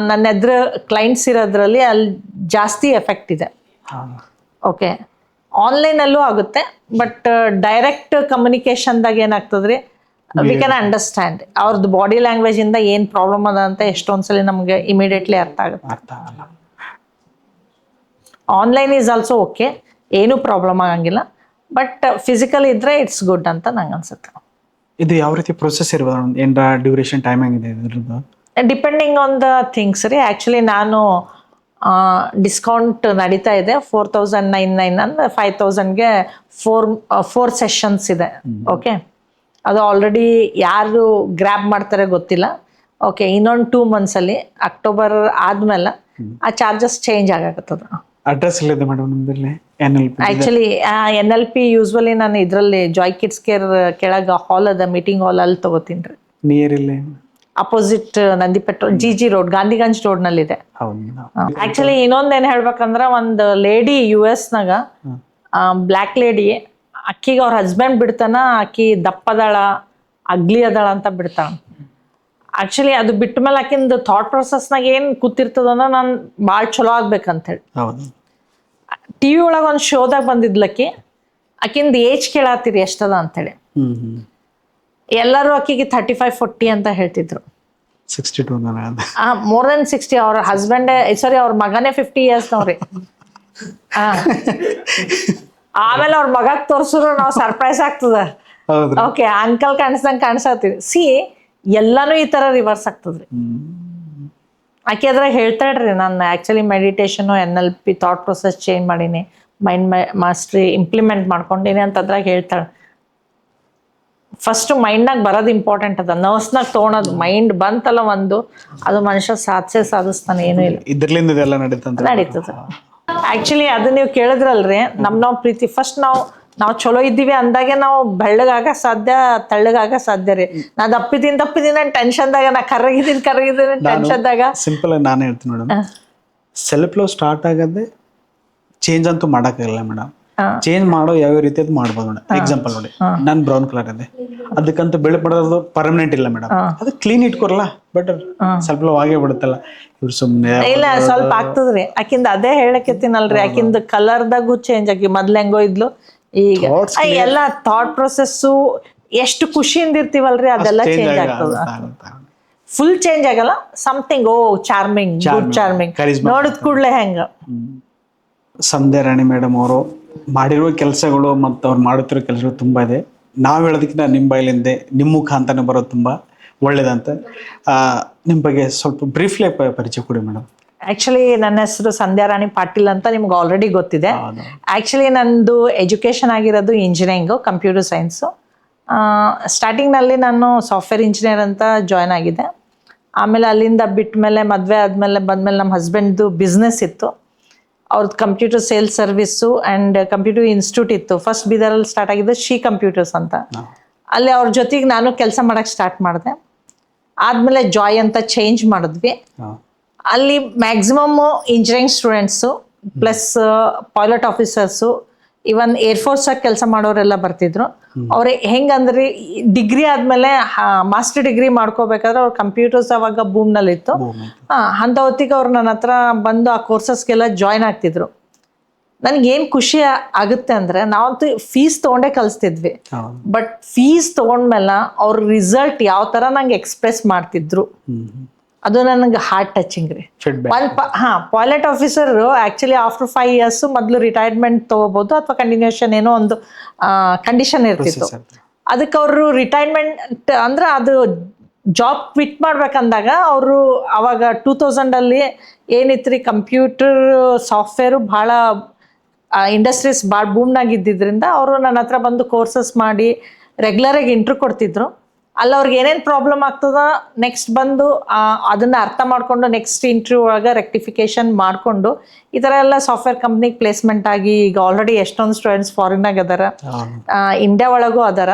B: ನನ್ನ ಎದುರು ಕ್ಲೈಂಟ್ಸ್ ಇರೋದ್ರಲ್ಲಿ ಅಲ್ಲಿ ಜಾಸ್ತಿ ಎಫೆಕ್ಟ್ ಇದೆ. ಓಕೆ, ಆನ್ಲೈನಲ್ಲೂ ಆಗುತ್ತೆ, ಬಟ್ ಡೈರೆಕ್ಟ್ ಕಮ್ಯುನಿಕೇಶನ್ದಾಗ ಏನಾಗ್ತದ್ರಿ, ವಿ ಕ್ಯಾನ್ ಅಂಡರ್ಸ್ಟ್ಯಾಂಡ್ ಅವ್ರದ್ದು ಬಾಡಿ ಲ್ಯಾಂಗ್ವೇಜ್ ಇಂದ ಏನ್ ಪ್ರಾಬ್ಲಮ್ ಅದ ಅಂತ ಎಷ್ಟೊಂದ್ಸಲಿ ನಮ್ಗೆ ಇಮಿಡಿಯೇಟ್ಲಿ ಅರ್ಥ ಆಗುತ್ತೆ. ಆನ್ಲೈನ್ ಈಸ್ ಆಲ್ಸೋ ಓಕೆ, ಏನು ಪ್ರಾಬ್ಲಮ್ ಆಗಂಗಿಲ್ಲ, ಬಟ್ ಫಿಸಿಕಲ್ ಇದ್ರೆ ಇಟ್ಸ್ ಗುಡ್ ಅಂತ ನಂಗೆ ಅನ್ಸುತ್ತೆ.
A: ಇದು ಯಾವ ರೀತಿ ಪ್ರೊಸೆಸ್ ಇರ್ಬೋದು, ಏನ್ರ ಡ್ಯೂರೇಷನ್ ಟೈಮಿಂಗ್ ಇದೆ ಇದ್ರದ್ದು?
B: ಡಿಪೆಂಡಿಂಗ್ ಆನ್ ದ ಥಿಂಗ್ಸ್ ರೀ. ಆ್ಯಕ್ಚುಲಿ ನಾನು ಡಿಸ್ಕೌಂಟ್ ನಡೀತಾ ಇದೆ. 4,999 ಅಂದ್ರೆ 5,000ಗೆ 4 ಸೆಷನ್ಸ್ ಇದೆ. ಓಕೆ, ಅದು ಆಲ್ರೆಡಿ ಯಾರು ಗ್ರ್ಯಾಬ್ ಮಾಡ್ತಾರೆ ಗೊತ್ತಿಲ್ಲ. ಓಕೆ, ಇನ್ನೊಂದು 2 ಮಂತ್ಸಲ್ಲಿ ಅಕ್ಟೋಬರ್ ಆದ್ಮೇಲೆ ಆ ಚಾರ್ಜಸ್ ಚೇಂಜ್ ಆಗಾಕತ್ತದ.
A: ಅಡ್ರೆಸ್ ಎಲ್ಲಿದೆ ಮೇಡಮ್ ನಿಮ್ಮಲ್ಲಿ NLP?
B: ಆ್ಯಕ್ಚುಲಿ NLP ಯೂಸ್ವಲಿ ನಾನು ಇದರಲ್ಲಿ ಜಾಯ್ ಕಿಡ್ಸ್ ಕೇರ್ ಕೆಳಗೆ ಹಾಲ್ ಅದ, ಮೀಟಿಂಗ್ ಹಾಲ್, ಅಲ್ಲಿ ತಗೋತೀನಿ ರೀ.
A: ನಿಯರ್ ಇಲ್ಲಿ
B: opposite Nandi petrol, GG road, Gandhiganj road ನಲ್ಲಿ ಇದೆ. ಆಕ್ಚುಲಿ ಇನ್ನೊಂದೇನ್ ಹೇಳ್ಬೇಕಂದ್ರ, ಒಂದು ಲೇಡಿ US-ನಾಗ ಬ್ಲ್ಯಾಕ್ ಲೇಡಿ, ಅಕ್ಕಿಗೆ ಅವ್ರ ಹಸ್ಬೆಂಡ್ ಬಿಡ್ತಾನ, ಆಕಿ ದಪ್ಪದಾಳ, ಅಗ್ಲಿ ಅದಾಳ ಅಂತ ಬಿಡ್ತಾಳ. ಆಕ್ಚುಲಿ ಅದು ಬಿಟ್ಟ ಮೇಲೆ ಆಕಿಂದು ಥಾಟ್ ಪ್ರೊಸೆಸ್ನಾಗ ಏನ್ ಕೂತಿರ್ತದಂದ್ರ, ನಾನು ಭಾಳ ಚಲೋ ಆಗ್ಬೇಕಂತ ಹೇಳಿ TV ಒಳಗೆ ಒಂದು ಶೋದಾಗ ಬಂದಿದ್ಲಕ್ಕಿ, ಆಕಿಂದ ಏಜ್ ಕೇಳಾತಿರಿ ಎಷ್ಟದ ಅಂತೇಳಿ. ಎಲ್ಲರೂ ಆಕಿಗೆ 35-40 ಅಂತ ಹೇಳ್ತಿದ್ರು.
A: 62
B: ಮೋರ್ ದೆನ್ 60. ಅವ್ರ ಹಸ್ಬೆಂಡ್ ಅವ್ರ ಮಗನೇ 50 years ನೋಡ್ರಿ. ಆಮೇಲೆ ಅವ್ರ ಮಗಕ್ ತೋರ್ಸಿದ್ರು ನಾವು ಸರ್ಪ್ರೈಸ್ ಆಗ್ತದ. ಓಕೆ, ಅಂಕಲ್ ಕಾಣಿಸ್ದಂಗೆ ಕಾಣಿಸತ್ತೀವಿ. ಎಲ್ಲಾನು ಈ ತರ ರಿವರ್ಸ್ ಆಗ್ತದ್ರಿ. ಆಕೆ ಅದ್ರಾಗ ಹೇಳ್ತಾಳ್ರಿ, ನಾನು actually meditation, NLP thought process change ಮಾಡೀನಿ, ಮೈಂಡ್ ಮಾಸ್ಟ್ರಿ ಇಂಪ್ಲಿಮೆಂಟ್ ಮಾಡ್ಕೊಂಡಿನಿ ಅಂತ ಅದ್ರಾಗ ಹೇಳ್ತಾಳೆ. ಫಸ್ಟ್ ಮೈಂಡ್ನಾಗ ಬರೋದು ಇಂಪಾರ್ಟೆಂಟ್ ಅದ, ನರ್ವ್ಸ್ನಾಗ ತೊಗೊಳೋದು. ಮೈಂಡ್ ಬಂತಲ್ಲ ಒಂದು, ಅದು ಮನುಷ್ಯ ಸಾಧಿಸ್ತಾನೆ, ಏನೂ ಇಲ್ಲ,
A: ಇದ್ರಲಿಂದ ಇದೆಲ್ಲ ನಡೀತದ.
B: ಆಕ್ಚುಲಿ ಅದು ನೀವು ಕೇಳಿದ್ರಲ್ರಿ, ನಾವು ಪ್ರೀತಿ ಫಸ್ಟ್ ನಾವು ನಾವು ಚಲೋ ಇದ್ದೀವಿ ಅಂದಾಗೆ ನಾವು ಬೆಳ್ಳಗಾಗ ಸಾಧ್ಯ, ತೆಳ್ಳಗಾಗ ಸಾಧ್ಯ ರೀ. ನಾ ದಪ್ಪಿದ್ದೀನಿ ಟೆನ್ಷನ್ದಾಗ, ನಾ ಕರಗಿದ್ದೀನಿ ಟೆನ್ಷನ್ದಾಗ.
A: ಸಿಂಪಲ್ ಆಗಿ ನಾನು ಹೇಳ್ತೀನಿ ಮೇಡಮ್, ಸೆಲ್ಫ್ ಲವ್ ಸ್ಟಾರ್ಟ್ ಆಗದೆ ಚೇಂಜ್ ಅಂತೂ ಮಾಡೋಕ್ಕಾಗಲ್ಲ ಮೇಡಮ್. ಚೇಂಜ್ ಮಾಡೋ ಯಾವ ರೀತಿ ಅದು ಮಾಡ್ಬೋದು ಮೇಡಮ್. ಎಕ್ಸಾಂಪಲ್ ನೋಡಿ, ನಾನು ಬ್ರೌನ್ ಕಲರ್ ಇದೆ, ಅದಕ್ಕಂತೂ ಬೆಳಕು ಮಾಡೋದು ಪರ್ಮನೆಂಟ್ ಇಲ್ಲ ಮೇಡಮ್. ಅದು ಕ್ಲೀನ್ ಇಟ್ಕೊರಲ್ಲ ಬೆಟರ್, ಸ್ವಲ್ಪ ಲವ್ ಆಗೇ ಬಿಡುತ್ತಲ್ಲ. ಇವ್ರು ಸುಮ್ಮನೆ
B: ಇಲ್ಲ, ಸ್ವಲ್ಪ ಆಗ್ತದ್ರಿ. ಆಕಿಂದ ಅದೇ ಹೇಳಕತ್ತೀನಲ್ರಿ, ಆಕಿಂದ ಕಲರ್ದಾಗೂ ಚೇಂಜ್ ಆಗಿ. ಮೊದ್ಲು ಹೆಂಗೋ ಇದ್ಲು, ಈಗ ಎಲ್ಲ ಥಾಟ್ ಪ್ರೊಸೆಸ್ಸು ಎಷ್ಟು ಖುಷಿಯಿಂದ ಇರ್ತೀವಲ್ರಿ ಅದೆಲ್ಲ ಚೇಂಜ್ ಆಗ್ತದ. ಫುಲ್ ಚೇಂಜ್ ಆಗಲ್ಲ, ಸಮಥಿಂಗ್ ಚಾರ್ಮಿಂಗ್, ಗುಡ್ ಚಾರ್ಮಿಂಗ್ ನೋಡಿದ ಕೂಡಲೇ ಹೆಂಗ.
A: ಸಂಧ್ಯಾ ರಾಣಿ ಮೇಡಮ್ ಅವರು ಮಾಡಿರುವ ಕೆಲಸಗಳು ಮತ್ತು ಅವ್ರು ಮಾಡುತ್ತಿರೋ ಕೆಲಸಗಳು ತುಂಬ ಇದೆ. ನಾವು ಹೇಳೋದಕ್ಕಿಂತ ನಿಮ್ಮ ಬಾಯಿಲಿಂದೆ ನಿಮ್ಮ ಮುಖಾಂತರನೇ ಬರೋದು ತುಂಬ ಒಳ್ಳೇದಂತ. ನಿಮ್ಮ ಬಗ್ಗೆ ಸ್ವಲ್ಪ ಬ್ರೀಫ್ಲಿ ಪರಿಚಯ ಕೊಡಿ ಮೇಡಮ್.
B: ಆ್ಯಕ್ಚುಲಿ ನನ್ನ ಹೆಸರು ಸಂಧ್ಯಾ ರಾಣಿ ಪಾಟೀಲ್ ಅಂತ ನಿಮ್ಗೆ ಆಲ್ರೆಡಿ ಗೊತ್ತಿದೆ. ಆ್ಯಕ್ಚುಲಿ ನಂದು ಎಜುಕೇಷನ್ ಆಗಿರೋದು ಇಂಜಿನಿಯರಿಂಗು, ಕಂಪ್ಯೂಟರ್ ಸೈನ್ಸು. ಸ್ಟಾರ್ಟಿಂಗ್ನಲ್ಲಿ ನಾನು ಸಾಫ್ಟ್ವೇರ್ ಇಂಜಿನಿಯರ್ ಅಂತ ಜಾಯ್ನ್ ಆಗಿದೆ. ಆಮೇಲೆ ಅಲ್ಲಿಂದ ಬಿಟ್ಟ ಮೇಲೆ ಮದುವೆ ಆದಮೇಲೆ ಬಂದಮೇಲೆ ನಮ್ಮ ಹಸ್ಬೆಂಡ್ದು ಬಿಸ್ನೆಸ್ ಇತ್ತು. ಅವ್ರದ್ದು computer sales service and computer institute ಇತ್ತು. ಫಸ್ಟ್ ಬೀದರಲ್ಲಿ ಸ್ಟಾರ್ಟ್ ಆಗಿದ್ದು ಶಿ ಕಂಪ್ಯೂಟರ್ಸ್ ಅಂತ. ಅಲ್ಲಿ ಅವ್ರ ಜೊತೆಗೆ ನಾನು ಕೆಲಸ ಮಾಡೋಕ್ಕೆ ಸ್ಟಾರ್ಟ್ ಮಾಡಿದೆ. ಆದಮೇಲೆ ಜಾಯ್ ಅಂತ ಚೇಂಜ್ ಮಾಡಿದ್ವಿ. ಅಲ್ಲಿ maximum engineering students plus pilot officers, even ಏರ್ಫೋರ್ಸಾಗಿ ಕೆಲಸ ಮಾಡೋರೆಲ್ಲ ಬರ್ತಿದ್ರು. ಅವ್ರೆ ಹೆಂಗಂದ್ರೆ ಡಿಗ್ರಿ ಆದಮೇಲೆ ಮಾಸ್ಟರ್ ಡಿಗ್ರಿ ಮಾಡ್ಕೋಬೇಕಾದ್ರೆ ಅವ್ರ ಕಂಪ್ಯೂಟರ್ಸ್ ಅವಾಗ ಬೂಮ್ನಲ್ಲಿತ್ತು. ಅಂಥ ಹೊತ್ತಿಗೆ ಅವ್ರು ನನ್ನ ಹತ್ರ ಬಂದು ಆ ಕೋರ್ಸಸ್ಗೆಲ್ಲ ಜಾಯ್ನ್ ಆಗ್ತಿದ್ರು. ನನಗೇನು ಖುಷಿ ಆಗುತ್ತೆ ಅಂದರೆ, ನಾವಂತೂ ಫೀಸ್ ತೊಗೊಂಡೇ ಕಲಿಸ್ತಿದ್ವಿ, ಬಟ್ ಫೀಸ್ ತೊಗೊಂಡ್ಮೇಲೆ ಅವ್ರ ರಿಸಲ್ಟ್ ಯಾವ ಥರ ನಂಗೆ ಎಕ್ಸ್ಪ್ರೆಸ್ ಮಾಡ್ತಿದ್ರು, ಅದು ನನಗೆ ಹಾರ್ಟ್ ಟಚಿಂಗ್ ರೀ. Pilot officer actually after 5 years ಮೊದಲು ರಿಟೈರ್ಮೆಂಟ್ ತೊಗೋಬೋದು ಅಥವಾ ಕಂಟಿನ್ಯೂಷನ್ ಏನೋ ಒಂದು ಕಂಡೀಷನ್ ಇರ್ತಿತ್ತು. ಅದಕ್ಕೆ ಅವರು ರಿಟೈರ್ಮೆಂಟ್ ಅಂದ್ರೆ ಅದು ಜಾಬ್ ಕ್ವಿಟ್ ಮಾಡ್ಬೇಕಂದಾಗ ಅವರು ಅವಾಗ 2000 ಏನಿತ್ತು ರೀ, ಕಂಪ್ಯೂಟರ್ ಸಾಫ್ಟ್ವೇರು ಭಾಳ ಇಂಡಸ್ಟ್ರೀಸ್ ಭಾಳ ಬೂಮ್ನಾಗಿದ್ದರಿಂದ ಅವರು ನನ್ನ ಹತ್ರ ಬಂದು ಕೋರ್ಸಸ್ ಮಾಡಿ ರೆಗ್ಯುಲರಾಗಿ ಇಂಟ್ರ್ಯೂ ಕೊಡ್ತಿದ್ರು. ಅಲ್ಲಿ ಅವ್ರಿಗೆ ಏನೇನು ಪ್ರಾಬ್ಲಮ್ ಆಗ್ತದ ನೆಕ್ಸ್ಟ್ ಬಂದು ಅದನ್ನು ಅರ್ಥ ಮಾಡಿಕೊಂಡು ನೆಕ್ಸ್ಟ್ ಇಂಟರ್ವ್ಯೂ ಒಳಗೆ ರೆಕ್ಟಿಫಿಕೇಷನ್ ಮಾಡಿಕೊಂಡು ಈ ಥರ ಎಲ್ಲ ಸಾಫ್ಟ್ವೇರ್ ಕಂಪ್ನಿಗೆ ಪ್ಲೇಸ್ಮೆಂಟ್ ಆಗಿ ಈಗ ಆಲ್ರೆಡಿ ಎಷ್ಟೊಂದು ಸ್ಟೂಡೆಂಟ್ಸ್ ಫಾರಿನಾಗ ಅದಾರ, ಇಂಡಿಯಾ ಒಳಗೂ ಅದಾರ.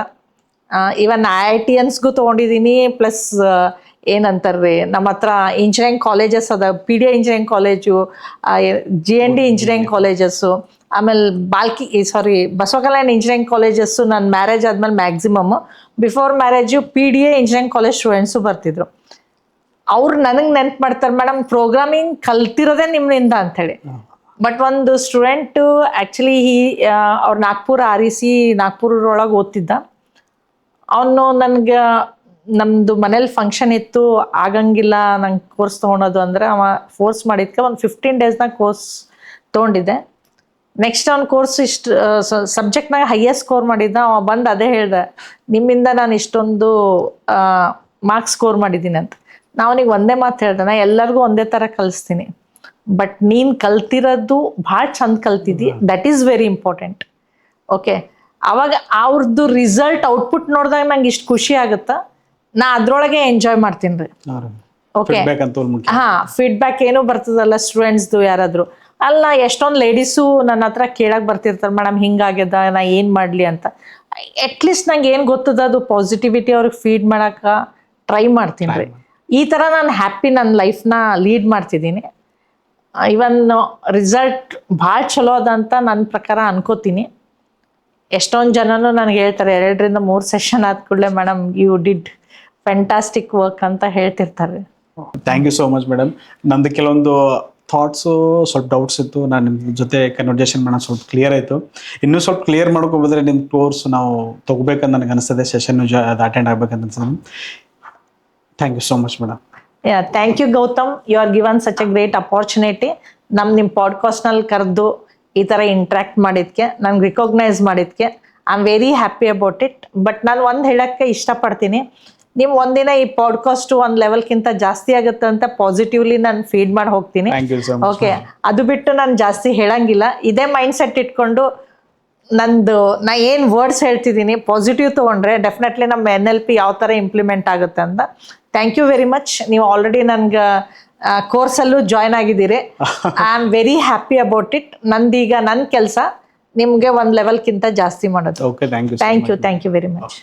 B: ಈವನ್ IITiansಗೂ ತೊಗೊಂಡಿದ್ದೀನಿ. ಪ್ಲಸ್ ಏನಂತಾರ್ರಿ, ನಮ್ಮ ಹತ್ರ ಇಂಜಿನಿಯರಿಂಗ್ ಕಾಲೇಜಸ್ ಅದ, PDI engineering college, GND engineering colleges, ಆಮೇಲೆ ಬಸವಕಲ್ಯಾಣ ಇಂಜಿನಿಯರಿಂಗ್ ಕಾಲೇಜಸ್ಸು. ನನ್ನ ಮ್ಯಾರೇಜ್ ಆದ್ಮೇಲೆ maximum before marriage PDI engineering college students ಬರ್ತಿದ್ರು. ಅವ್ರು ನನಗೆ ನೆನ್ಪು ಮಾಡ್ತಾರೆ, ಮೇಡಮ್ ಪ್ರೋಗ್ರಾಮಿಂಗ್ ಕಲ್ತಿರೋದೇ ನಿಮ್ಮಿಂದ ಅಂಥೇಳಿ. ಬಟ್ ಒಂದು ಸ್ಟೂಡೆಂಟು ಆ್ಯಕ್ಚುಲಿ ಅವ್ರು ನಾಗ್ಪುರ REC ನಾಗ್ಪುರೊಳಗೆ ಓದ್ತಿದ್ದ. ಅವನು ನನಗೆ ನಮ್ಮದು ಮನೇಲಿ ಫಂಕ್ಷನ್ ಇತ್ತು, ಆಗಂಗಿಲ್ಲ ನಂಗೆ ಕೋರ್ಸ್ ತೊಗೊಳೋದು ಅಂದರೆ ಅವ ಫೋರ್ಸ್ ಮಾಡಿದ್ಕೆ ಒಂದು 15 daysನಾಗ ಕೋರ್ಸ್ ತೊಗೊಂಡಿದ್ದೆ. ನೆಕ್ಸ್ಟ್ ಅವ್ನು ಕೋರ್ಸ್ ಇಷ್ಟು ಸಬ್ಜೆಕ್ಟ್ನಾಗ ಹೈಯೆಸ್ಟ್ ಸ್ಕೋರ್ ಮಾಡಿದ್ದ. ಅವ ಬಂದು ಅದೇ ಹೇಳ್ದೆ, ನಿಮ್ಮಿಂದ ನಾನು ಇಷ್ಟೊಂದು ಮಾರ್ಕ್ಸ್ ಸ್ಕೋರ್ ಮಾಡಿದ್ದೀನಿ ಅಂತ. ನಾವು ಅವನಿಗೆ ಒಂದೇ ಮಾತು ಹೇಳ್ದೆ, ನಾ ಎಲ್ಲರಿಗೂ ಒಂದೇ ಥರ ಕಲಿಸ್ತೀನಿ, ಬಟ್ ನೀನು ಕಲ್ತಿರೋದು ಭಾಳ ಚಂದ ಕಲ್ತಿದ್ದಿ, that is very important. Okay, ಆವಾಗ ಅವ್ರದ್ದು ರಿಸಲ್ಟ್ ಔಟ್ಪುಟ್ ನೋಡಿದಾಗ ನಂಗೆ ಇಷ್ಟು ಖುಷಿ ಆಗುತ್ತಾ, ನಾ ಅದ್ರೊಳಗೆ ಎಂಜಾಯ್ ಮಾಡ್ತೀನಿ ರೀ. ಓಕೆ, ಫೀಡ್ಬ್ಯಾಕ್ ಏನೂ ಬರ್ತದಲ್ಲ ಸ್ಟೂಡೆಂಟ್ಸ್ದು ಯಾರಾದರೂ ಅಲ್ಲ. ಎಷ್ಟೊಂದು ಲೇಡೀಸು ನನ್ನ ಹತ್ರ ಕೇಳಕ್ಕೆ ಬರ್ತಿರ್ತಾರೆ, ಮೇಡಮ್ ಹಿಂಗಾಗ್ಯದ, ನಾ ಏನು ಮಾಡಲಿ ಅಂತ. ಅಟ್ಲೀಸ್ಟ್ ನಂಗೆ ಏನು ಗೊತ್ತದ ಅದು ಪಾಸಿಟಿವಿಟಿ ಅವ್ರಿಗೆ ಫೀಡ್ ಮಾಡೋಕೆ ಟ್ರೈ ಮಾಡ್ತೀನಿ ರೀ. ಈ ಥರ ನಾನು ಹ್ಯಾಪಿ ನನ್ನ ಲೈಫ್ನ ಲೀಡ್ ಮಾಡ್ತಿದ್ದೀನಿ. ಇವನ್ ರಿಸಲ್ಟ್ ಭಾಳ ಚಲೋ ಅದ ಅಂತ ನನ್ನ ಪ್ರಕಾರ ಅನ್ಕೋತೀನಿ. ಎಷ್ಟೊಂದು ಜನನು ನನಗೆ ಹೇಳ್ತಾರೆ, 2 ರಿಂದ 3 ಸೆಷನ್ ಆದ ಕೂಡಲೇ madam you did fantastic work ಅಂತ ಹೇಳ್ತಿರ್ತಾರೆ.
A: Thank you so much madam. ನಂದು ಕೆಲವೊಂದು ಥಾಟ್ಸು ಸ್ವಲ್ಪ ಡೌಟ್ಸ್ ಇತ್ತು, ನಾನು ನಿಮ್ಮ ಜೊತೆ ಕನ್ವರ್ಜೇಷನ್ ಮಾಡೋಣ ಸ್ವಲ್ಪ ಕ್ಲಿಯರ್ ಆಯಿತು. ಇನ್ನೂ ಸ್ವಲ್ಪ ಕ್ಲಿಯರ್ ಮಾಡ್ಕೊಬೋದ್ರೆ ನಿಮ್ಮ ಕೋರ್ಸ್ ನಾವು ತೊಗೋಬೇಕಂತ ನನಗೆ ಅನಿಸ್ತದೆ, ಸೆಷನ್ ಅದು ಅಟೆಂಡ್ ಆಗ್ಬೇಕಂತ ಅನಿಸ್ತದೆ. Thank you so much madam.
B: Thank you Gautam, you are given such a great opportunity. ನಿಮ್ಮ ಪಾಡ್ಕಾಸ್ಟ್ನಲ್ಲಿ ಕರೆದು ಈ ಥರ ಇಂಟ್ರ್ಯಾಕ್ಟ್ ಮಾಡಿದ್ಕೆ, ನಂಗೆ ರಿಕಾಗ್ನೈಸ್ ಮಾಡಿದ್ಕೆ I am very happy about it. But ನಾನು ಒಂದು ಹೇಳೋಕ್ಕೆ ಇಷ್ಟಪಡ್ತೀನಿ, ನೀವು ಒಂದಿನ ಈ ಪಾಡ್ಕಾಸ್ಟ್ ಒಂದು ಲೆವೆಲ್ಗಿಂತ ಜಾಸ್ತಿ ಆಗುತ್ತೆ ಅಂತ ಪಾಸಿಟಿವ್ಲಿ ನಾನು ಫೀಡ್ ಮಾಡಿ ಹೋಗ್ತೀನಿ. ಓಕೆ, ಅದು ಬಿಟ್ಟು ನಾನು ಜಾಸ್ತಿ ಹೇಳಂಗಿಲ್ಲ. ಇದೇ ಮೈಂಡ್ ಸೆಟ್ ಇಟ್ಕೊಂಡು ನಾ ಏನು ವರ್ಡ್ಸ್ ಹೇಳ್ತಿದ್ದೀನಿ ಪಾಸಿಟಿವ್ ತೊಗೊಂಡ್ರೆ ಡೆಫಿನೆಟ್ಲಿ ನಮ್ಮ NLP ಯಾವ ಥರ ಇಂಪ್ಲಿಮೆಂಟ್ ಆಗುತ್ತೆ ಅಂತ. Thank you very much. ನೀವು ಆಲ್ರೆಡಿ ನನ್ಗೆ ಕೋರ್ಸಲ್ಲೂ ಜಾಯ್ನ್ ಆಗಿದ್ದೀರಿ. I am very happy about it. ನಂದೀಗ ನನ್ನ ಕೆಲಸ ನಿಮ್ಗೆ ಒಂದ್ ಲೆವೆಲ್ಗಿಂತ ಜಾಸ್ತಿ ಮಾಡೋದು.
A: Okay, thank you.
B: Thank you very much.